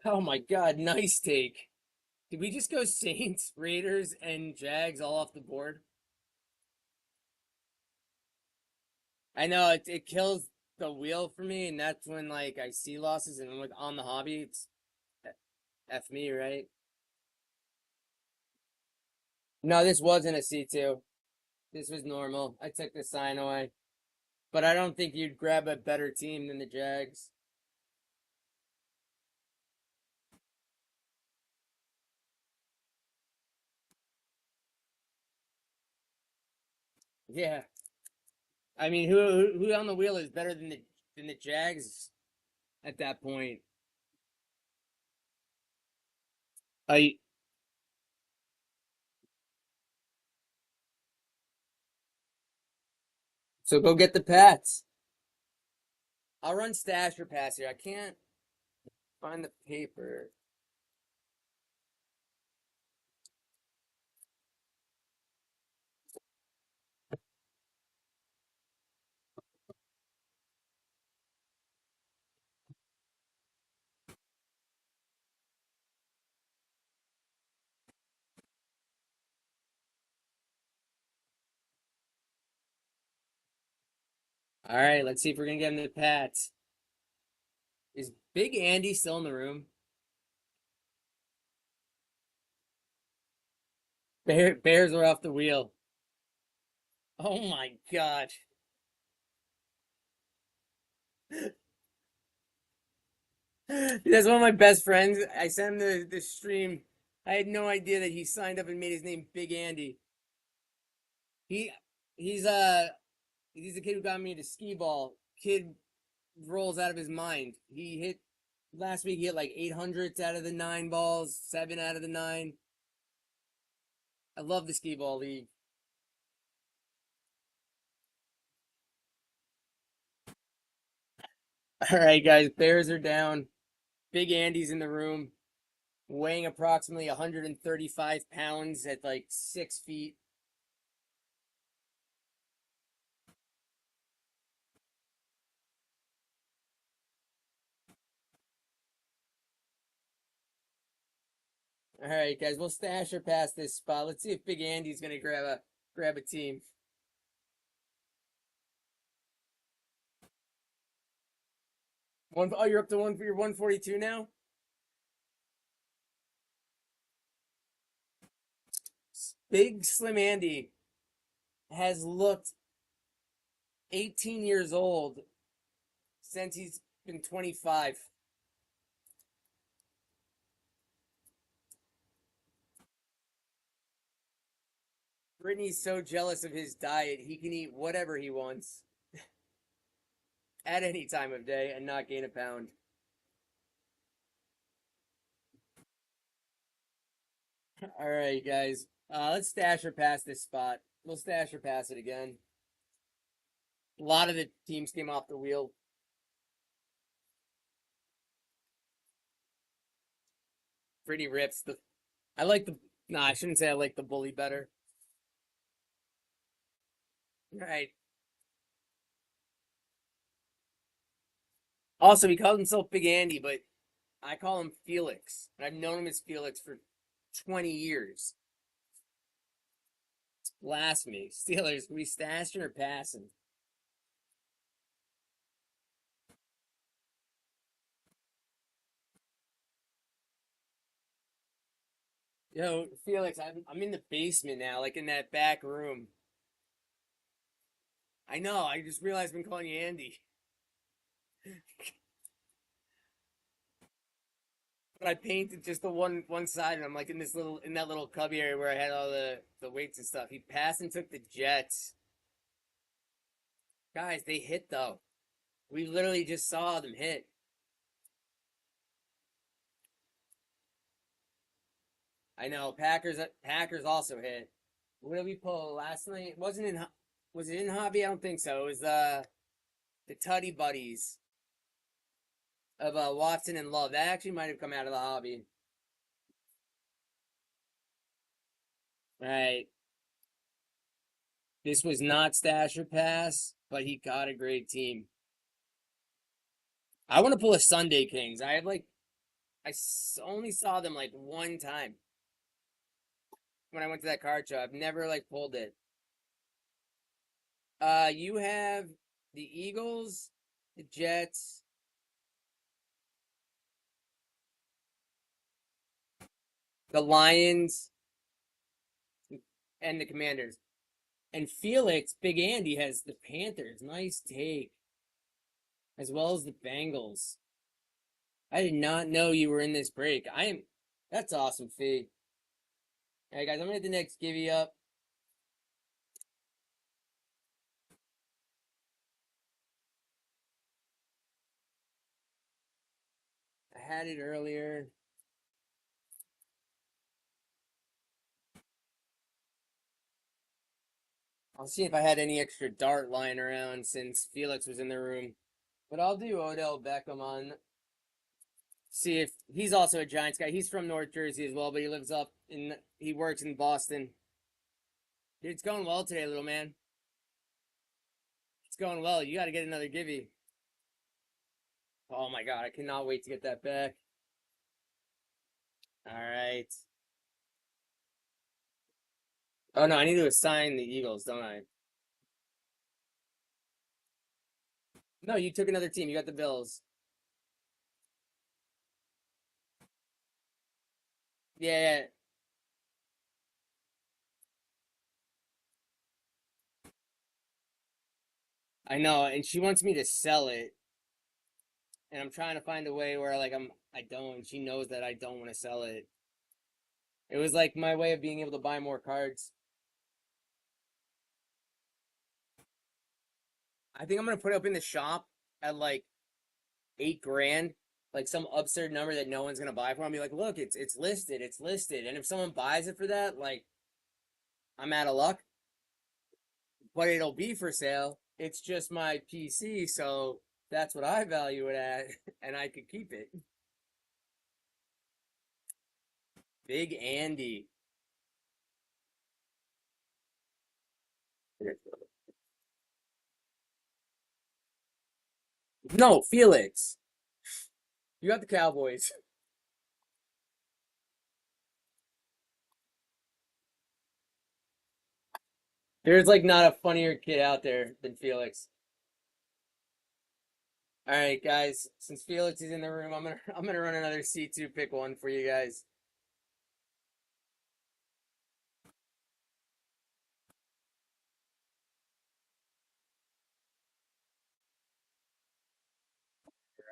Oh my god, nice take. Did we just go Saints, Raiders, and Jags all off the board? I know it kills the wheel for me, and that's when like I see losses, and with on the hobby, it's F me, right? No, this wasn't a C2. This was normal. I took the sign away. But I don't think you'd grab a better team than the Jags. Yeah. I mean, who on the wheel is better than the Jags at that point? I So go get the Pats. I'll run stash or pass here. I can't find the paper. All right, let's see if we're gonna get him the Pats. Is Big Andy still in the room? Bears are off the wheel. Oh my god. That's one of my best friends. I sent him the stream. I had no idea that he signed up and made his name Big Andy. He he's He's the kid who got me into skee ball. Kid rolls out of his mind. He hit last week. He hit like 800s out of the 9 balls, 7 out of the 9. I love the skee ball league. All right, guys. Bears are down. Big Andy's in the room, weighing approximately 135 pounds at like 6 feet. All right, guys. We'll stash her past this spot. Let's see if Big Andy's gonna grab a team. One. Oh, you're up to one for your 142 now. Big Slim Andy has looked 18 years old since he's been 25. Brittany's so jealous of his diet, he can eat whatever he wants at any time of day and not gain a pound. All right, guys. Let's stash her past this spot. We'll stash her past it again. A lot of the teams came off the wheel. Brittany rips the. I like the. Nah, I shouldn't say I like the bully better. All right. Also, he called himself Big Andy, but I call him Felix. I've known him as Felix for 20 years. It's blasphemy. Steelers, we stashing or passing? Yo, Felix, I'm in the basement now, like in that back room. I know. I just realized I've been calling you Andy, but I painted just the one side, and I'm like in that little cubby area where I had all the weights and stuff. He passed and took the Jets. Guys, they hit though. We literally just saw them hit. I know. Packers also hit. What did we pull last night? It wasn't in. Was it in hobby? I don't think so. It was the Tutty Buddies of Watson and Love. That actually might have come out of the hobby. All right. This was not stash or pass, but he got a great team. I want to pull a Sunday Kings. I have like only saw them like one time when I went to that card show. I've never like pulled it. You have the Eagles, the Jets, the Lions, and the Commanders. And Felix, Big Andy, has the Panthers. Nice take. As well as the Bengals. I did not know you were in this break. I am. That's awesome, Fee. All right, guys, I'm gonna hit the next givey up. I had it earlier. I'll see if I had any extra dart lying around since Felix was in the room. But I'll do Odell Beckham on. See if he's also a Giants guy. He's from North Jersey as well, but he lives up in. He works in Boston. Dude, it's going well today, little man. It's going well. You got to get another givey. Oh my god, I cannot wait to get that back. All right. Oh no, I need to assign the Eagles, don't I? No, you took another team. You got the Bills. Yeah, yeah, I know. And she wants me to sell it, and I'm trying to find a way where like I don't. She knows that I don't want to sell it. It was like my way of being able to buy more cards. I think I'm gonna put it up in the shop at like 8 grand, like some absurd number that no one's gonna buy for. I'll be like, look, it's listed, it's listed, and if someone buys it for that, like I'm out of luck. But it'll be for sale. It's just my PC, so that's what I value it at, and I could keep it. Big Andy. No, Felix. You got the Cowboys. There's like not a funnier kid out there than Felix. All right, guys. Since Felix is in the room, I'm gonna run another C2 pick one for you guys.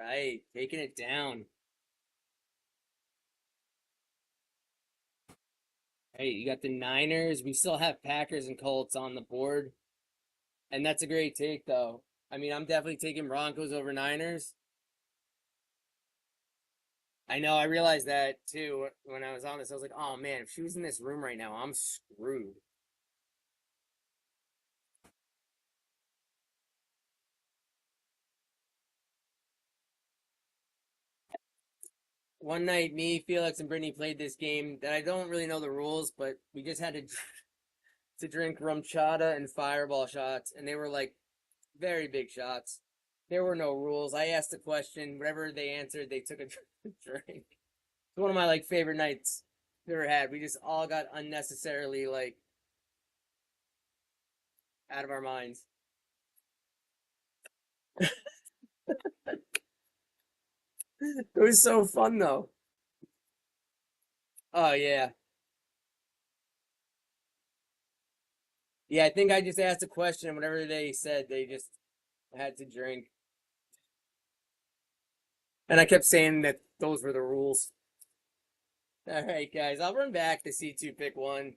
All right, taking it down. Hey, you got the Niners. We still have Packers and Colts on the board, and that's a great take, though. I mean, I'm definitely taking Broncos over Niners. I know. I realized that too when I was on this. I was like, oh man, if she was in this room right now, I'm screwed. One night, me, Felix, and Brittany played this game that I don't really know the rules, but we just had to drink rum chata and fireball shots, and they were like very big shots. There were no rules. I asked a question, whatever they answered, they took a drink. It's one of my like favorite nights we ever had. We just all got unnecessarily like out of our minds. It was so fun though. Oh yeah. Yeah, I think I just asked a question and whatever they said, they just had to drink. And I kept saying that those were the rules. All right, guys, I'll run back to C2 pick one.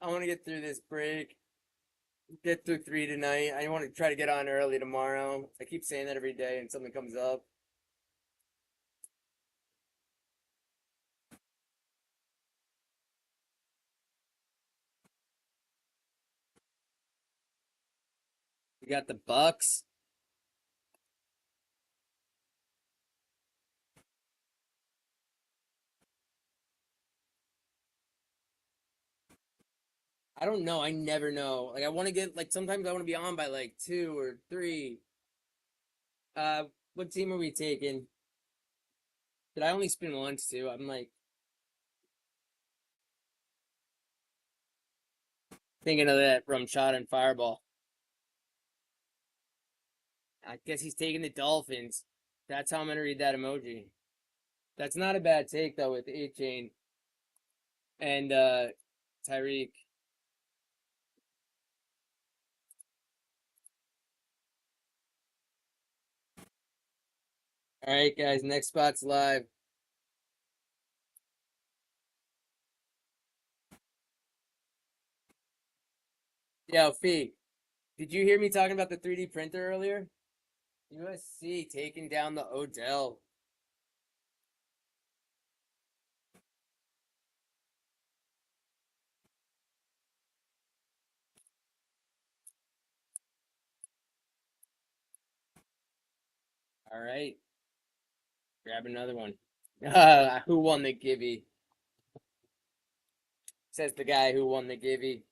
I want to get through this break, get through three tonight. I want to try to get on early tomorrow. I keep saying that every day and something comes up. We got the Bucks. I don't know. I never know. Like I want to get like sometimes I want to be on by like 2 or 3. Uh, what team are we taking? Did I only spin once too? I'm like thinking of that rum shot and fireball. I guess he's taking the Dolphins. That's how I'm gonna read that emoji. That's not a bad take though with A Chain and Tyreek. All right, guys. Next spot's live. Yo, Fee, did you hear me talking about the 3D printer earlier? USC taking down the Odell. All right, grab another one. Who won the Gibby? Says the guy who won the Gibby.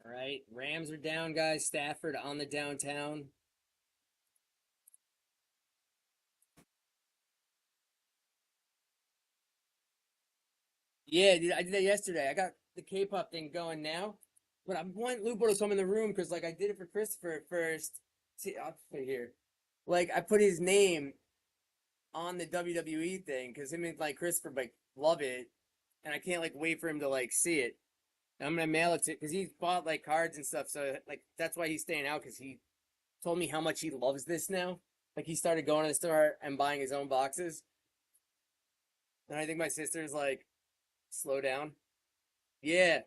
All right, Rams are down, guys. Stafford on the downtown. Yeah, dude, I did that yesterday. I got the K-pop thing going now, but I want Lupo to come in the room because like I did it for Christopher at first. See, I'll put it here. Like I put his name on the WWE thing because him and like Christopher like love it, and I can't like wait for him to like see it. And I'm gonna mail it to because he bought like cards and stuff, so like that's why he's staying out because he told me how much he loves this now. Like he started going to the store and buying his own boxes, and I think my sister's like Slow down. Yeah.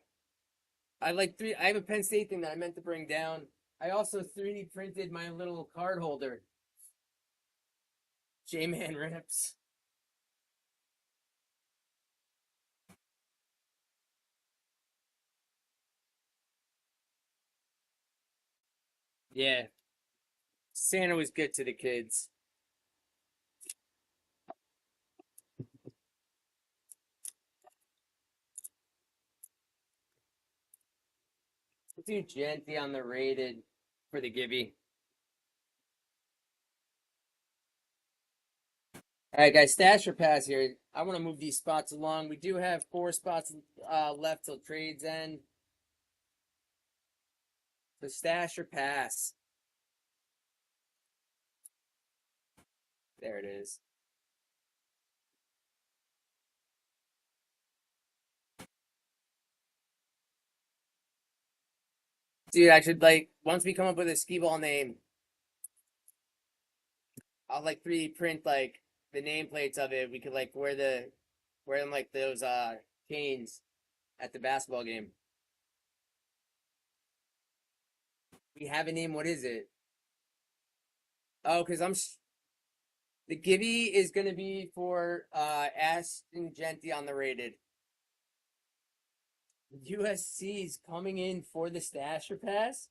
I like three. I have a Penn State thing that I meant to bring down. I also 3D printed my little card holder. J-Man rips. Yeah. Santa was good to the kids. Let's do Genty on the rated for the Gibby. All right, guys, stash or pass here. I want to move these spots along. We do have 4 spots left till trades end. So stash or pass. There it is. Dude, I should like once we come up with a skee ball name, I'll like 3D print like the nameplates of it. We could like wear them like those chains at the basketball game. We have a name. What is it? Oh, because the Gibby is gonna be for Ashton Genty on the rated. USC's coming in for the stasher pass.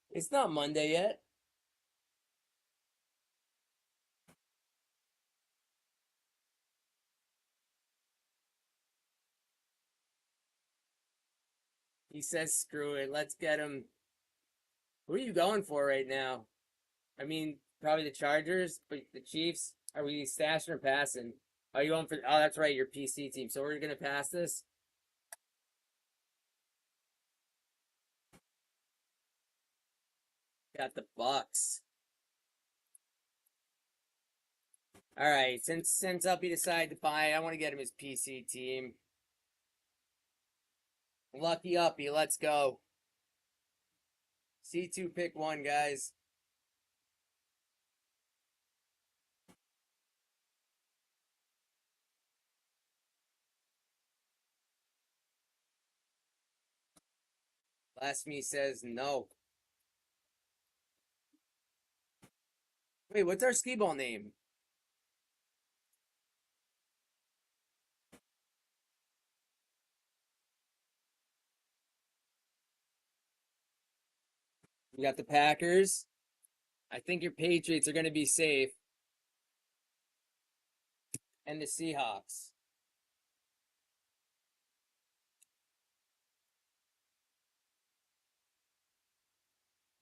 It's not Monday yet. He says, "Screw it, let's get him." Who are you going for right now? I mean, probably the Chargers, but the Chiefs. Are we stashing or passing? Are you going for? Oh, that's right, your PC team. So we're gonna pass this. Got the Bucks. All right, since Uppy decided to buy, I want to get him his PC team. Lucky Uppy, let's go. C2 pick 1, guys. Last me says no. Wait, what's our skee ball name? We got the Packers. I think your Patriots are going to be safe. And the Seahawks.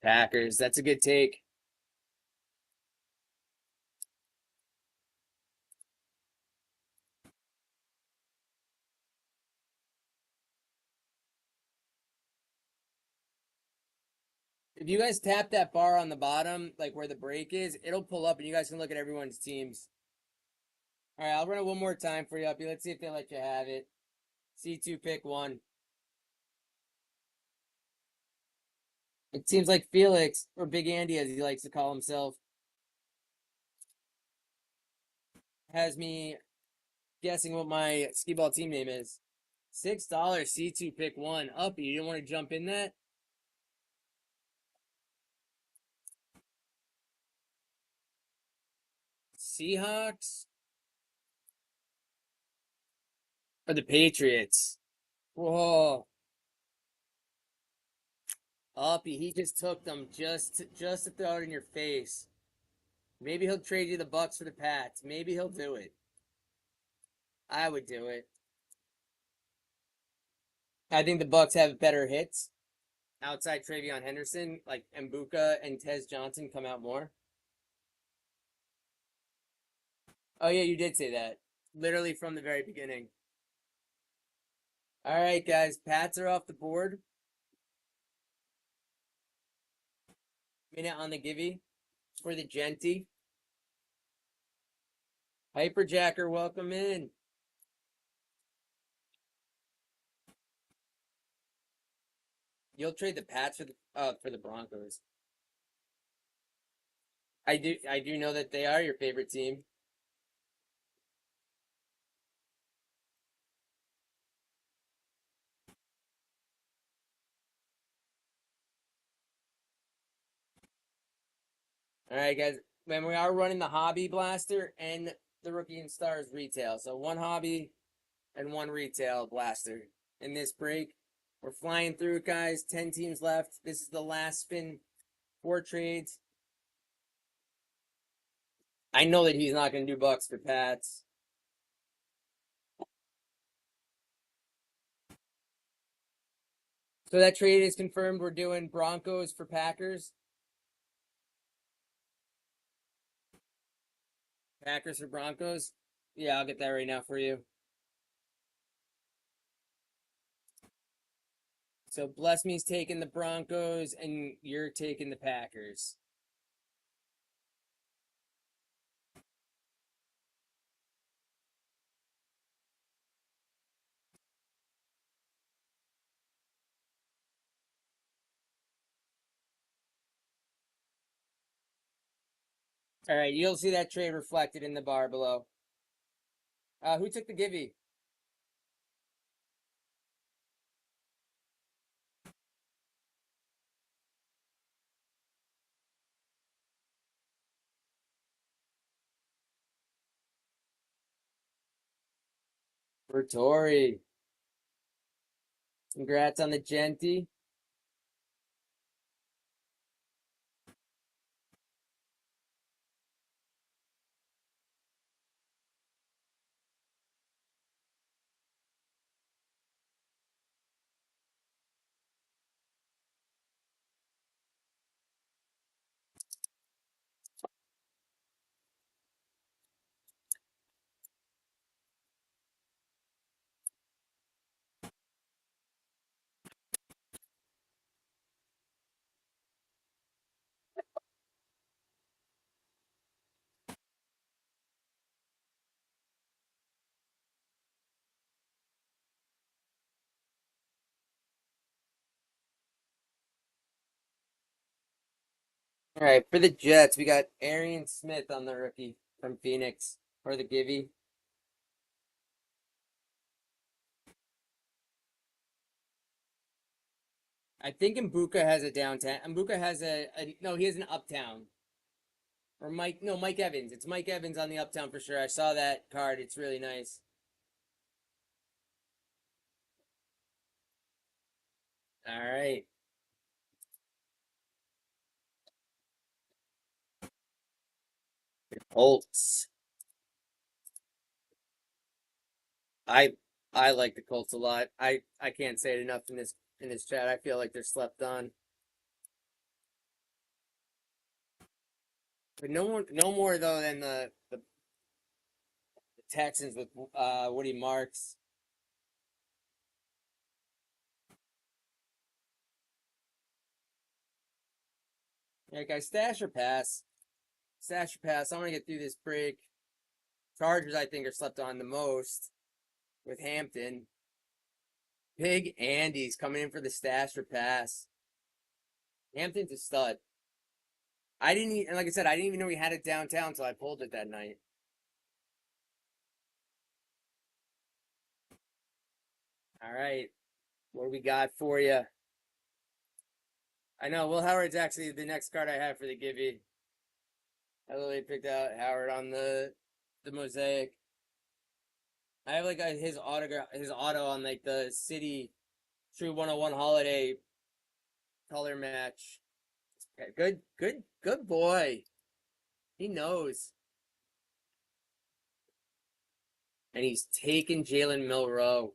Packers. That's a good take. If you guys tap that bar on the bottom, like where the break is, it'll pull up and you guys can look at everyone's teams. All right, I'll run it one more time for you, Uppy. Let's see if they let you have it. C2 pick 1. It seems like Felix, or Big Andy as he likes to call himself, has me guessing what my skee ball team name is. $6 C2 pick 1. Uppy, you don't want to jump in that? Seahawks or the Patriots? Whoa. Uppy, he just took them just to throw it in your face. Maybe he'll trade you the Bucks for the Pats. Maybe he'll do it. I would do it. I think the Bucks have better hits outside Travion Henderson, like Mbuka and Tez Johnson come out more. Oh yeah, you did say that. Literally from the very beginning. All right, guys, Pats are off the board. Minute on the Givey for the Genty. Hyperjacker, welcome in. You'll trade the Pats for the Broncos. I do know that they are your favorite team. All right, guys. When we are running the hobby blaster and the rookie and stars retail, so one hobby and one retail blaster in this break. We're flying through it, guys. 10 teams left. This is the last spin. 4 trades. I know that he's not going to do Bucks for Pats. So that trade is confirmed. We're doing Broncos for Packers. Packers for Broncos. Yeah, I'll get that right now for you. So Bless Me's taking the Broncos and you're taking the Packers. All right, you'll see that trade reflected in the bar below. Who took the Givey? For Tori. Congrats on the Genty. All right, for the Jets, we got Arian Smith on the rookie from Phoenix for the Givey. I think Mbuka has a downtown. Mbuka has no, he has an uptown. Or Mike, no, Mike Evans. It's Mike Evans on the uptown for sure. I saw that card. It's really nice. All right. Colts. I I like the Colts a lot. I can't say it enough in this chat. I feel like they're slept on. But no more though than the Texans with Woody Marks. Yeah, guys, stash or pass? Stash or pass? I'm gonna get through this break. Chargers, I think, are slept on the most with Hampton. Big Andy's coming in for the stash or pass. Hampton's a stud. I didn't, and like I said, I didn't even know we had it downtown until I pulled it that night. All right, what do we got for you? I know Will Howard's actually the next card I have for the Gibby. I literally picked out Howard on the mosaic. I have like his autograph, his auto on like the City True 101 Holiday color match. Okay, good boy. He knows. And he's taken Jalen Milroe.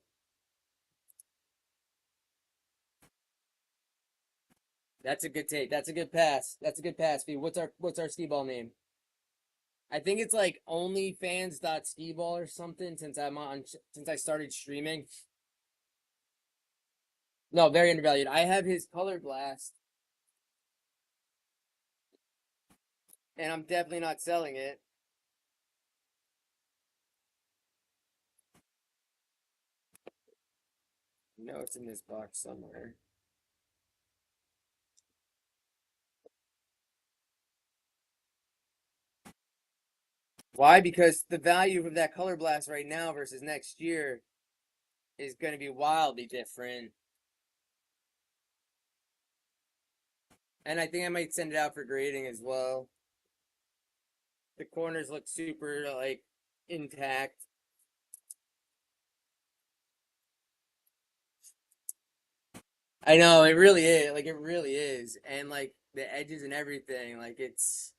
That's a good take. That's a good pass. That's a good pass. V. What's our skee ball name? I think it's like onlyfans.skee-ball or something since I started streaming. No, very undervalued. I have his color blast and I'm definitely not selling it. No, it's in this box somewhere. Why? Because the value of that color blast right now versus next year is going to be wildly different. And I think I might send it out for grading as well. The corners look super like intact. I know it really is. Like it really is, and like the edges and everything. Like it's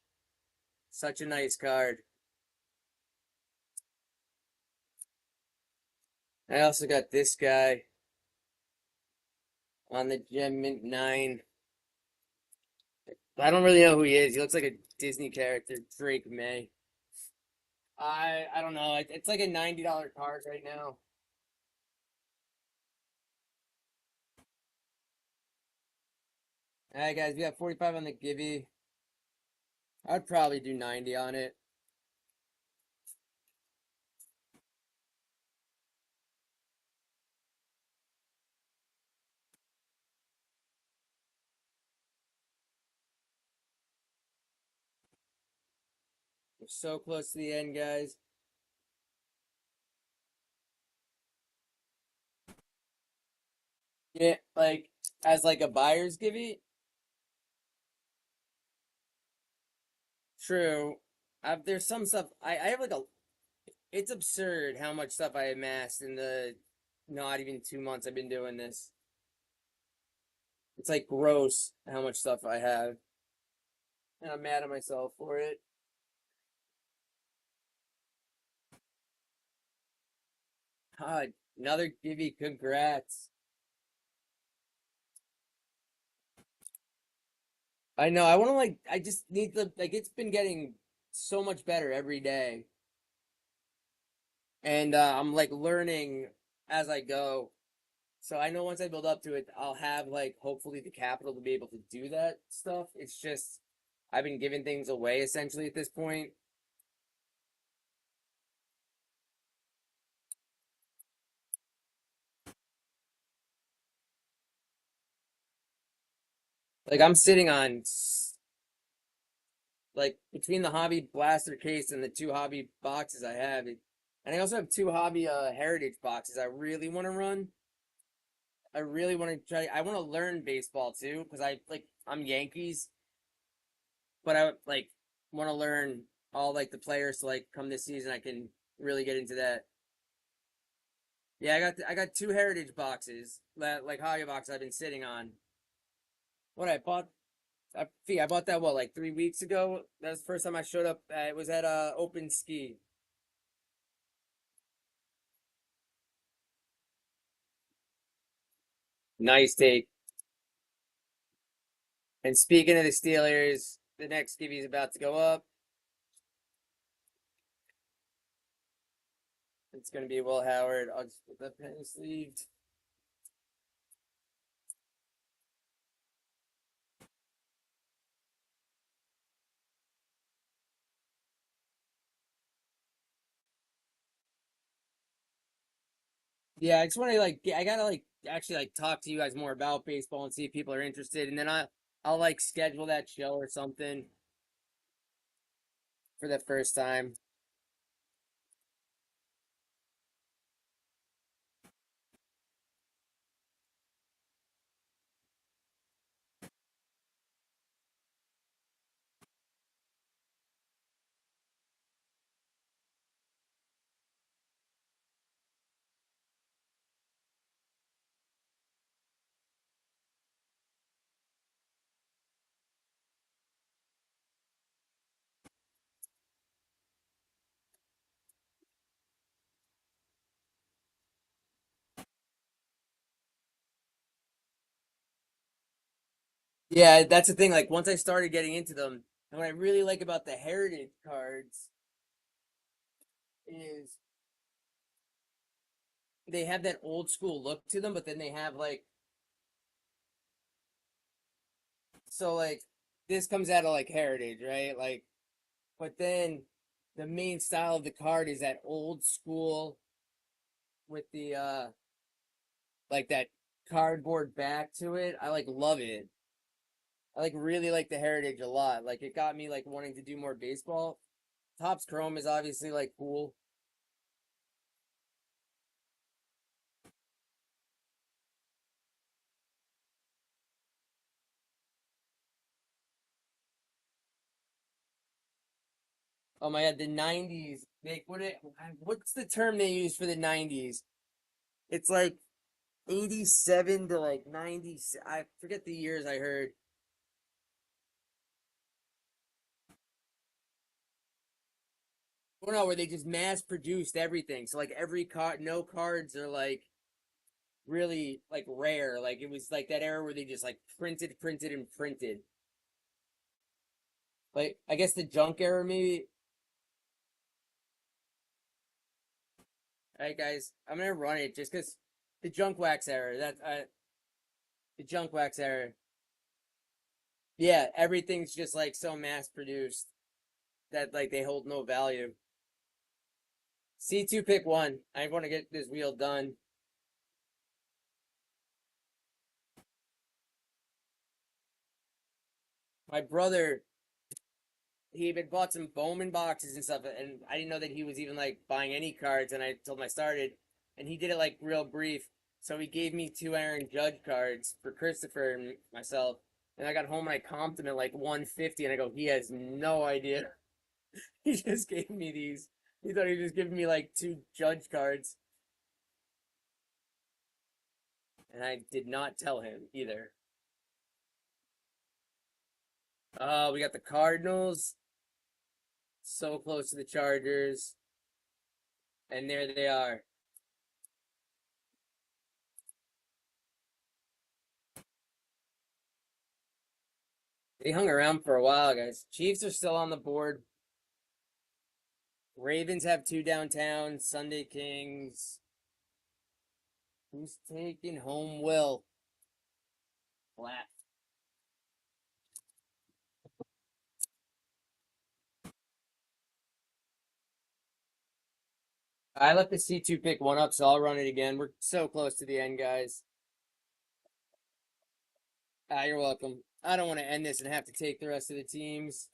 such a nice card. I also got this guy on the Gem Mint 9. I don't really know who he is. He looks like a Disney character, Drake May. I don't know. It's like a $90 card right now. All right, guys, we got 45 on the Gibby. I'd probably do 90 on it. We're so close to the end, guys. Yeah, like as like a buyer's Gibby. True. There's some stuff I have like a. It's absurd how much stuff I amassed in the not even 2 months I've been doing this. It's like gross how much stuff I have, and I'm mad at myself for it. God, another Gibby. Congrats. I know. I want to like. I just need the like. It's been getting so much better every day, and I'm like learning as I go. So I know once I build up to it, I'll have like hopefully the capital to be able to do that stuff. It's just I've been giving things away essentially at this point. Like I'm sitting on like between the hobby blaster case and the two hobby boxes I have it, and I also have two hobby heritage boxes I really want to run. I really want to try. I want to learn baseball too because I'm Yankees, but I like want to learn all like the players so like come this season I can really get into that. Yeah, I got two heritage boxes that like hobby boxes I've been sitting on. What I bought, I bought that what like 3 weeks ago. That was the first time I showed up. It was at Open Ski. Nice take. And speaking of the Steelers, the next skivvy is about to go up. It's going to be Will Howard. I'll just put that pen sleeved. Yeah, I just want to like I gotta like actually like talk to you guys more about baseball and see if people are interested, and then I'll like schedule that show or something for the first time. Yeah, that's the thing. Like once I started getting into them, and what I really like about the heritage cards is they have that old school look to them, but then they have like so like this comes out of like heritage, right? Like, but then the main style of the card is that old school with the like that cardboard back to it. I like love it. I like really like the heritage a lot. Like it got me like wanting to do more baseball. Topps Chrome is obviously like cool. Oh my god, the '90s. What's the term they use for the '90s? It's like 87 to like 90. I forget the years I heard. Well, no, where they just mass produced everything. So like every card, no cards are like really like rare. Like it was like that era where they just like printed, and printed. Like I guess the junk era maybe. All right, guys, I'm gonna run it just because the junk wax era. The junk wax era. Yeah, everything's just like so mass produced that like they hold no value. C2 pick one. I want to get this wheel done. My brother, he had bought some Bowman boxes and stuff, and I didn't know that he was even like buying any cards. And I told him I started, and he did it like real brief. So he gave me two Aaron Judge cards for Christopher and myself. And I got home and I comped him at like 150, and I go, he has no idea. He just gave me these. He thought he was just giving me like two Judge cards, and I did not tell him either. We got the Cardinals so close to the Chargers, and there they are. They hung around for a while, guys. Chiefs are still on the board. Ravens have two downtown. Sunday Kings. Who's taking home Will? Flat. I let the C2 pick one up, so I'll run it again. We're so close to the end, guys. You're welcome. I don't want to end this and have to take the rest of the teams.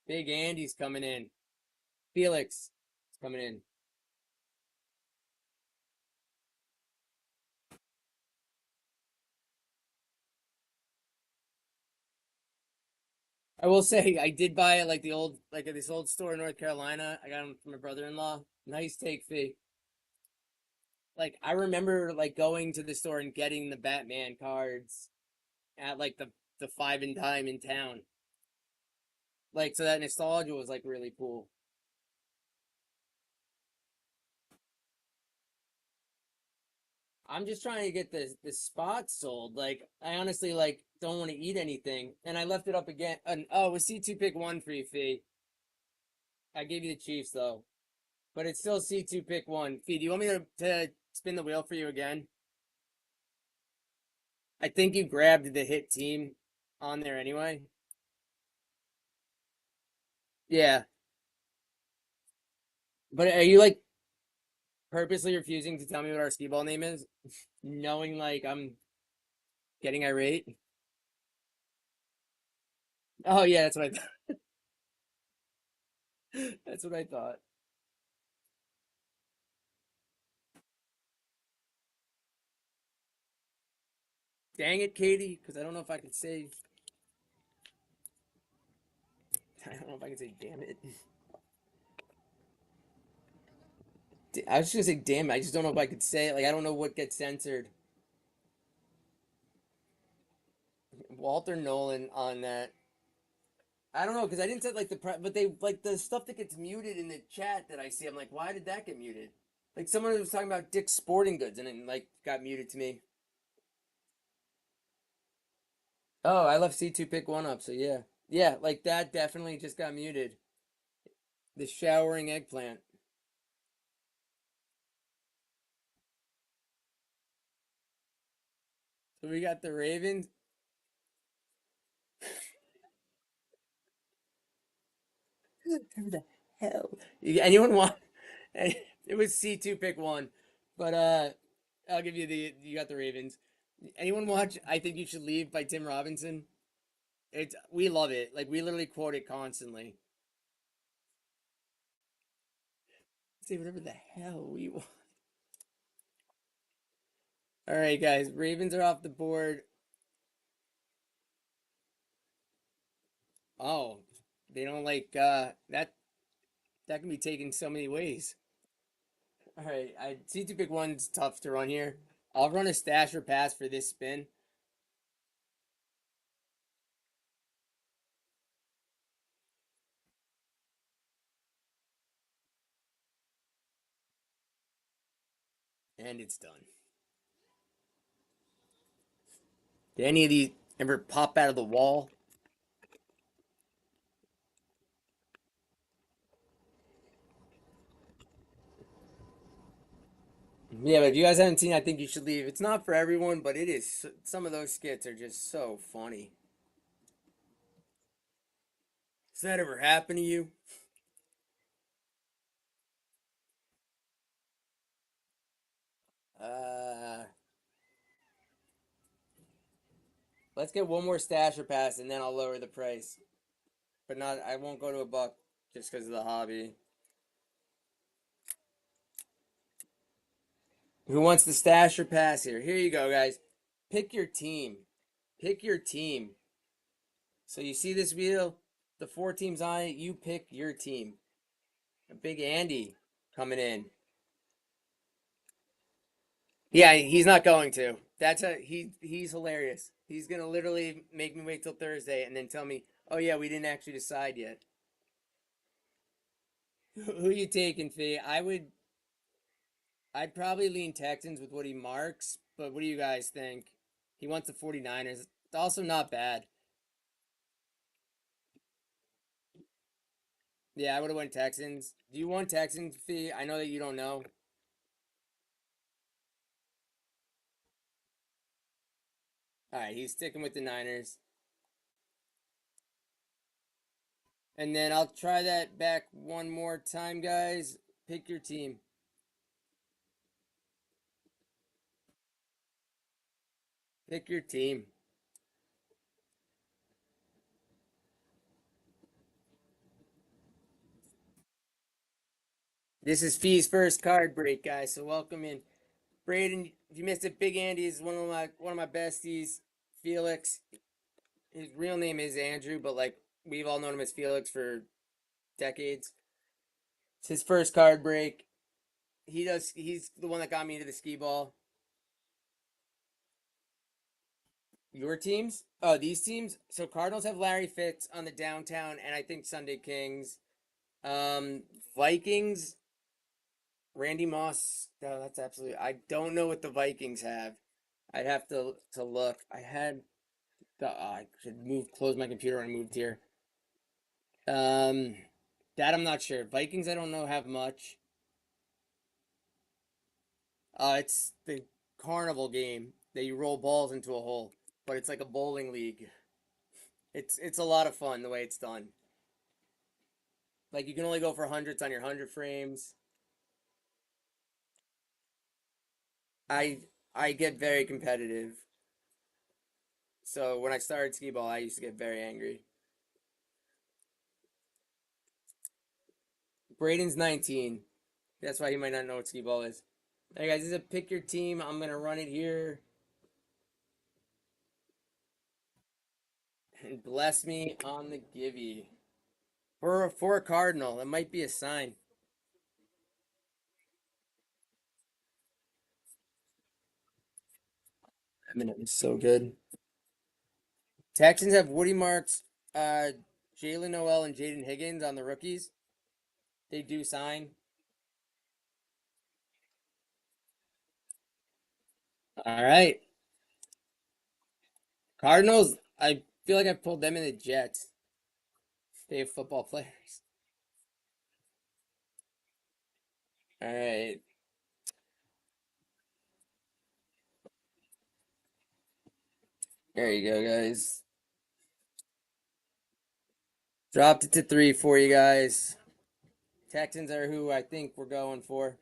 Big Andy's coming in. Felix is coming in. I will say I did buy it like the old like at this old store in North Carolina. I got them from my brother-in-law. Nice take fee. Like I remember like going to the store and getting the Batman cards at like the five and dime in town. Like so that nostalgia was like really cool. I'm just trying to get the spots sold. Like I honestly like don't want to eat anything, and I left it up again. And, oh, it was C2 pick one free fee. I gave you the Chiefs though, but it's still C2 pick one fee. Do you want me to spin the wheel for you again? I think you grabbed the hit team on there anyway. Yeah, but are you like purposely refusing to tell me what our skee ball name is, knowing like I'm getting irate? Oh yeah, that's what I thought. That's what I thought. Dang it, Katie, because I don't know if I can say. I don't know if I can say damn it. I was just gonna say damn it. I just don't know if I could say it. Like I don't know what gets censored. Walter Nolan on that. I don't know because I didn't say like but they like the stuff that gets muted in the chat that I see. I'm like, why did that get muted? Like someone was talking about Dick's Sporting Goods and it like got muted to me. Oh, I left C2 pick one up, so yeah. Yeah, like that definitely just got muted. The showering eggplant. So we got the Ravens. Who the hell? Anyone want? It was C2 pick one, but I'll give you the. You got the Ravens. Anyone watch? I think you should leave by Tim Robinson. It's we love it. Like we literally quote it constantly. Say whatever the hell we want. All right, guys. Ravens are off the board. Oh, they don't like that. That can be taken so many ways. All right, I see two big ones tough to run here. I'll run a stash or pass for this spin. And it's done. Did any of these ever pop out of the wall? Yeah, but if you guys haven't seen, I think you should leave. It's not for everyone, but it is. Some of those skits are just so funny. Does that ever happen to you? Uh, let's get one more stash or pass, and then I'll lower the price. But not, I won't go to a buck just because of the hobby. Who wants the stash or pass here? Here you go, guys. Pick your team. Pick your team. So you see this wheel? The four teams on it. You pick your team. A big Andy coming in. Yeah, he's not going to. That's a he's hilarious. He's gonna literally make me wait till Thursday and then tell me, "Oh yeah, we didn't actually decide yet." Who you taking, Fee? I'd probably lean Texans with what he marks, but what do you guys think? He wants the 49ers. It's also not bad. Yeah, I would have went Texans. Do you want Texans, Fee? I know that you don't know. All right, he's sticking with the Niners. And then I'll try that back one more time, guys. Pick your team. Pick your team. This is Fee's first card break, guys. So welcome in, Braden. If you missed it, Big Andy is one of my besties. Felix, his real name is Andrew, but like we've all known him as Felix for decades. It's his first card break. He's the one that got me into the skee ball. Your teams? Oh, these teams. So Cardinals have Larry Fitz on the downtown, and I think Sunday Kings. Um, Vikings, Randy Moss. No, that's absolutely. I don't know what the Vikings have. I'd have to look. I had I should close my computer when I moved here. Um, that I'm not sure. Vikings, I don't know have much. It's the carnival game that you roll balls into a hole, but it's like a bowling league. It's a lot of fun the way it's done. Like you can only go for hundreds on your 100 frames. I I get very competitive. So when I started skee ball, I used to get very angry. Braden's 19. That's why he might not know what skee ball is. Hey guys, this is a pick your team. I'm gonna run it here. And bless me on the givey. For a cardinal, that might be a sign. I mean, it was so good. Texans have Woody Marks, uh, Jalen Noel, and Jaden Higgins on the rookies. They do sign. All right. Cardinals, I feel like I pulled them in the Jets. They have football players. All right. There you go, guys. Dropped it to 3 for you guys. Texans are who I think we're going for.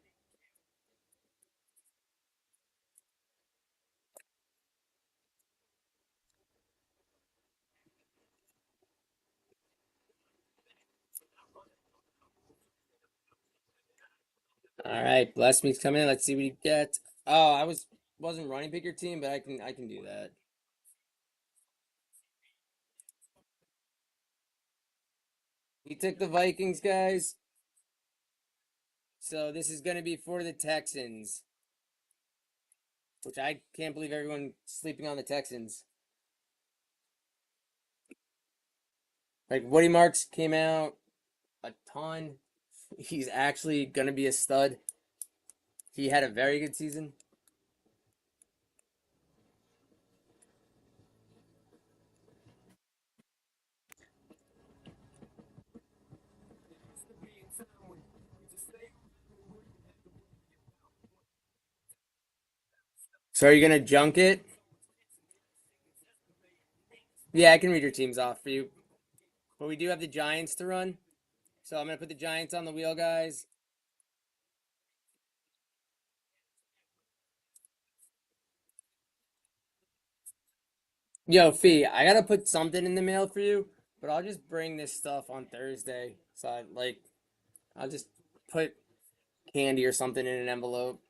All right, bless me's coming in. Let's see what you get. Oh, wasn't running pick your team, but I can do that. He took the Vikings, guys. So this is going to be for the Texans, which I can't believe everyone's sleeping on the Texans. Like Woody Marks came out a ton. He's actually going to be a stud. He had a very good season. So are you going to junk it? Yeah, I can read your teams off for you. But we do have the Giants to run. So I'm going to put the Giants on the wheel, guys. Yo, Fee, I got to put something in the mail for you, but I'll just bring this stuff on Thursday. So I'll just put candy or something in an envelope.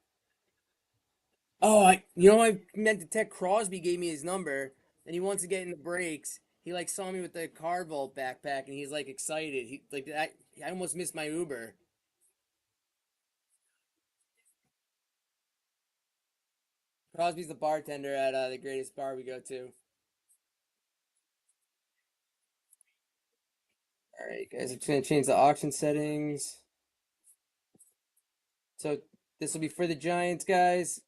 Oh, I meant to text Crosby gave me his number, and he wants to get in the breaks. He like saw me with the car vault backpack, and he's like excited. He like I almost missed my Uber. Crosby's the bartender at the greatest bar we go to. All right, guys, I'm just gonna change the auction settings. So this will be for the Giants, guys.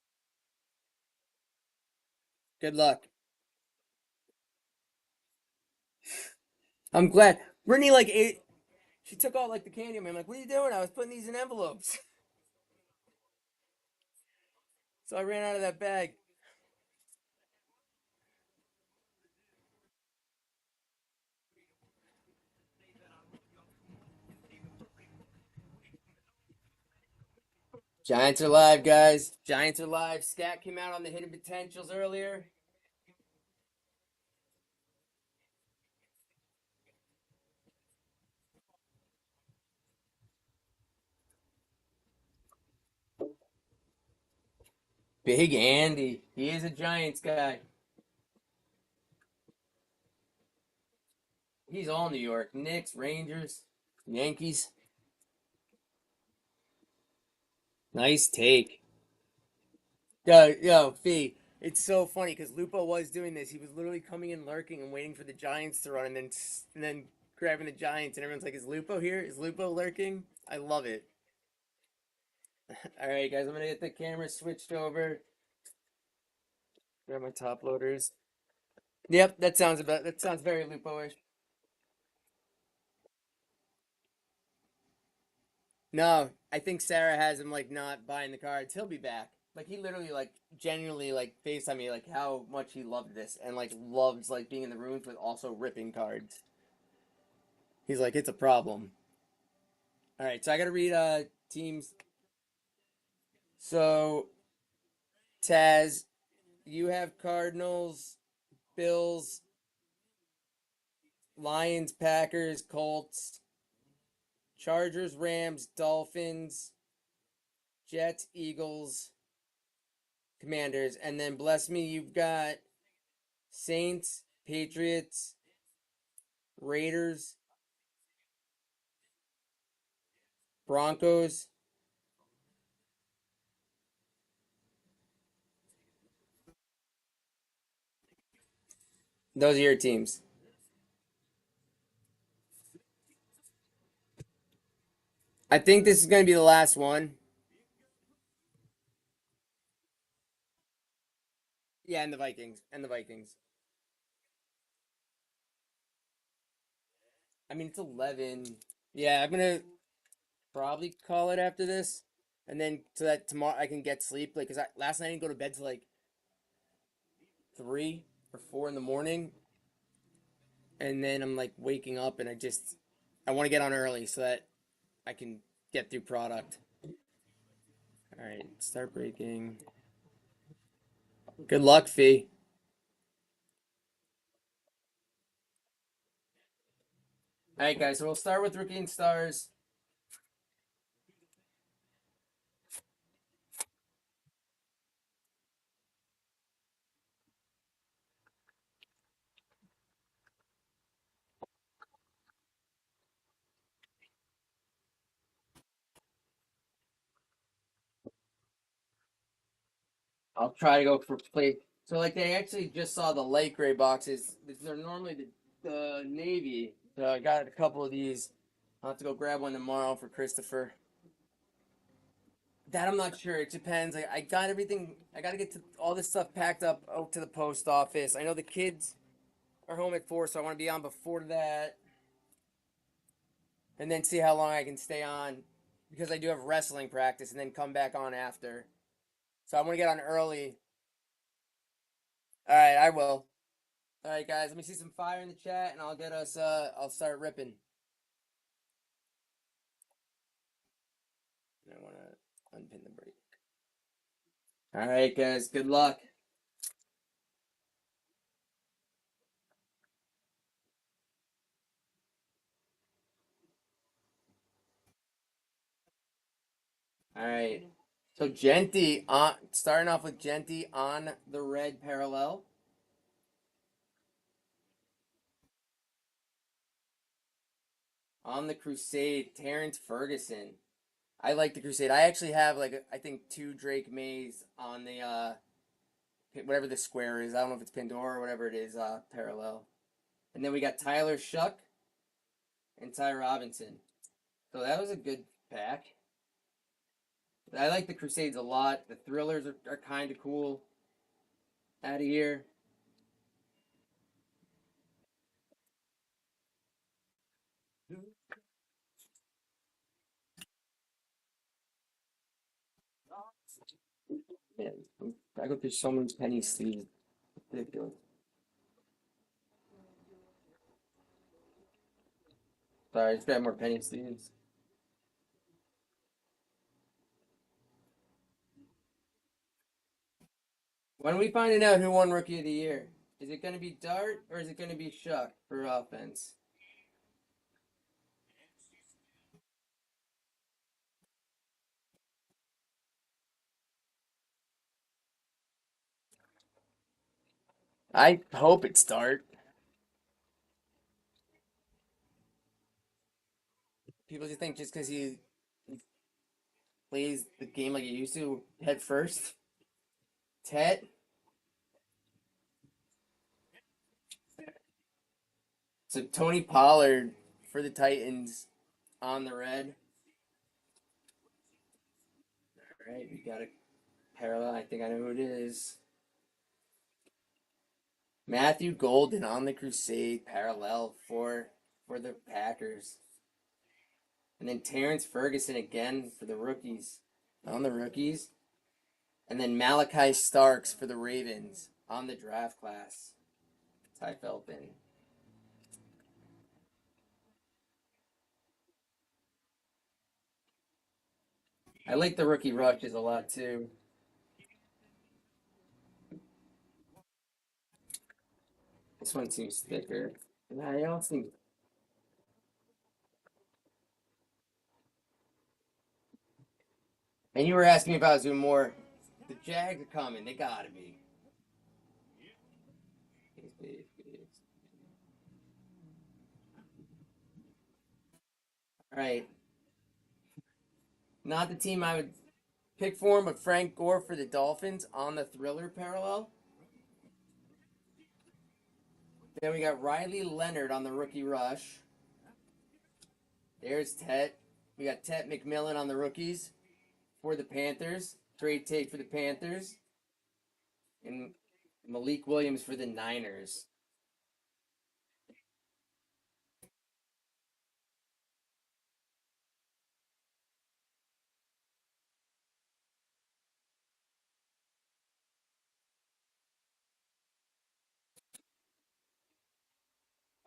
Good luck. I'm glad. Brittany like ate. She took all like the candy. I'm like, what are you doing? I was putting these in envelopes. So I ran out of that bag. Giants are live, guys. Giants are live. Scat came out on the hidden potentials earlier. Big Andy. He is a Giants guy. He's all New York. Knicks, Rangers, Yankees. Nice take. Yo, Fee. It's so funny because Lupo was doing this. He was literally coming in lurking and waiting for the Giants to run, and then grabbing the Giants, and everyone's like, "Is Lupo here? Is Lupo lurking?" I love it. All right, guys, I'm gonna get the camera switched over. Grab my top loaders. Yep, that sounds very Lupo-ish. No, I think Sarah has him like not buying the cards. He'll be back. Like he literally like genuinely like FaceTime me like how much he loved this and like loves like being in the rooms with also ripping cards. He's like it's a problem. All right, so I gotta read teams. So Taz, you have Cardinals, Bills, Lions, Packers, Colts, Chargers, Rams, Dolphins, Jets, Eagles, Commanders, and then bless me, you've got Saints, Patriots, Raiders, Broncos. Those are your teams. I think this is going to be the last one. Yeah, and the Vikings. And the Vikings. I mean, it's 11. Yeah, I'm going to probably call it after this. And then so that tomorrow I can get sleep. Like, because last night I didn't go to bed till like 3 or 4 in the morning. And then I'm like waking up and I want to get on early so that I can get through product. All right, start breaking. Good luck, Fee. All right, guys. So we'll start with rookie and stars. I'll try to go for plate. So like they actually just saw the light gray boxes. They're normally the navy. So I got a couple of these. I'll have to go grab one tomorrow for Christopher. That I'm not sure. It depends. I got everything. I got to get to all this stuff packed up out to the post office. I know the kids are home at 4, so I want to be on before that, and then see how long I can stay on because I do have wrestling practice, and then come back on after. So I want to get on early. All right, I will. All right, guys. Let me see some fire in the chat, and I'll get us. I'll start ripping. I want to unpin the break. All right, guys. Good luck. All right. So Genti on starting off with Genti on the red parallel. On the Crusade, Terrence Ferguson. I like the Crusade. I actually have like I think 2 Drake Mays on the whatever the square is. I don't know if it's Pandora or whatever it is, parallel. And then we got Tyler Shuck and Ty Robinson. So that was a good pack. I like the Crusades a lot. The Thrillers are kind of cool out of here. Man, I go through so many penny sleeves. Ridiculous. Sorry, just grab more penny sleeves. When are we finding out who won Rookie of the Year? Is it going to be Dart or is it going to be Shuck for offense? I hope it's Dart. People just think just because he plays the game like he used to, head first. Tet. So Tony Pollard for the Titans on the red. All right, we got a parallel. I think I know who it is. Matthew Golden on the Crusade parallel for the Packers. And then Terrence Ferguson again for the rookies. On the rookies. And then Malachi Starks for the Ravens on the draft class. Ty Felpin. I like the rookie rushes a lot too. This one seems thicker. I don't think. And you were asking me if I was doing more. The Jags are coming. They gotta be. All right. Not the team I would pick for him, but Frank Gore for the Dolphins on the Thriller parallel. Then we got Riley Leonard on the rookie rush. There's Tet. We got Tet McMillan on the rookies for the Panthers. Trade take for the Panthers. And Malik Williams for the Niners.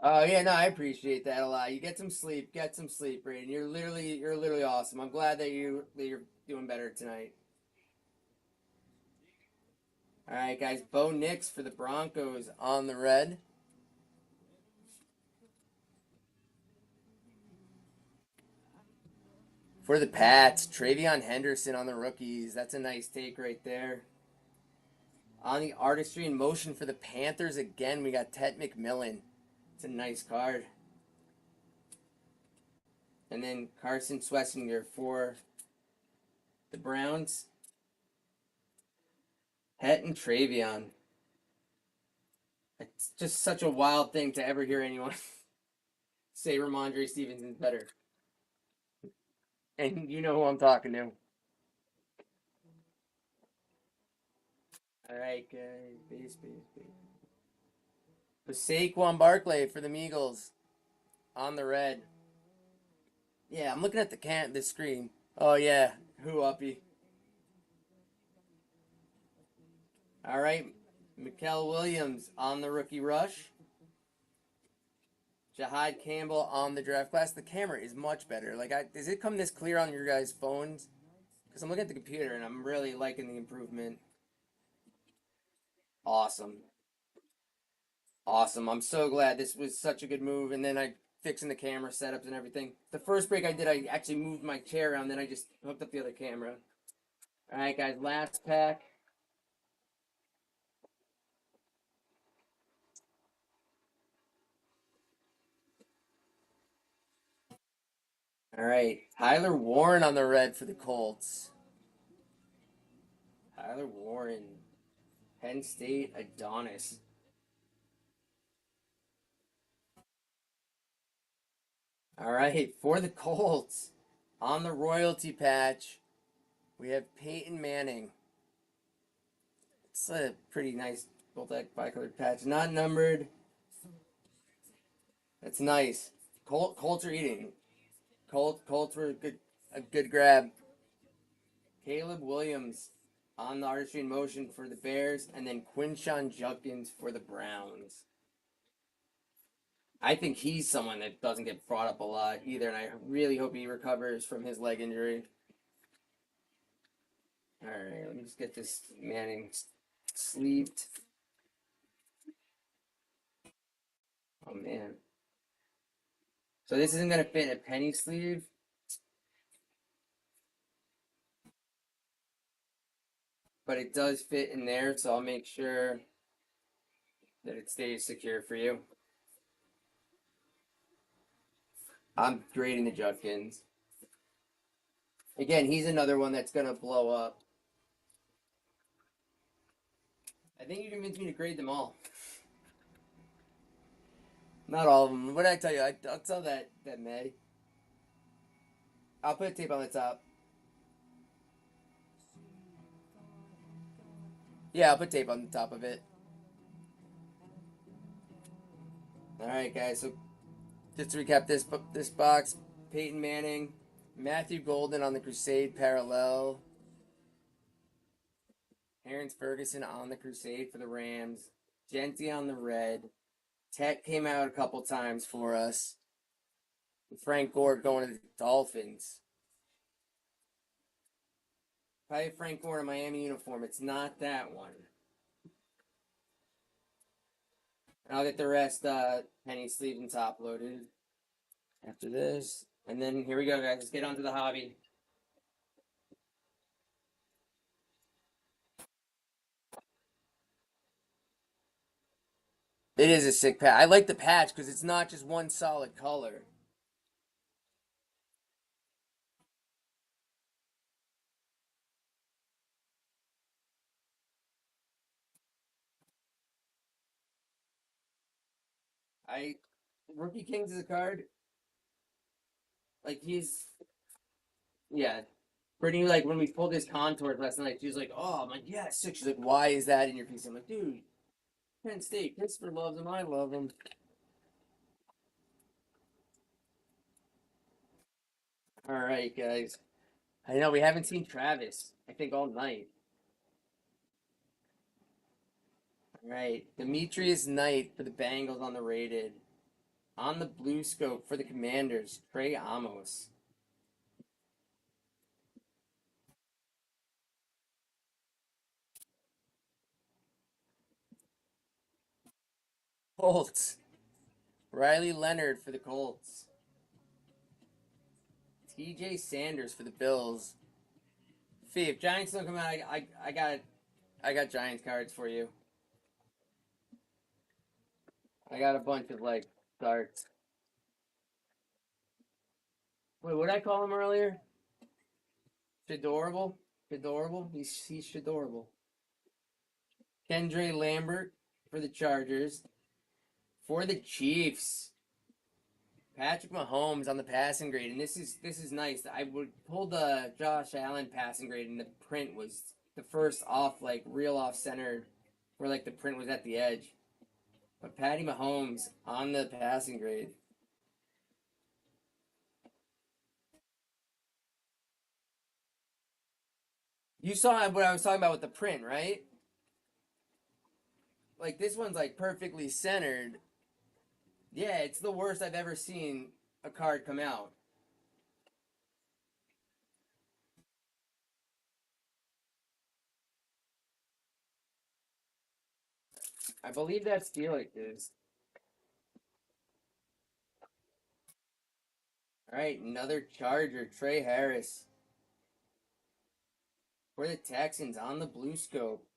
Oh yeah, no, I appreciate that a lot. You get some sleep, Brayden. You're literally awesome. I'm glad that you're doing better tonight. All right, guys. Bo Nix for the Broncos on the red. For the Pats, Travion Henderson on the rookies. That's a nice take right there. On the artistry and motion for the Panthers again, we got Ted McMillan. It's a nice card. And then Carson Swessinger for the Browns. Het and Travion. It's just such a wild thing to ever hear anyone say Ramondre Stevenson's better. And you know who I'm talking to. All right, guys. Base. But Saquon Barkley for the Eagles on the red. Yeah, I'm looking at the screen. Oh yeah, who uppy? All right, Mikael Williams on the rookie rush. Jahad Campbell on the draft class. The camera is much better. Does it come this clear on your guys' phones? Because I'm looking at the computer and I'm really liking the improvement. Awesome. Awesome. I'm so glad this was such a good move. And then I fixing the camera setups and everything. The first break I did, I actually moved my chair around. Then I just hooked up the other camera. All right, guys. Last pack. All right. Tyler Warren on the red for the Colts. Tyler Warren. Penn State Adonis. All right. For the Colts. On the royalty patch, we have Peyton Manning. It's a pretty nice bicolored patch. Not numbered. That's nice. Colts are eating. Colts were a good grab. Caleb Williams on the artistry in motion for the Bears, and then Quinshawn Judkins for the Browns. I think he's someone that doesn't get brought up a lot either, and I really hope he recovers from his leg injury. All right, let me just get this Manning sleeved. Oh man. So this isn't gonna fit in a penny sleeve. But it does fit in there, so I'll make sure that it stays secure for you. I'm grading the Judkins. Again, he's another one that's gonna blow up. I think you convinced me to grade them all. Not all of them. What did I tell you? I'll tell that May. I'll put tape on the top. Yeah, I'll put tape on the top of it. All right, guys. So just to recap this box: Peyton Manning, Matthew Golden on the Crusade parallel, Terrence Ferguson on the Crusade for the Rams, Genty on the red. Tech came out a couple times for us. Frank Gore going to the Dolphins. Probably Frank Gore in a Miami uniform. It's not that one. And I'll get the rest penny sleeve and top loaded after this. And then here we go, guys. Let's get on to the hobby. It is a sick patch. I like the patch because it's not just one solid color. I Rookie Kings is a card. Like he's yeah. Brittany, like when we pulled his contours last night, she was like, "Oh, I'm like, yeah, sick." She's like, "Why is that in your piece?" I'm like, "Dude, Penn State. Christopher loves him. I love him." All right, guys. I know we haven't seen Travis. I think all night. All right, Demetrius Knight for the Bengals on the rated. On the blue scope for the Commanders, Trey Amos. Colts, Riley Leonard for the Colts. T.J. Sanders for the Bills. Fee, if Giants don't come out, I got Giants cards for you. I got a bunch of like darts. Wait, what did I call him earlier? Shadorable? Shadorable? He's Shadorable. Kendra Lambert for the Chargers. For the Chiefs, Patrick Mahomes on the passing grade, and this is nice. I would pull the Josh Allen passing grade, and the print was the first off like real off center, where like the print was at the edge. But Patty Mahomes on the passing grade. You saw what I was talking about with the print, right? Like this one's like perfectly centered. Yeah, it's the worst I've ever seen a card come out. I believe that's Felix's. All right, another Charger, Trey Harris for the Texans on the blue scope.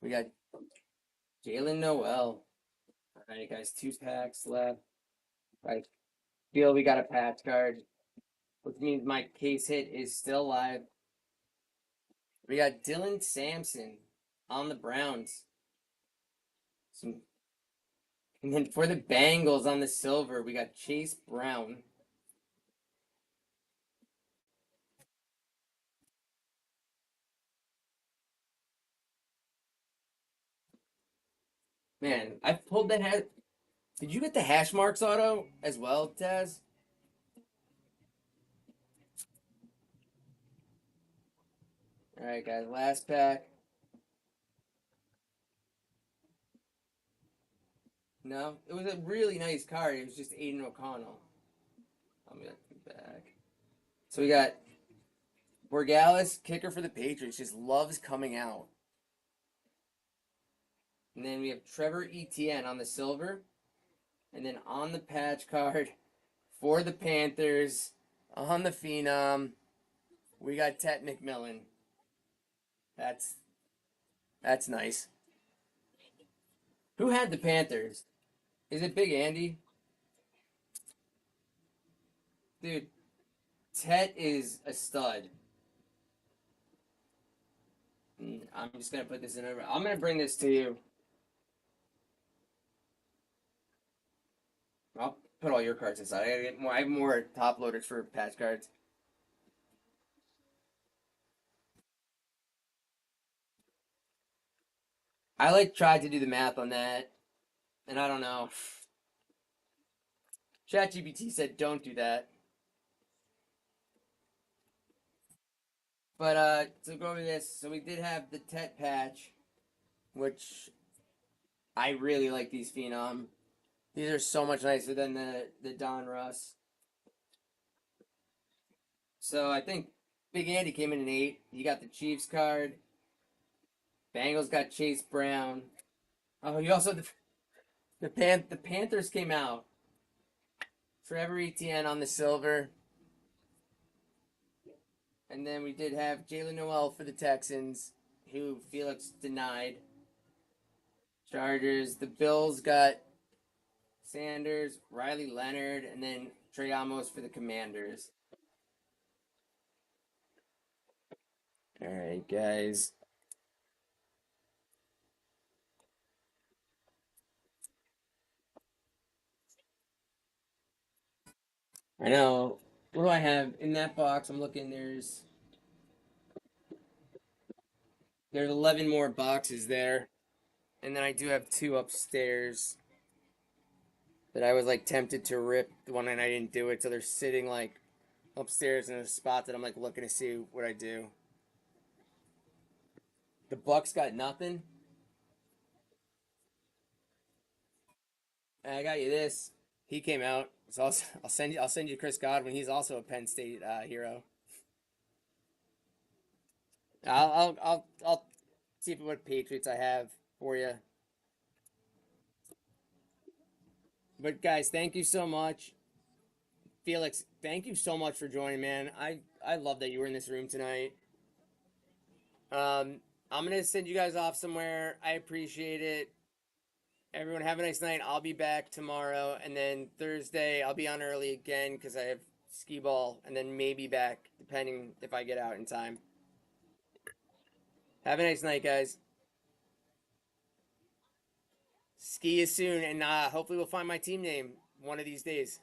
We got Jalen Noel. All right, guys, 2 packs left. I feel we got a patch card, which means my case hit is still live. We got Dylan Sampson on the Browns. Some, and then for the Bengals on the silver, we got Chase Brown. Man, I pulled that. Did you get the hash marks auto as well, Taz? All right, guys, last pack. No, it was a really nice card. It was just Aiden O'Connell. I'm gonna come back. So we got Borgalis, kicker for the Patriots, just loves coming out. And then we have Trevor Etienne on the silver. And then on the patch card for the Panthers, on the Phenom, we got Tet McMillan. That's that's nice. Who had the Panthers? Is it Big Andy? Dude, Tet is a stud. I'm just gonna put this in over. I'm gonna bring this to you. I'll put all your cards inside. I gotta get more. I have more top loaders for patch cards. I like tried to do the math on that, and I don't know. ChatGPT said don't do that. But to go over this, so we did have the Tet patch, which I really like these Phenom. These are so much nicer than the Don Russ. So I think Big Andy came in an 8. He got the Chiefs card. Bengals got Chase Brown. Oh, you also the Panthers came out. Trevor Etienne on the silver. And then we did have Jalen Noel for the Texans, who Felix denied. Chargers. The Bills got Sanders, Riley Leonard, and then Trey Amos for the Commanders. All right, guys. I know. What do I have in that box? I'm looking. There's 11 more boxes there, and then I do have 2 upstairs that I was like tempted to rip the one, and I didn't do it. So they're sitting like upstairs in a spot that I'm like looking to see what I do. The Bucks got nothing. And I got you this. He came out, so I'll send you Chris Godwin. He's also a Penn State hero. I'll see what Patriots I have for you. But guys, thank you so much, Felix. Thank you so much for joining, man. I love that you were in this room tonight. I'm gonna send you guys off somewhere. I appreciate it. Everyone, have a nice night. I'll be back tomorrow, and then Thursday I'll be on early again because I have skee ball, and then maybe back depending if I get out in time. Have a nice night, guys. ski you soon, and hopefully we'll find my team name one of these days.